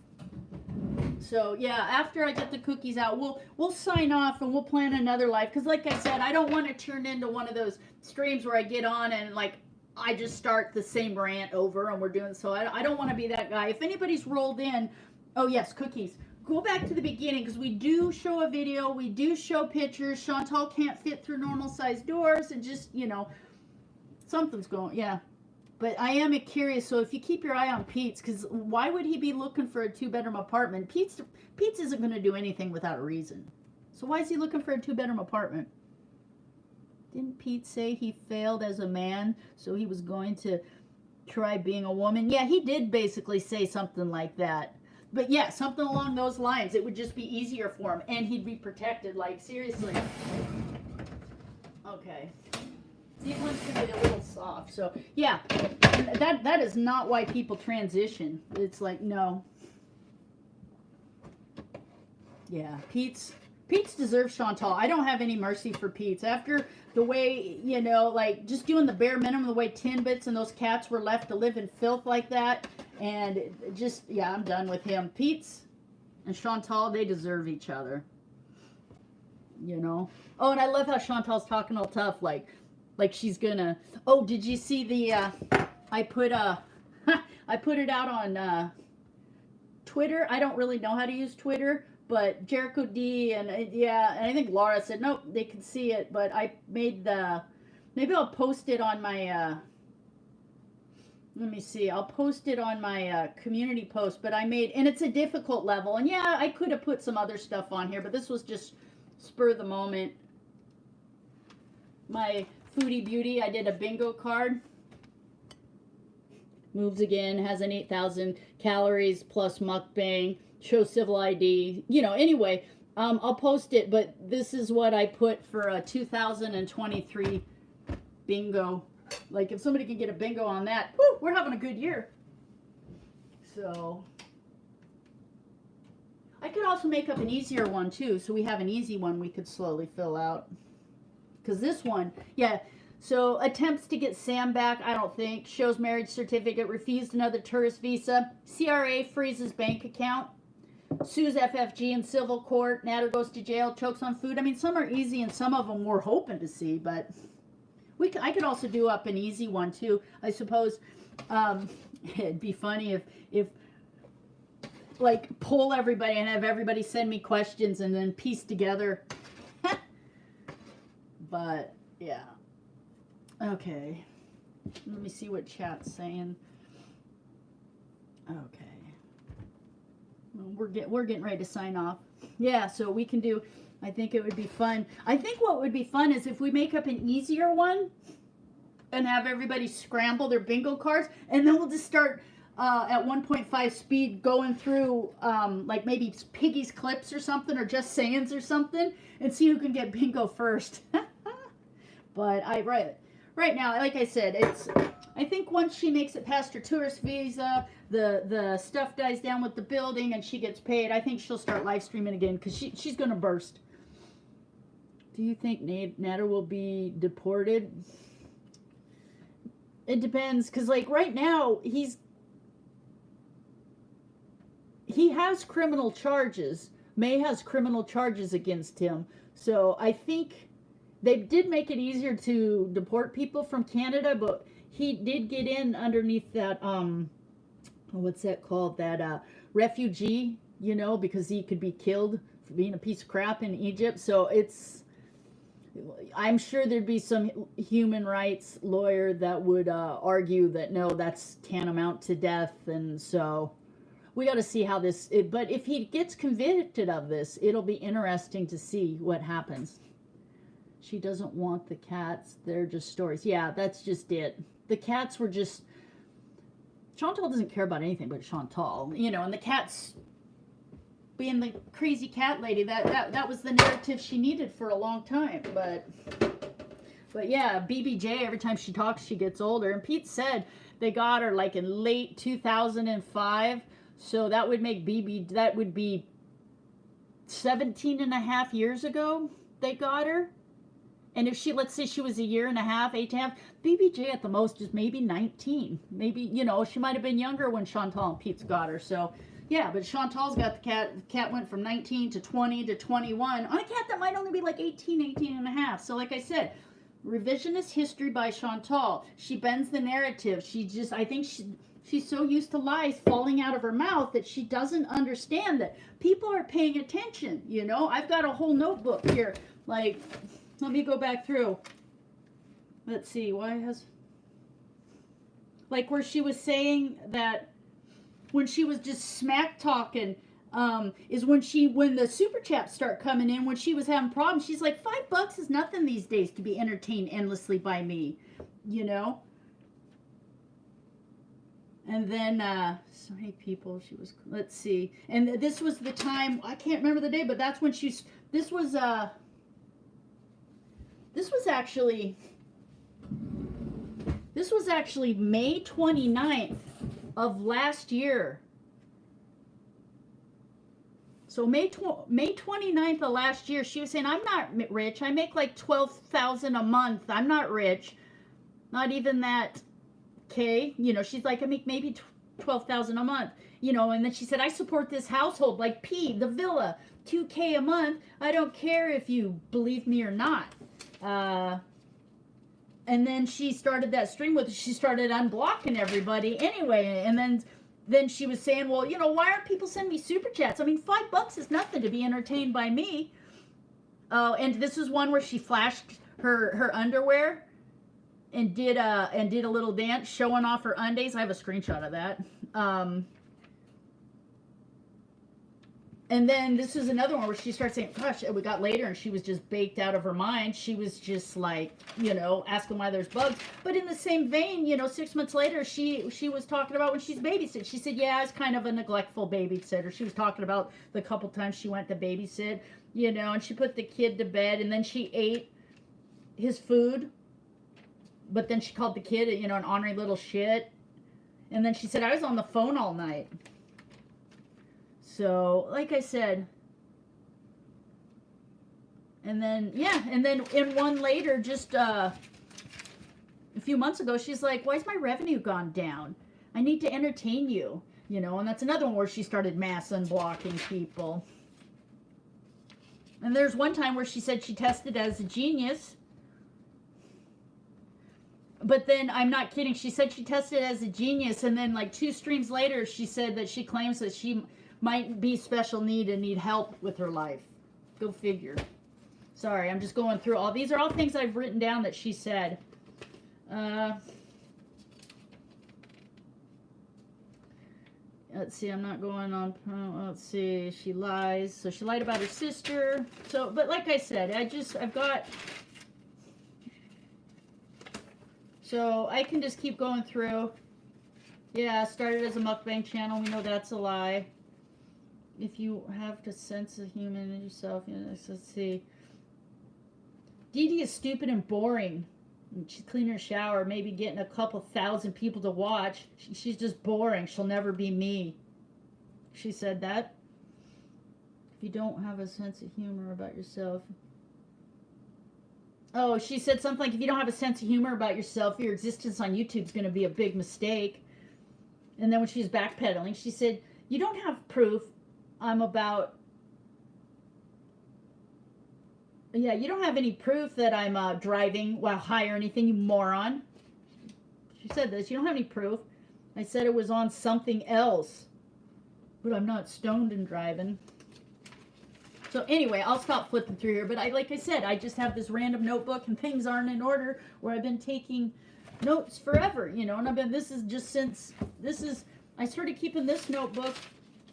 So yeah, after I get the cookies out, we'll sign off and we'll plan another live. Because like I said, I don't want to turn into one of those streams where I get on and like I just start the same rant over and we're doing so. I don't want to be that guy. If anybody's rolled in, oh yes, cookies. Go back to the beginning, because we do show a video, we do show pictures. Chantal can't fit through normal sized doors, and just something's going. Yeah. But I am curious, so if you keep your eye on Pete's, because why would he be looking for a 2-bedroom apartment? Pete's isn't going to do anything without a reason. So why is he looking for a 2-bedroom apartment? Didn't Pete say he failed as a man, so he was going to try being a woman? Yeah, he did basically say something like that. But yeah, something along those lines. It would just be easier for him, and he'd be protected. Like, seriously. Okay. These ones can get a little soft. So, yeah, that is not why people transition. It's like, no. Yeah, Pete's deserves Chantal. I don't have any mercy for Pete's. After the way, like, just doing the bare minimum, the way Tinbits and those cats were left to live in filth like that, And just, yeah, I'm done with him. Pete's and Chantal, they deserve each other. You know? Oh, and I love how Chantal's talking all tough, like she's gonna. Oh, did you see the? I put I put it out on Twitter. I don't really know how to use Twitter, but Jericho D and yeah, and I think Laura said nope, they can see it. But I made the. Maybe I'll post it on my. Let me see. I'll post it on my community post. But I made, and it's a difficult level. And yeah, I could have put some other stuff on here, but this was just spur of the moment. My foodie beauty, I did a bingo card. Moves again, has an 8,000 calories plus mukbang, shows civil ID. You know, anyway, I'll post it, but this is what I put for a 2023 bingo. Like, if somebody can get a bingo on that, whoo, we're having a good year. So, I could also make up an easier one, too. So, we have an easy one we could slowly fill out. Because this one, yeah. So, attempts to get Sam back, I don't think. Shows marriage certificate, refused another tourist visa. CRA freezes bank account. Sues FFG in civil court. Natter goes to jail, chokes on food. I mean, some are easy and some of them we're hoping to see, but... I could also do up an easy one too. I suppose it'd be funny if like poll everybody and have everybody send me questions and then piece together. But yeah. Okay. Let me see what chat's saying. Okay. Well, we're getting ready to sign off. Yeah, so we can do. I think it would be fun. I think what would be fun is if we make up an easier one and have everybody scramble their bingo cards, and then we'll just start at 1.5 speed going through like maybe Piggy's clips or something, or just sayings or something, and see who can get bingo first. But right now, like I said, I think once she makes it past her tourist visa, the stuff dies down with the building and she gets paid, I think she'll start live streaming again because she's going to burst. Do you think Natter will be deported? It depends, because like right now he has criminal charges. May has criminal charges against him. So I think they did make it easier to deport people from Canada, but he did get in underneath that what's that called? That refugee, you know, because he could be killed for being a piece of crap in Egypt. So I'm sure there'd be some human rights lawyer that would argue that no, that's tantamount to death, and so we got to see how this. But if he gets convicted of this, it'll be interesting to see what happens. She doesn't want the cats; they're just stories. Yeah, that's just it. The cats were just. Chantal doesn't care about anything but Chantal, you know, and the cats. Being the crazy cat lady, that was the narrative she needed for a long time. But yeah, BBJ, every time she talks, she gets older. And Pete said they got her like in late 2005. So that would make that would be 17 and a half years ago they got her. And if let's say she was a year and a half, 8.5, BBJ at the most is maybe 19. Maybe, you know, she might have been younger when Chantal and Pete's got her. So yeah, but Chantal's got the cat. The cat went from 19 to 20 to 21 on a cat that might only be like 18 and a half. So like I said, revisionist history by Chantal. She bends the narrative. I think she's so used to lies falling out of her mouth that she doesn't understand that people are paying attention. You know, I've got a whole notebook here. Like, let me go back through. Let's see. Like where she was saying that when she was just smack talking, is when the super chats start coming in, when she was having problems, she's like, $5 is nothing these days to be entertained endlessly by me, you know? And then, so many people, let's see. And this was the time, I can't remember the day, but that's when this was actually May 29th of last year. So May 29th of last year, she was saying, I'm not rich. I make like $12,000 a month. I'm not rich. Not even that. Okay. You know, she's like, I make maybe 12,000 a month, you know. And then she said, I support this household, like P, the villa, 2K a month. I don't care if you believe me or not. And then she started that stream with, she started unblocking everybody anyway. And then she was saying, well, you know, why aren't people sending me super chats? I mean, $5 is nothing to be entertained by me. Oh, and this is one where she flashed her underwear and did a little dance showing off her undies. I have a screenshot of that. And then this is another one where she starts saying, gosh, we got later and she was just baked out of her mind. She was just like, you know, asking why there's bugs. But in the same vein, you know, 6 months later, she was talking about when she's babysit. She said, yeah, I was kind of a neglectful babysitter. She was talking about the couple times she went to babysit, you know, and she put the kid to bed and then she ate his food. But then she called the kid, you know, an ornery little shit. And then she said, I was on the phone all night. So, like I said, and then, yeah, and then in one later, just a few months ago, she's like, why's my revenue gone down? I need to entertain you, you know, and that's another one where she started mass unblocking people. And there's one time where she said she tested as a genius. But then, I'm not kidding, she said she tested as a genius, and then like 2 streams later, she said that she claims that she might be special need and need help with her life. Go figure. Sorry, I'm just going through all. These are all things I've written down that she said. Let's see, I'm not going on. Let's see, she lies. So she lied about her sister. So, but like I said, I've got. So I can just keep going through. Yeah, started as a mukbang channel. We know that's a lie. If you have the sense of humor in yourself, you know, let's see. Dee Dee is stupid and boring. She's cleaning her shower, maybe getting a couple thousand people to watch. She's just boring. She'll never be me. She said that. If you don't have a sense of humor about yourself. Oh, she said something like, if you don't have a sense of humor about yourself, your existence on YouTube is going to be a big mistake. And then when she was backpedaling, she said, you don't have proof. I'm about, yeah, you don't have any proof that I'm driving while high or anything, you moron. She said this, you don't have any proof. I said it was on something else, but I'm not stoned and driving. So anyway, I'll stop flipping through here, but like I said, I just have this random notebook and things aren't in order where I've been taking notes forever, you know, and I started keeping this notebook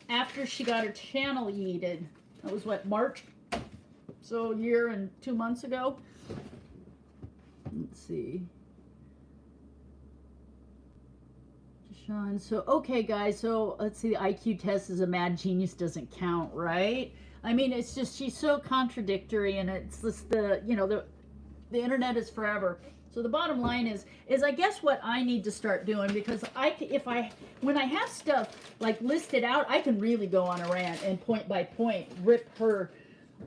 after she got her channel yeeted. That was what, March? So a year and 2 months ago. Let's see. Sean, so okay guys, so let's see, the IQ test is a mad genius doesn't count, right? I mean, it's just, she's so contradictory, and it's just the, you know, the internet is forever. So the bottom line is I guess what I need to start doing, because when I have stuff like listed out, I can really go on a rant and point by point rip her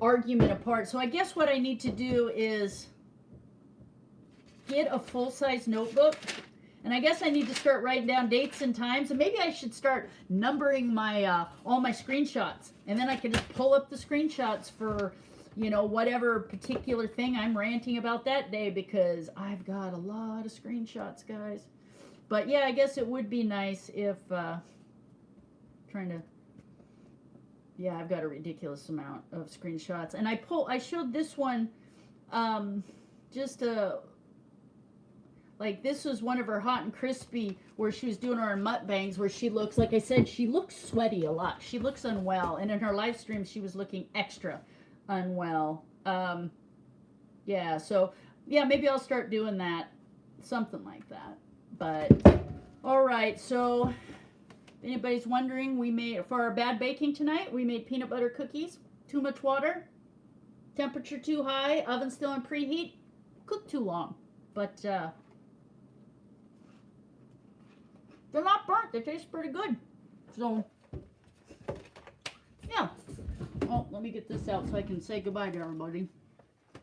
argument apart. So I guess what I need to do is get a full-size notebook, and I guess I need to start writing down dates and times, and maybe I should start numbering my all my screenshots, and then I can just pull up the screenshots for, you know, whatever particular thing I'm ranting about that day, because I've got a lot of screenshots, guys. But yeah, I guess it would be nice if, yeah, I've got a ridiculous amount of screenshots. And I showed this one, like this was one of her hot and crispy where she was doing her mukbangs, where she looks, like I said, she looks sweaty a lot. She looks unwell. And in her live stream, she was looking extra unwell. Yeah, so yeah, maybe I'll start doing that, something like that. But all right, so if anybody's wondering, we made, for our bad baking tonight, we made peanut butter cookies. Too much water, temperature too high, oven still in preheat, cooked too long. But they're not burnt, they taste pretty good. So yeah. Oh, let me get this out so I can say goodbye to everybody.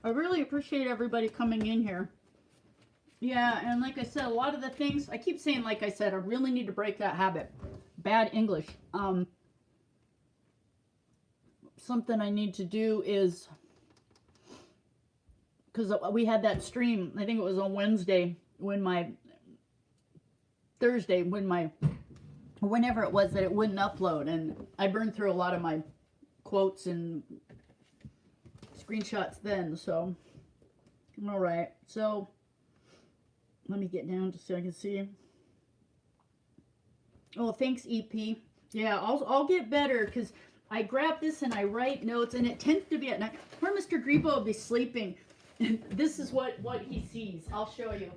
I really appreciate everybody coming in here. Yeah, and like I said, a lot of the things, I keep saying like I said, I really need to break that habit. bad English. Something I need to do is, because we had that stream, I think it was on Wednesday, Thursday, whenever it was that it wouldn't upload, and I burned through a lot of my quotes and screenshots then, so, alright, so, let me get down just so I can see. Oh, thanks, EP. Yeah, I'll get better, because I grab this and I write notes, and it tends to be at night, where Mr. Grebo will be sleeping, and this is what he sees. I'll show you.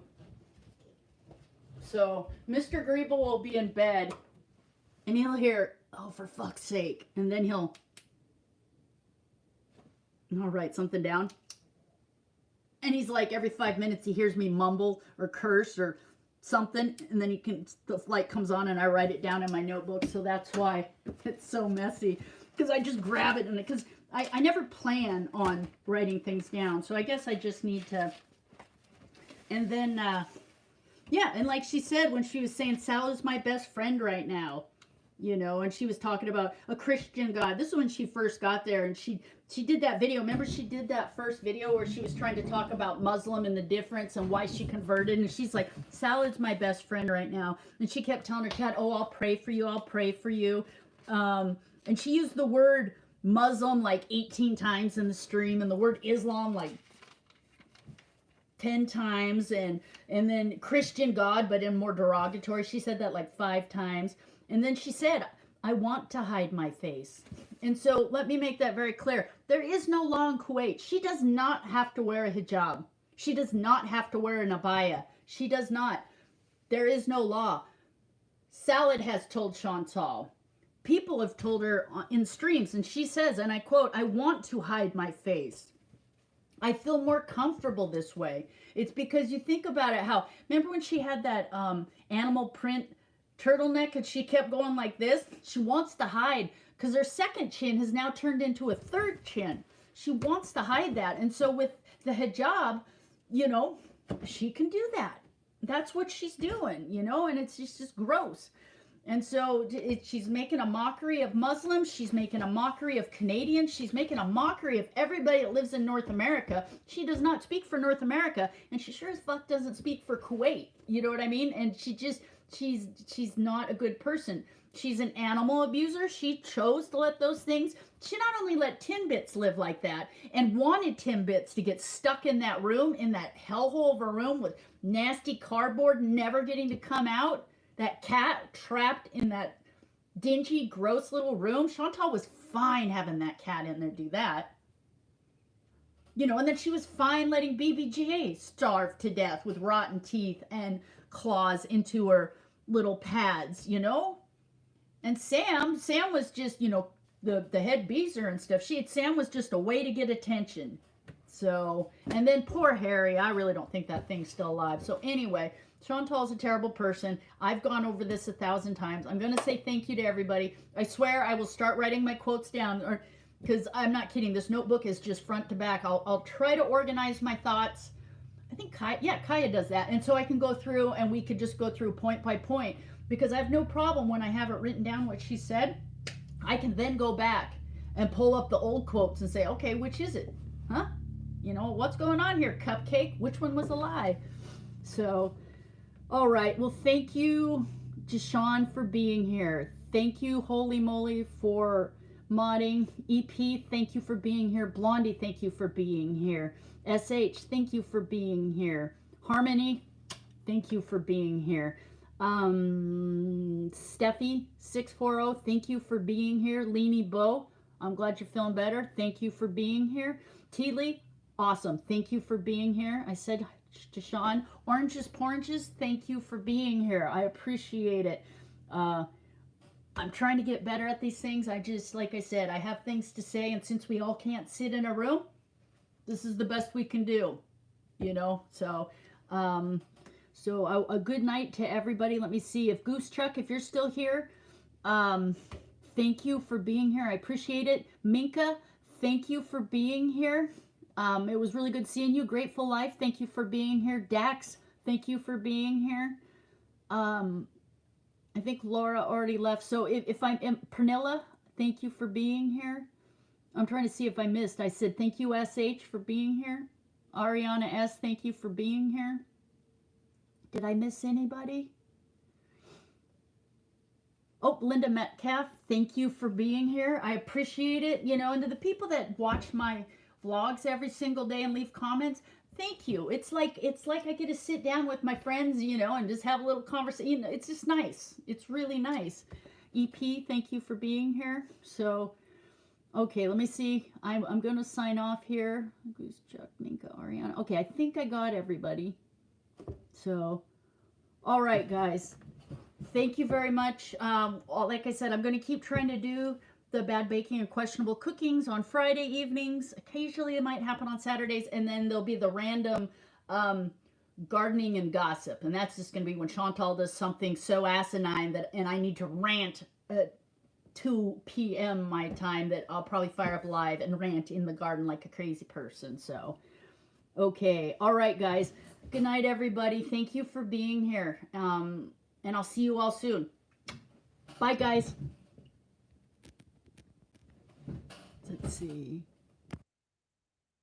So, Mr. Grebo will be in bed, and he'll hear, oh, for fuck's sake, and then he'll write something down. And he's like, every 5 minutes he hears me mumble or curse or something, and then the light comes on and I write it down in my notebook. So that's why it's so messy, because I just grab it, and because I never plan on writing things down. So I guess I just need to. And then yeah, and like she said when she was saying Sal is my best friend right now, you know, and she was talking about a Christian God. This is when she first got there, and she did that video. Remember, she did that first video where she was trying to talk about Muslim and the difference and why she converted, and she's like, Sal is my best friend right now. And she kept telling her chat, oh, I'll pray for you, I'll pray for you. And she used the word Muslim like 18 times in the stream, and the word Islam like 10 times, and then Christian God, but in more derogatory. She said that like 5 times. And then she said, I want to hide my face. And so let me make that very clear. There is no law in Kuwait. She does not have to wear a hijab. She does not have to wear an abaya. She does not. There is no law. Salad has told Chantal. People have told her in streams, and she says, and I quote, I want to hide my face. I feel more comfortable this way. It's because you think about it, how, remember when she had that animal print turtleneck and she kept going like this? She wants to hide because her second chin has now turned into a third chin. She wants to hide that. And so with the hijab, you know, she can do that. That's what she's doing, you know, and it's just gross. And so she's making a mockery of Muslims. She's making a mockery of Canadians. She's making a mockery of everybody that lives in North America. She does not speak for North America, and she sure as fuck doesn't speak for Kuwait. You know what I mean? And she's not a good person. She's an animal abuser. She chose to let those things. She not only let Timbits live like that and wanted Timbits to get stuck in that room, in that hellhole of a room with nasty cardboard never getting to come out. That cat trapped in that dingy, gross little room. Chantal was fine having that cat in there do that. You know, and then she was fine letting BBGA starve to death with rotten teeth and claws into her little pads, you know? And Sam was just, you know, the head beezer and stuff. Sam was just a way to get attention. So, and then poor Harry, I really don't think that thing's still alive. So anyway, Chantal's a terrible person. I've gone over this 1,000 times. I'm going to say thank you to everybody. I swear I will start writing my quotes down, because I'm not kidding. This notebook is just front to back. I'll try to organize my thoughts. I think Kaya does that. And so I can go through, and we could just go through point by point, because I have no problem when I have it written down what she said. I can then go back and pull up the old quotes and say, okay, which is it? Huh? You know, what's going on here, Cupcake? Which one was a lie? So, all right. Well, thank you, Jashawn, for being here. Thank you, Holy Moly, for modding. EP, thank you for being here. Blondie, thank you for being here. SH, thank you for being here. Harmony, thank you for being here. Steffi 640, thank you for being here. Leanie Bo, I'm glad you're feeling better. Thank you for being here. Teely, awesome. Thank you for being here. I said to Sean, Oranges Poranges, thank you for being here. I appreciate it. I'm trying to get better at these things. I just, like I said, I have things to say, and since we all can't sit in a room, this is the best we can do, you know? So, a good night to everybody. Let me see if Goose Chuck, if you're still here, thank you for being here. I appreciate it. Minka, thank you for being here. It was really good seeing you. Grateful Life, thank you for being here. Dax, thank you for being here. I think Laura already left. So if I'm Pernilla, thank you for being here. I'm trying to see if I missed. I said thank you, SH, for being here. Ariana S, thank you for being here. Did I miss anybody? Oh, Linda Metcalf, thank you for being here. I appreciate it. You know, and to the people that watch my vlogs every single day and leave comments, thank you. It's like I get to sit down with my friends, you know, and just have a little conversation. It's just nice. It's really nice. EP, thank you for being here. So, okay, let me see. I'm going to sign off here. Goose, Chuck, Minka, Ariana. Okay, I think I got everybody. So, all right, guys. Thank you very much. Like I said, I'm going to keep trying to do the bad baking and questionable cookings on Friday evenings. Occasionally it might happen on Saturdays, and then there'll be the random gardening and gossip. And that's just going to be when Chantal does something so asinine and I need to rant at 2 p.m. my time, that I'll probably fire up live and rant in the garden like a crazy person. So, okay. All right, guys. Good night, everybody. Thank you for being here. And I'll see you all soon. Bye, guys. Let's see.